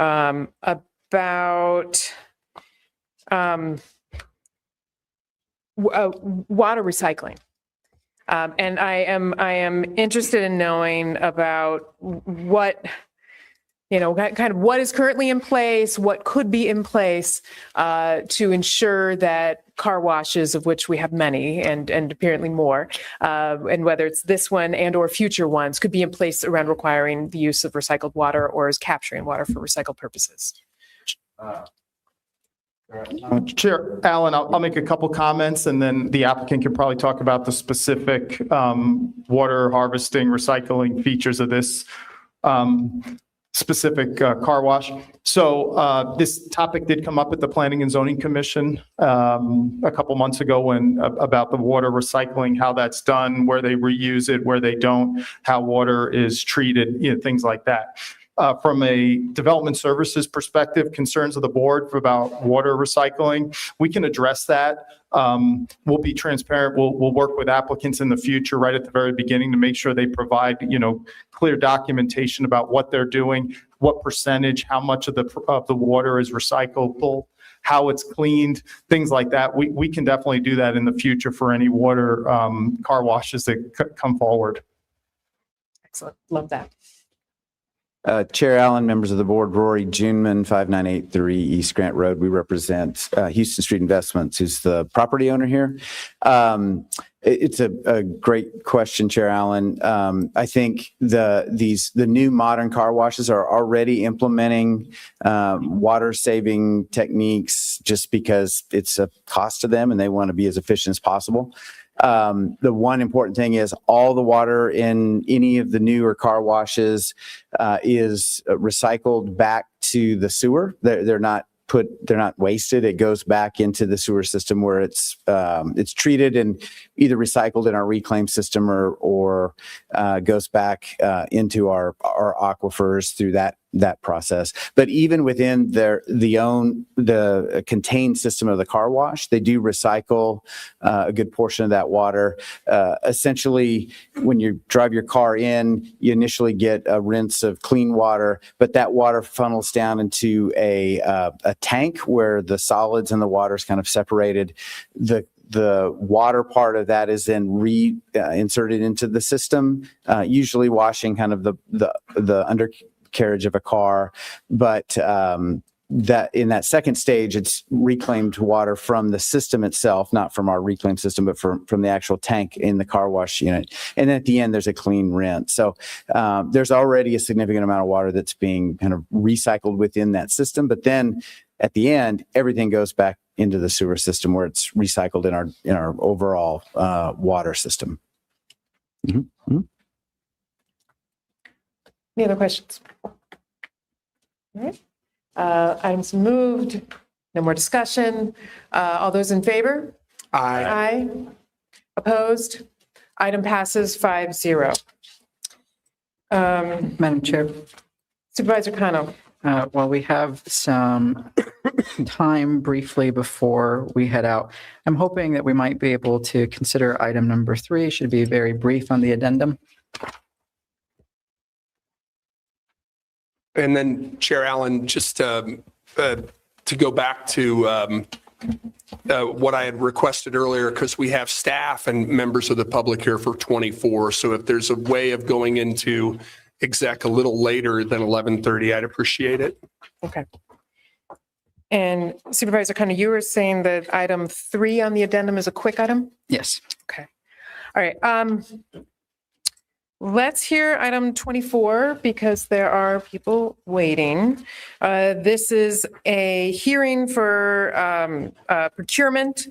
about water recycling. And I am interested in knowing about what, kind of what is currently in place, what could be in place to ensure that car washes, of which we have many and apparently more, and whether it's this one and or future ones, could be in place around requiring the use of recycled water or is capturing water for recycled purposes. Chair Allen, I'll make a couple comments and then the applicant can probably talk about the specific water harvesting, recycling features of this specific car wash. So this topic did come up at the Planning and Zoning Commission a couple months ago when about the water recycling, how that's done, where they reuse it, where they don't, how water is treated, things like that. From a development services perspective, concerns of the board about water recycling, we can address that. We'll be transparent. We'll work with applicants in the future, right at the very beginning, to make sure they provide, clear documentation about what they're doing, what percentage, how much of the water is recyclable, how it's cleaned, things like that. We can definitely do that in the future for any water car washes that come forward. Excellent. Love that. Chair Allen, members of the board, Rory Juneman, 5983 East Grant Road. We represent Houston Street Investments, who's the property owner here. It's a great question, Chair Allen. I think the new modern car washes are already implementing water saving techniques just because it's a cost to them and they want to be as efficient as possible. The one important thing is all the water in any of the newer car washes is recycled back to the sewer. They're not wasted. It goes back into the sewer system where it's treated and either recycled in our reclaim system or goes back into our aquifers through that process. But even within the contained system of the car wash, they do recycle a good portion of that water. Essentially, when you drive your car in, you initially get a rinse of clean water, but that water funnels down into a tank where the solids and the water is kind of separated. The water part of that is then inserted into the system, usually washing kind of the undercarriage of a car, but that in that second stage, it's reclaimed water from the system itself, not from our reclaim system, but from the actual tank in the car wash unit. And then at the end, there's a clean rinse. So there's already a significant amount of water that's being kind of recycled within that system. But then at the end, everything goes back into the sewer system where it's recycled in our overall water system. Mm-hmm. Mm-hmm. Any other questions? All right. Items moved. No more discussion. All those in favor? Aye. Aye. Opposed? Item passes 5-0. Madam Chair. Supervisor Cano. Well, we have some time briefly before we head out. I'm hoping that we might be able to consider item number 3. Should be very brief on the addendum. And then Chair Allen, just to go back to what I had requested earlier, because we have staff and members of the public here for 24. So if there's a way of going into exec a little later than 11:30, I'd appreciate it. Okay. And Supervisor Connor, you were saying that item 3 on the addendum is a quick item? Yes. Okay. All right. Let's hear item 24 because there are people waiting. This is a hearing for procurement,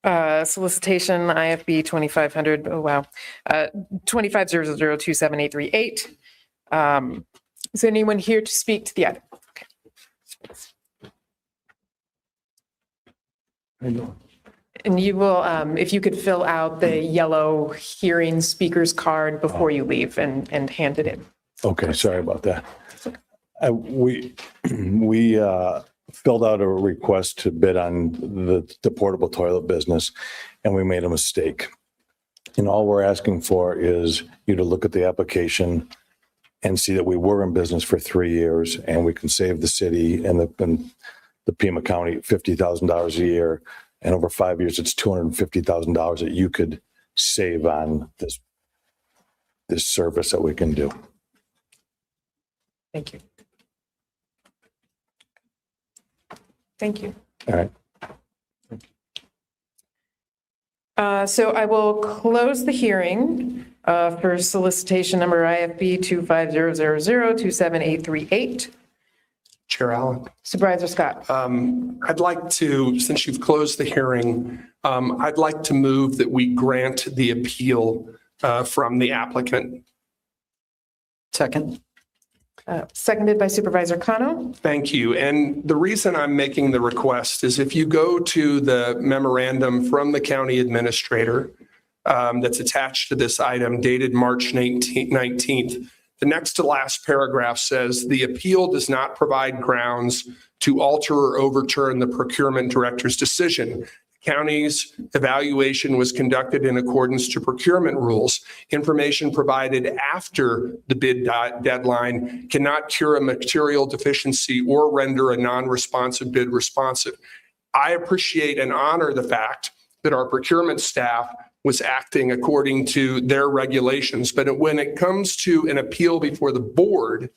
solicitation, IFB 2500. Oh, wow. 2500278838. Is anyone here to speak to the item? Okay. And you will, if you could fill out the yellow hearing speaker's card before you leave and hand it in. Okay, sorry about that. We filled out a request to bid on the portable toilet business, and we made a mistake. And all we're asking for is you to look at the application and see that we were in business for 3 years, and we can save the city and the Pima County $50,000 a year. And over 5 years, it's $250,000 that you could save on this service that we can do. Thank you. Thank you. All right. So I will close the hearing for solicitation number IFB 2500027838. Chair Allen. Supervisor Scott. I'd like to, since you've closed the hearing, I'd like to move that we grant the appeal from the applicant. Second. Seconded by Supervisor Cano. Thank you. And the reason I'm making the request is if you go to the memorandum from the county administrator that's attached to this item dated March 19th, the next to last paragraph says the appeal does not provide grounds to alter or overturn the procurement director's decision. County's evaluation was conducted in accordance to procurement rules. Information provided after the bid deadline cannot cure a material deficiency or render a non-responsive bid responsive. I appreciate and honor the fact that our procurement staff was acting according to their regulations. But when it comes to an appeal before the board,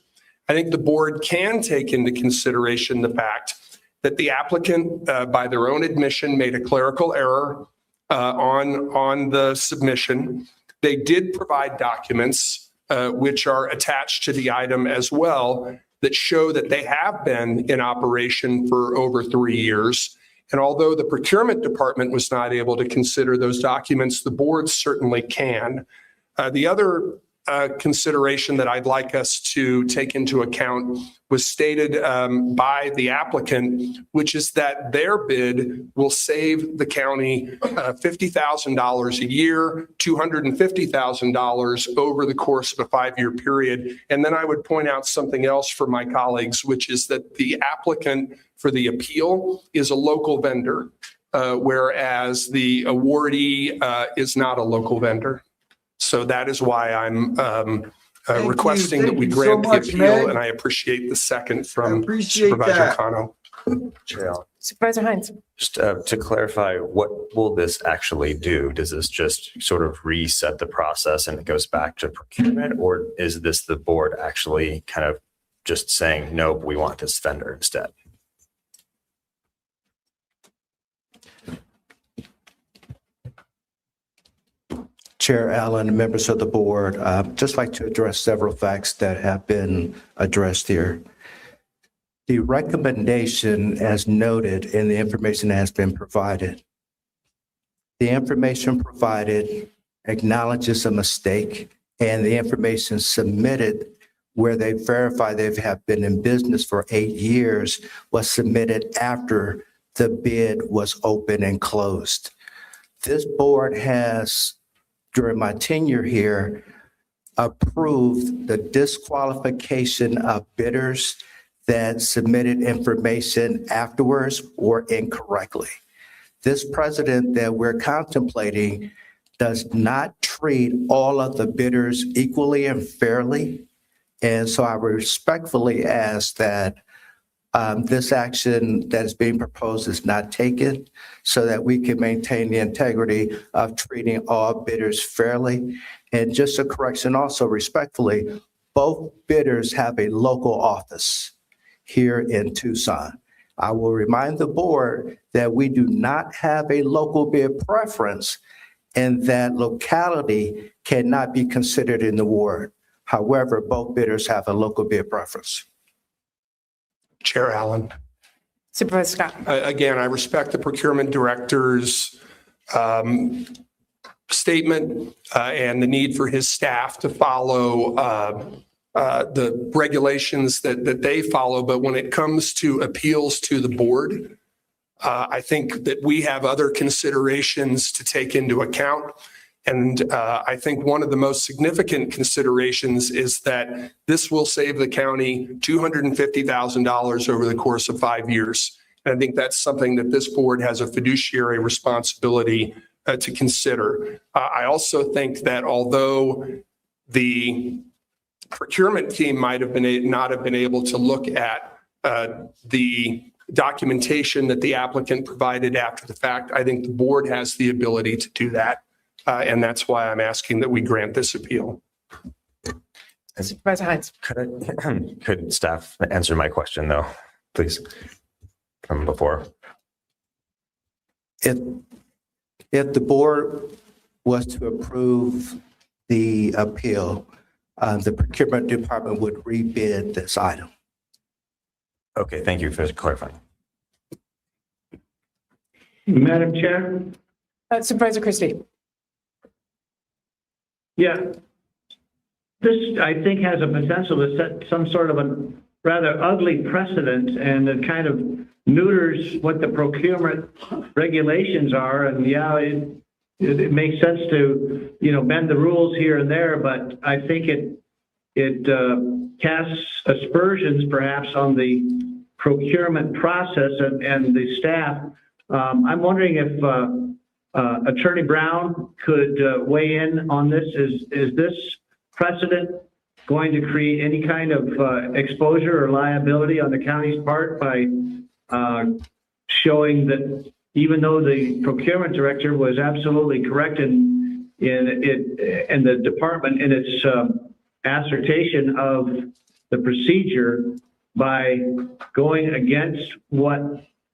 I think the board can take into consideration the fact that the applicant, by their own admission, made a clerical error on the submission. They did provide documents which are attached to the item as well that show that they have been in operation for over 3 years. And although the procurement department was not able to consider those documents, the board certainly can. The other consideration that I'd like us to take into account was stated by the applicant, which is that their bid will save the county $50,000 a year, $250,000 over the course of a 5-year period. And then I would point out something else for my colleagues, which is that the applicant for the appeal is a local vendor, whereas the awardee is not a local vendor. So that is why I'm requesting that we grant the appeal, and I appreciate the second from Supervisor Cano. Supervisor Hines. Just to clarify, what will this actually do? Does this just sort of reset the process and it goes back to procurement, or is this the board actually kind of just saying, nope, we want this vendor instead? Chair Allen, members of the board, I'd just like to address several facts that have been addressed here. The recommendation, as noted in the information that has been provided, the information provided acknowledges a mistake, and the information submitted where they verify they have been in business for 8 years was submitted after the bid was open and closed. This board has, during my tenure here, approved the disqualification of bidders that submitted information afterwards or incorrectly. This precedent that we're contemplating does not treat all of the bidders equally and fairly. And so I respectfully ask that this action that is being proposed is not taken so that we can maintain the integrity of treating all bidders fairly. And just a correction also respectfully, both bidders have a local office here in Tucson. I will remind the board that we do not have a local bid preference and that locality cannot be considered in the award. However, both bidders have a local bid preference. Chair Allen. Supervisor Scott. Again, I respect the procurement director's statement and the need for his staff to follow the regulations that they follow. But when it comes to appeals to the board, I think that we have other considerations to take into account. And I think one of the most significant considerations is that this will save the county $250,000 over the course of 5 years. And I think that's something that this board has a fiduciary responsibility to consider. I also think that although the procurement team might have not have been able to look at the documentation that the applicant provided after the fact, I think the board has the ability to do that. And that's why I'm asking that we grant this appeal. Supervisor Hines. Could staff answer my question though, please, from before? If the board was to approve the appeal, the procurement department would rebid this item. Okay, thank you for clarifying. Madam Chair? Supervisor Christie. Yeah. This, I think, has a potential to set some sort of a rather ugly precedent, and it kind of neuters what the procurement regulations are. And yeah, it makes sense to, bend the rules here and there, but I think it casts aspersions perhaps on the procurement process and the staff. I'm wondering if Attorney Brown could weigh in on this. Is this precedent going to create any kind of exposure or liability on the county's part by showing that even though the procurement director was absolutely correct in the department in its assertion of the procedure, by going against what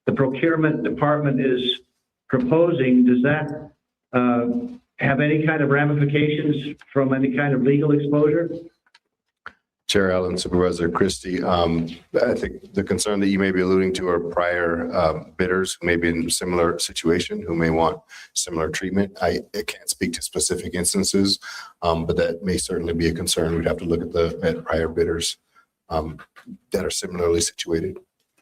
the procurement department is proposing, does that have any kind of ramifications from any kind of legal exposure? Chair Allen, Supervisor Christie, I think the concern that you may be alluding to are prior bidders who may be in a similar situation, who may want similar treatment. I can't speak to specific instances, but that may certainly be a concern. We'd have to look at prior bidders that are similarly situated.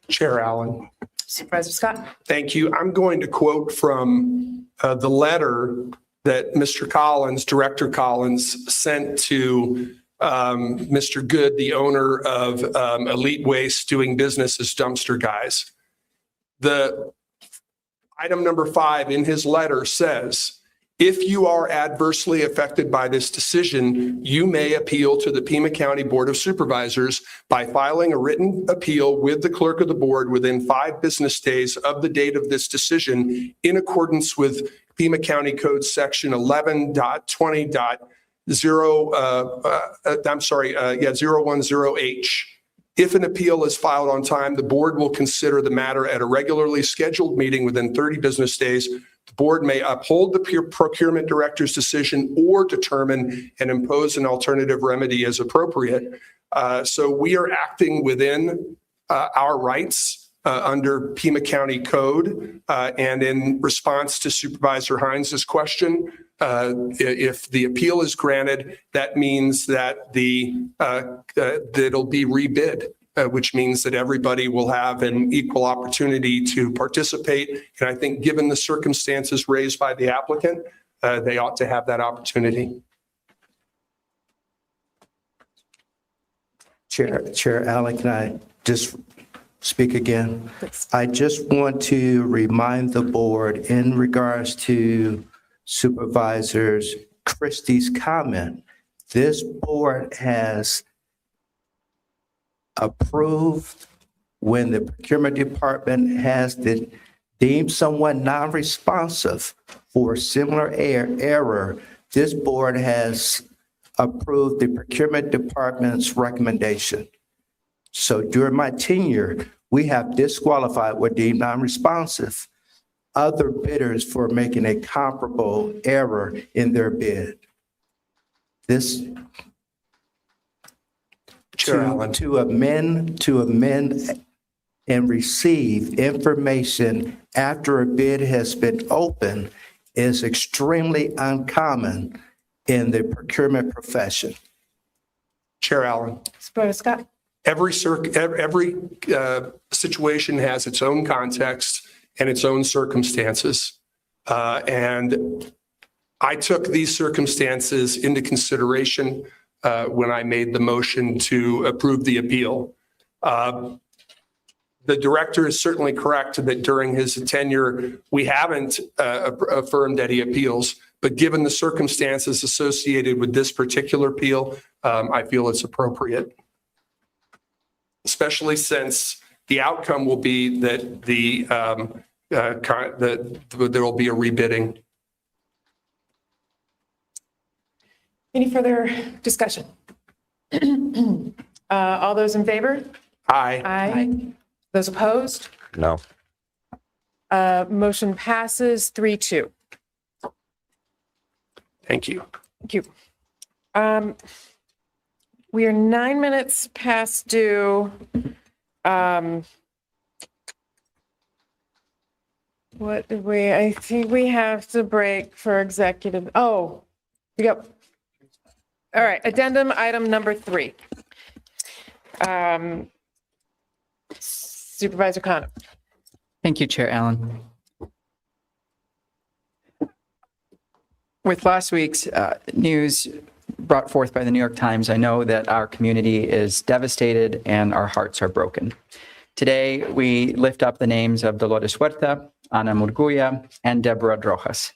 Chair Allen. Supervisor Scott. Thank you. I'm going to quote from the letter that Mr. Collins, Director Collins, sent to Mr. Good, the owner of Elite Waste, doing business as Dumpster Guys. The item number 5 in his letter says, if you are adversely affected by this decision, you may appeal to the Pima County Board of Supervisors by filing a written appeal with the clerk of the board within 5 business days of the date of this decision, in accordance with Pima County Code Section 010H. If an appeal is filed on time, the board will consider the matter at a regularly scheduled meeting within 30 business days. The board may uphold the procurement director's decision or determine and impose an alternative remedy as appropriate. So we are acting within our rights under Pima County Code. And in response to Supervisor Hines' question, if the appeal is granted, that means that it'll be rebid, which means that everybody will have an equal opportunity to participate. And I think given the circumstances raised by the applicant, they ought to have that opportunity. Chair Allen, can I just speak again? I just want to remind the board in regards to Supervisors Christie's comment, this board has approved when the procurement department has deemed someone non-responsive for similar error, this board has approved the procurement department's recommendation. So during my tenure, we have disqualified or deemed non-responsive other bidders for making a comparable error in their bid. This Chair Allen. to amend and receive information after a bid has been opened is extremely uncommon in the procurement profession. Chair Allen. Supervisor Scott? Every situation has its own context and its own circumstances. And I took these circumstances into consideration when I made the motion to approve the appeal. The director is certainly correct that during his tenure, we haven't affirmed any appeals, but given the circumstances associated with this particular appeal, I feel it's appropriate. Especially since the outcome will be that there will be a rebidding. Any further discussion? All those in favor? Aye. Aye. Those opposed? No. Motion passes 3-2. Thank you. Thank you. We are 9 minutes past due. What did we, I think we have to break for executive. Oh, we got. All right, addendum item number 3. Supervisor Cano. Thank you, Chair Allen. With last week's news brought forth by the New York Times, I know that our community is devastated and our hearts are broken. Today, we lift up the names of Dolores Huerta, Ana Murguia, and Deborah Rojas.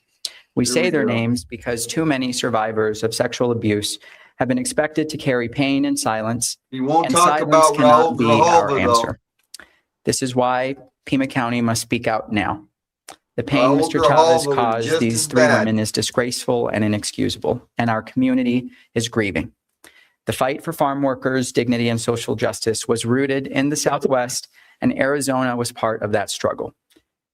We say their names because too many survivors of sexual abuse have been expected to carry pain in silence, You won't and talk silence about cannot Raul be our Grijalva, answer. This is why Pima County must speak out now. The pain Raul Mr. Chavez Grijalva was caused just these as 3 bad. women is disgraceful and inexcusable, and our community is grieving. The fight for farm workers' dignity and social justice was rooted in the Southwest, and Arizona was part of that struggle.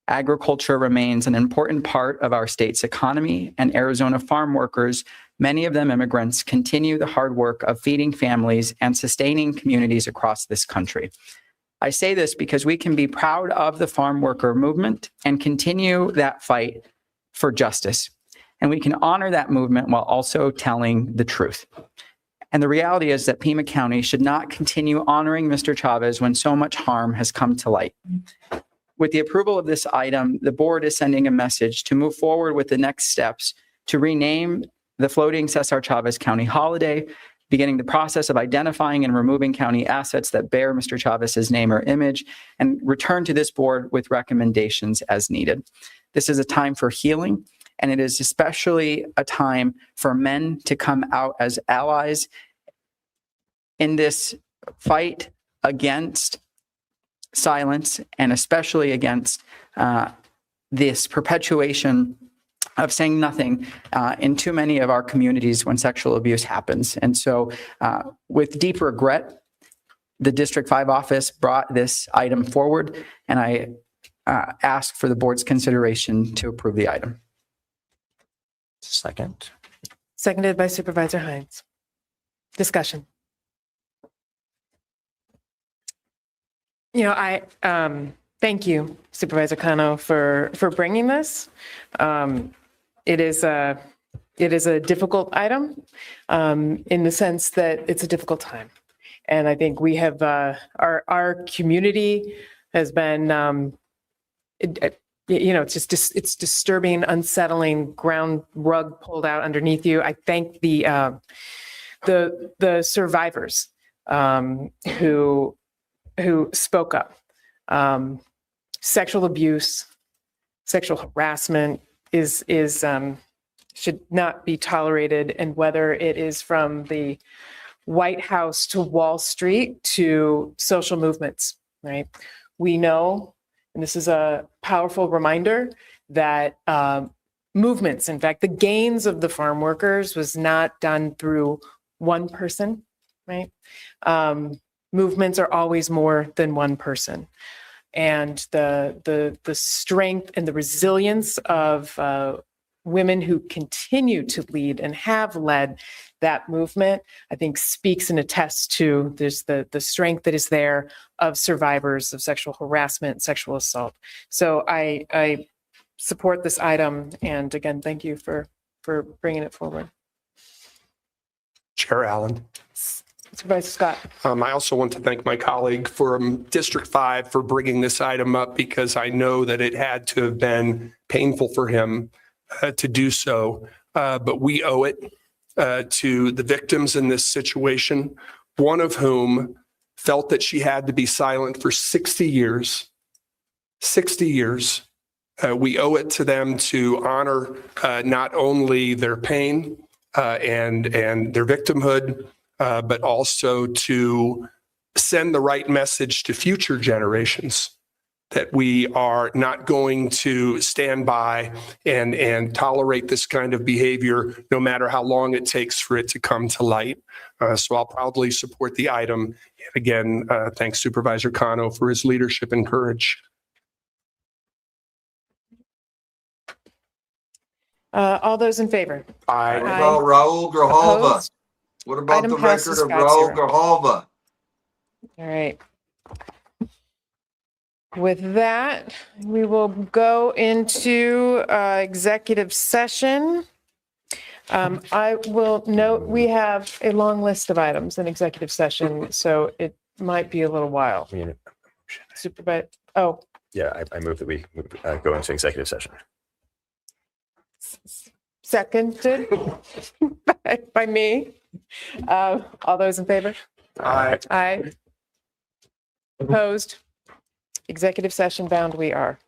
Agriculture remains an important part of our state's economy, and Arizona farm workers, many of them immigrants, continue the hard work of feeding families and sustaining communities across this country. I say this because we can be proud of the farm worker movement and continue that fight for justice. And we can honor that movement while also telling the truth. And the reality is that Pima County should not continue honoring Mr. Chavez when so much harm has come to light. With the approval of this item, the board is sending a message to move forward with the next steps to rename the floating Cesar Chavez County holiday, beginning the process of identifying and removing county assets that bear Mr. Chavez's name or image, and return to this board with recommendations as needed. This is a time for healing, and it is especially a time for men to come out as allies in this fight against silence, and especially against this perpetuation of saying nothing in too many of our communities when sexual abuse happens. And so with deep regret, the District 5 office brought this item forward, and I ask for the board's consideration to approve the item. Second. Seconded by Supervisor Hines. Discussion. You know, I thank you, Supervisor Cano, for bringing this. It is a difficult item in the sense that it's a difficult time, and I think we have our community has been. It's disturbing, unsettling, ground rug pulled out underneath you. I thank the survivors who spoke up. Sexual abuse, sexual harassment should not be tolerated, and whether it is from the White House to Wall Street to social movements, right? We know, and this is a powerful reminder, that movements, in fact, the gains of the farm workers was not done through one person, right? Movements are always more than one person. And the strength and the resilience of women who continue to lead and have led that movement, I think speaks and attests to the strength that is there of survivors of sexual harassment, sexual assault. So I support this item. And again, thank you for bringing it forward. Chair Allen. Supervisor Scott. I also want to thank my colleague from District 5 for bringing this item up, because I know that it had to have been painful for him to do so. But we owe it to the victims in this situation, one of whom felt that she had to be silent for 60 years. 60 years. We owe it to them to honor not only their pain and their victimhood, but also to send the right message to future generations that we are not going to stand by and tolerate this kind of behavior, no matter how long it takes for it to come to light. So I'll proudly support the item. And again, thanks Supervisor Cano for his leadership and courage. All those in favor? Aye. What about Raul Grijalva? Opposed? What about Item the passes record of 5-0. Raul Grijalva? All right. With that, we will go into executive session. I will note we have a long list of items in executive session, so it might be a little while. Supervisor, Yeah, I move that we go into executive session. seconded by me. All those in favor? Aye. Aye. Opposed? Executive session bound we are.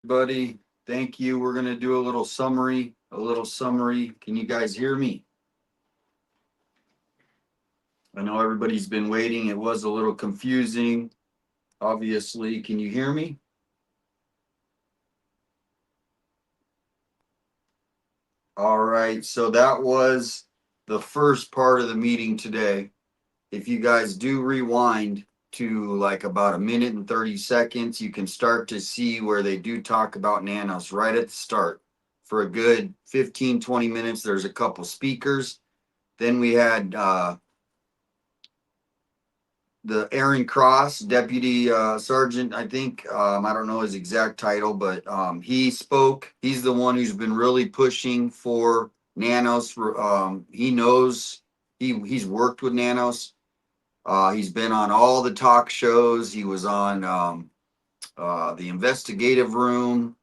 Buddy, thank you. We're gonna do a little summary. Can you guys hear me? I know everybody's been waiting. It was a little confusing. Obviously, can you hear me? All right, so that was the first part of the meeting today. If you guys do rewind to like about 1 minute and 30 seconds, you can start to see where they do talk about Nanos right at the start. For a good 15-20 minutes, there's a couple speakers. Then we had the Aaron Cross, Deputy Sergeant, I think. I don't know his exact title, but he spoke. He's the one who's been really pushing for Nanos. He knows, he's worked with Nanos. He's been on all the talk shows. He was on the investigative room.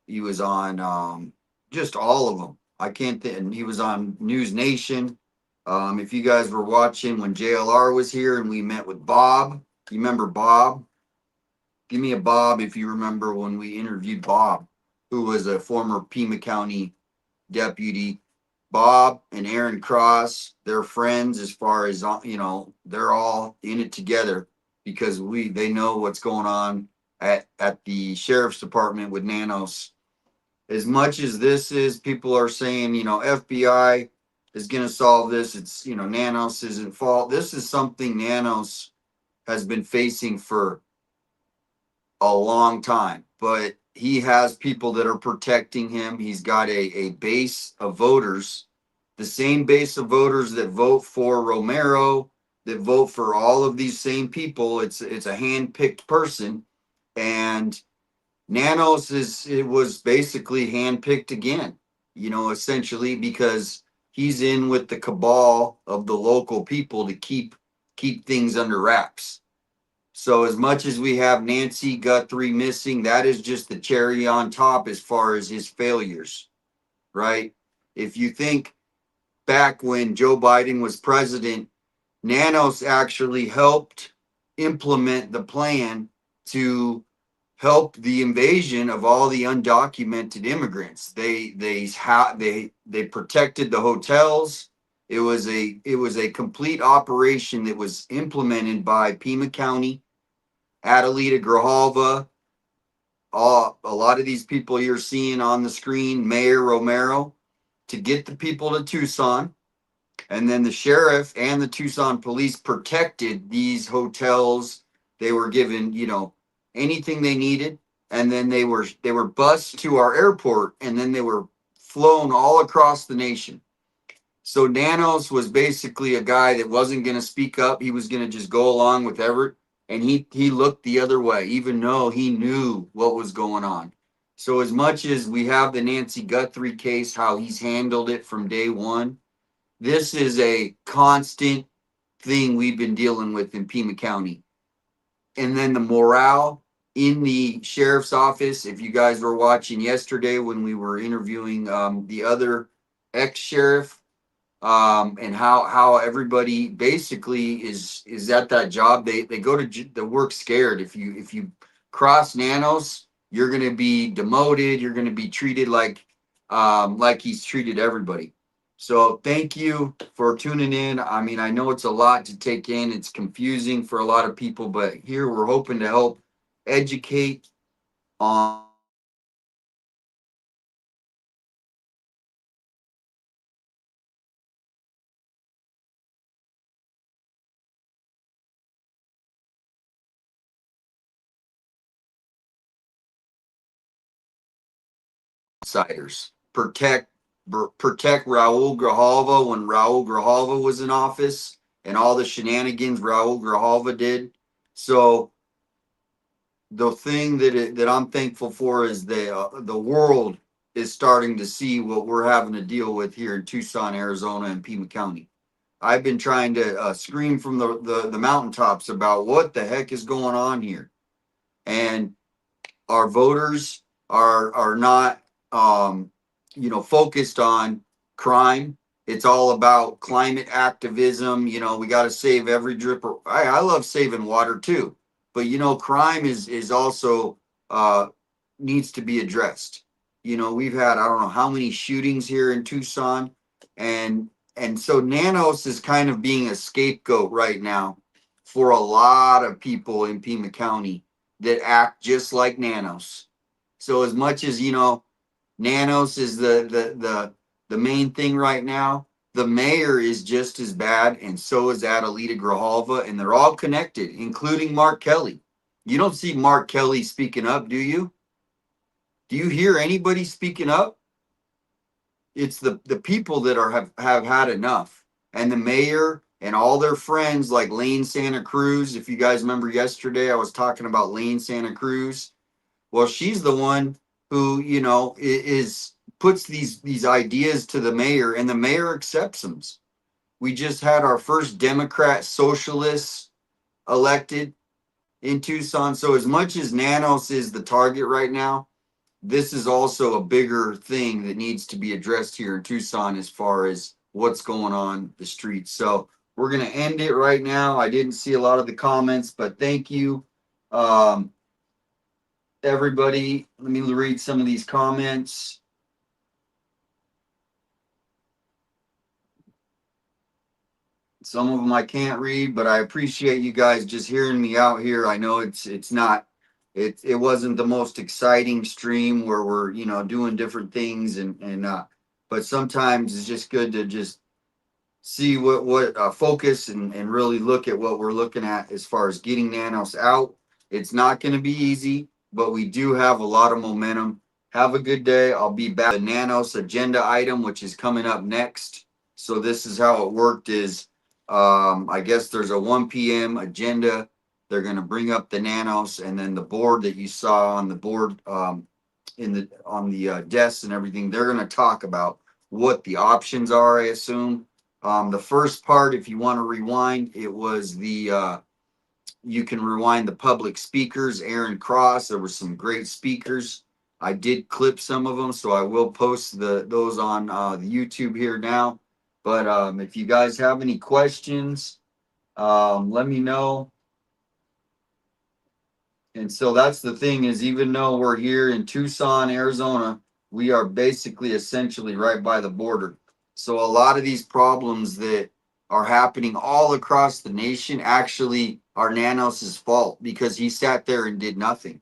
He was on just all of them. I can't think. And he was on News Nation. If you guys were watching when JLR was here and we met with Bob, you remember Bob? Give me a Bob if you remember when we interviewed Bob, who was a former Pima County deputy. Bob and Aaron Cross, they're friends as far as, you know, they're all in it together because they know what's going on at the sheriff's department with Nanos. As much as this is, people are saying, you know, FBI is going to solve this. It's, you know, Nanos isn't fault. This is something Nanos has been facing for a long time, but he has people that are protecting him. He's got a base of voters, the same base of voters that vote for Romero, that vote for all of these same people. It's a hand-picked person, and Nanos was basically hand-picked again, you know, essentially because he's in with the cabal of the local people to keep things under wraps. So as much as we have Nancy Guthrie missing, that is just the cherry on top as far as his failures. right? If you think back when Joe Biden was president, Nanos actually helped implement the plan to help the invasion of all the undocumented immigrants. They protected the hotels. It was a complete operation that was implemented by Pima County, Adelita Grijalva, a lot of these people you're seeing on the screen, Mayor Romero, to get the people to Tucson. And then the sheriff and the Tucson police protected these hotels. They were given, anything they needed. And then they were bused to our airport, and then they were flown all across the nation. So Nanos was basically a guy that wasn't going to speak up. He was going to just go along with Everett. And he looked the other way, even though he knew what was going on. So as much as we have the Nancy Guthrie case, how he's handled it from day one, this is a constant thing we've been dealing with in Pima County. And then the morale in the sheriff's office, if you guys were watching yesterday when we were interviewing the other ex-sheriff, and how everybody basically is at that job. They go to the work scared. If you cross Nanos, you're going to be demoted. You're going to be treated like he's treated everybody. So thank you for tuning in. I mean, I know it's a lot to take in. It's confusing for a lot of people, but here we're hoping to help educate on outsiders. Protect Raul Grijalva when Raul Grijalva was in office and all the shenanigans Raul Grijalva did. So the thing that I'm thankful for is the world is starting to see what we're having to deal with here in Tucson, Arizona, and Pima County. I've been trying to scream from the mountaintops about what the heck is going on here, and our voters are not focused on crime. It's all about climate activism. We got to save every drip. I love saving water too, but crime is also needs to be addressed. We've had I don't know how many shootings here in Tucson, and so Nanos is kind of being a scapegoat right now for a lot of people in Pima County that act just like Nanos. So as much as Nanos is the main thing right now, the mayor is just as bad, and so is Adelita Grijalva, and they're all connected, including Mark Kelly. You don't see Mark Kelly speaking up, do you? Do you hear anybody speaking up? It's the people that have had enough, and the mayor and all their friends like Lane Santa Cruz. If you guys remember yesterday, I was talking about Lane Santa Cruz. Well, she's the one who puts these ideas to the mayor, and the mayor accepts them. We just had our first Democrat socialist elected in Tucson. So as much as Nanos is the target right now, this is also a bigger thing that needs to be addressed here in Tucson as far as what's going on the streets. So we're going to end it right now. I didn't see a lot of the comments, but thank you. Everybody, let me read some of these comments. Some of them I can't read, but I appreciate you guys just hearing me out here. I know it wasn't the most exciting stream where we're doing different things but sometimes it's just good to just see what focus and really look at what we're looking at as far as getting Nanos out. It's not going to be easy, but we do have a lot of momentum. Have a good day. I'll be back. The Nanos agenda item, which is coming up next. So this is how it worked is, I guess there's a 1 p.m. agenda. They're going to bring up the Nanos, and then the board that you saw on the board on the desks and everything. They're going to talk about what the options are, I assume. The first part, if you want to rewind, it was you can rewind the public speakers. Aaron Cross, there were some great speakers. I did clip some of them, so I will post those on the YouTube here now. But if you guys have any questions, let me know. And so that's the thing is, even though we're here in Tucson, Arizona, we are basically essentially right by the border. So a lot of these problems that are happening all across the nation actually are Nanos's fault because he sat there and did nothing.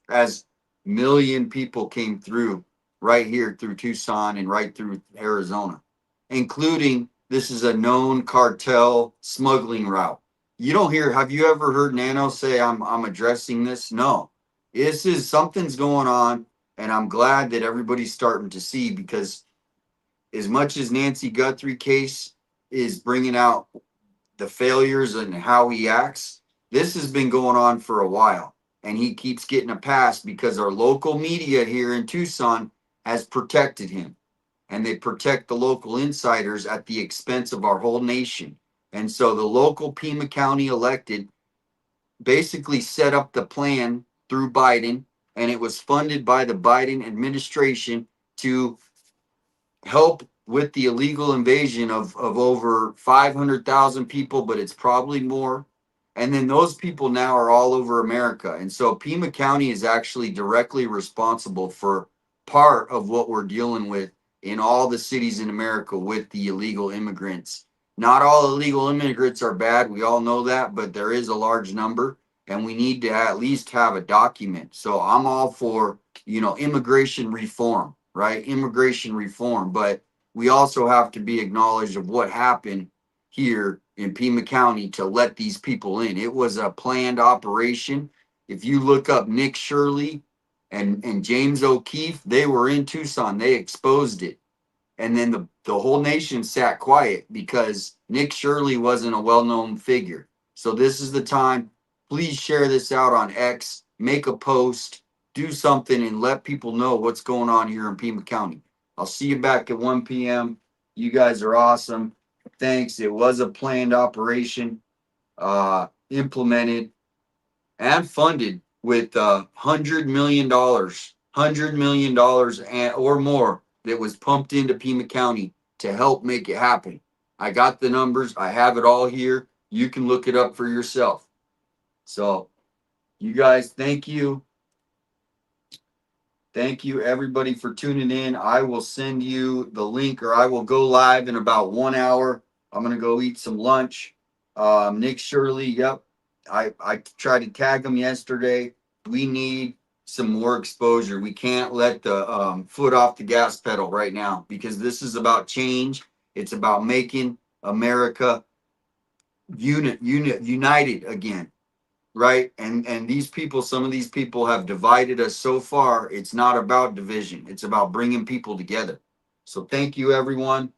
As million people came through right here through Tucson and right through Arizona, including this is a known cartel smuggling route. You don't hear, have you ever heard Nano say, I'm addressing this? No. This is something's going on, and I'm glad that everybody's starting to see, because as much as Nancy Guthrie case is bringing out the failures and how he acts, this has been going on for a while, and he keeps getting a pass because our local media here in Tucson has protected him, and they protect the local insiders at the expense of our whole nation. And so the local Pima County elected basically set up the plan through Biden, and it was funded by the Biden administration to help with the illegal invasion of over 500,000 people, but it's probably more. And then those people now are all over America. And so Pima County is actually directly responsible for part of what we're dealing with in all the cities in America with the illegal immigrants. Not all illegal immigrants are bad. We all know that, but there is a large number, and we need to at least have a document. So I'm all for, immigration reform, right? Immigration reform, but we also have to be acknowledged of what happened here in Pima County to let these people in. It was a planned operation. If you look up Nick Shirley and James O'Keefe, they were in Tucson. They exposed it. And then the whole nation sat quiet because Nick Shirley wasn't a well-known figure. So this is the time. Please share this out on X, make a post, do something, and let people know what's going on here in Pima County. I'll see you back at 1 p.m. You guys are awesome. Thanks. It was a planned operation, implemented and funded with $100 million or more that was pumped into Pima County to help make it happen. I got the numbers. I have it all here. You can look it up for yourself. So you guys, thank you. Thank you, everybody, for tuning in. I will send you the link, or I will go live in about 1 hour. I'm going to go eat some lunch. Nick Shirley, yep. I tried to tag him yesterday. We need some more exposure. We can't let the foot off the gas pedal right now, because this is about change. It's about making America united again. Right. And these people, some of these people have divided us so far. It's not about division. It's about bringing people together. So thank you, everyone.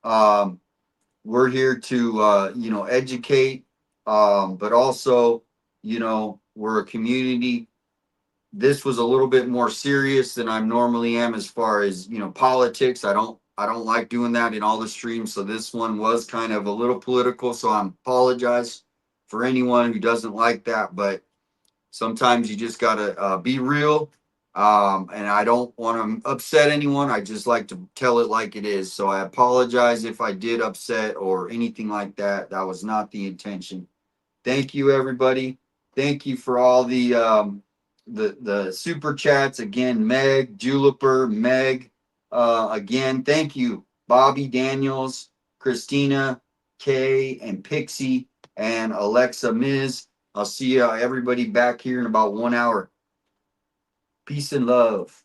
We're here to, educate, but also, we're a community. This was a little bit more serious than I normally am as far as, politics. I don't like doing that in all the streams. So this one was kind of a little political. So I apologize for anyone who doesn't like that, but sometimes you just gotta be real. And I don't want to upset anyone. I just like to tell it like it is. So I apologize if I did upset or anything like that. That was not the intention. Thank you, everybody. Thank you for all the super chats. Again, Meg, Juliper, Meg. Again, thank you, Bobby Daniels, Christina, Kay, and Pixie, and Alexa, Ms. I'll see everybody back here in about 1 hour. Peace and love.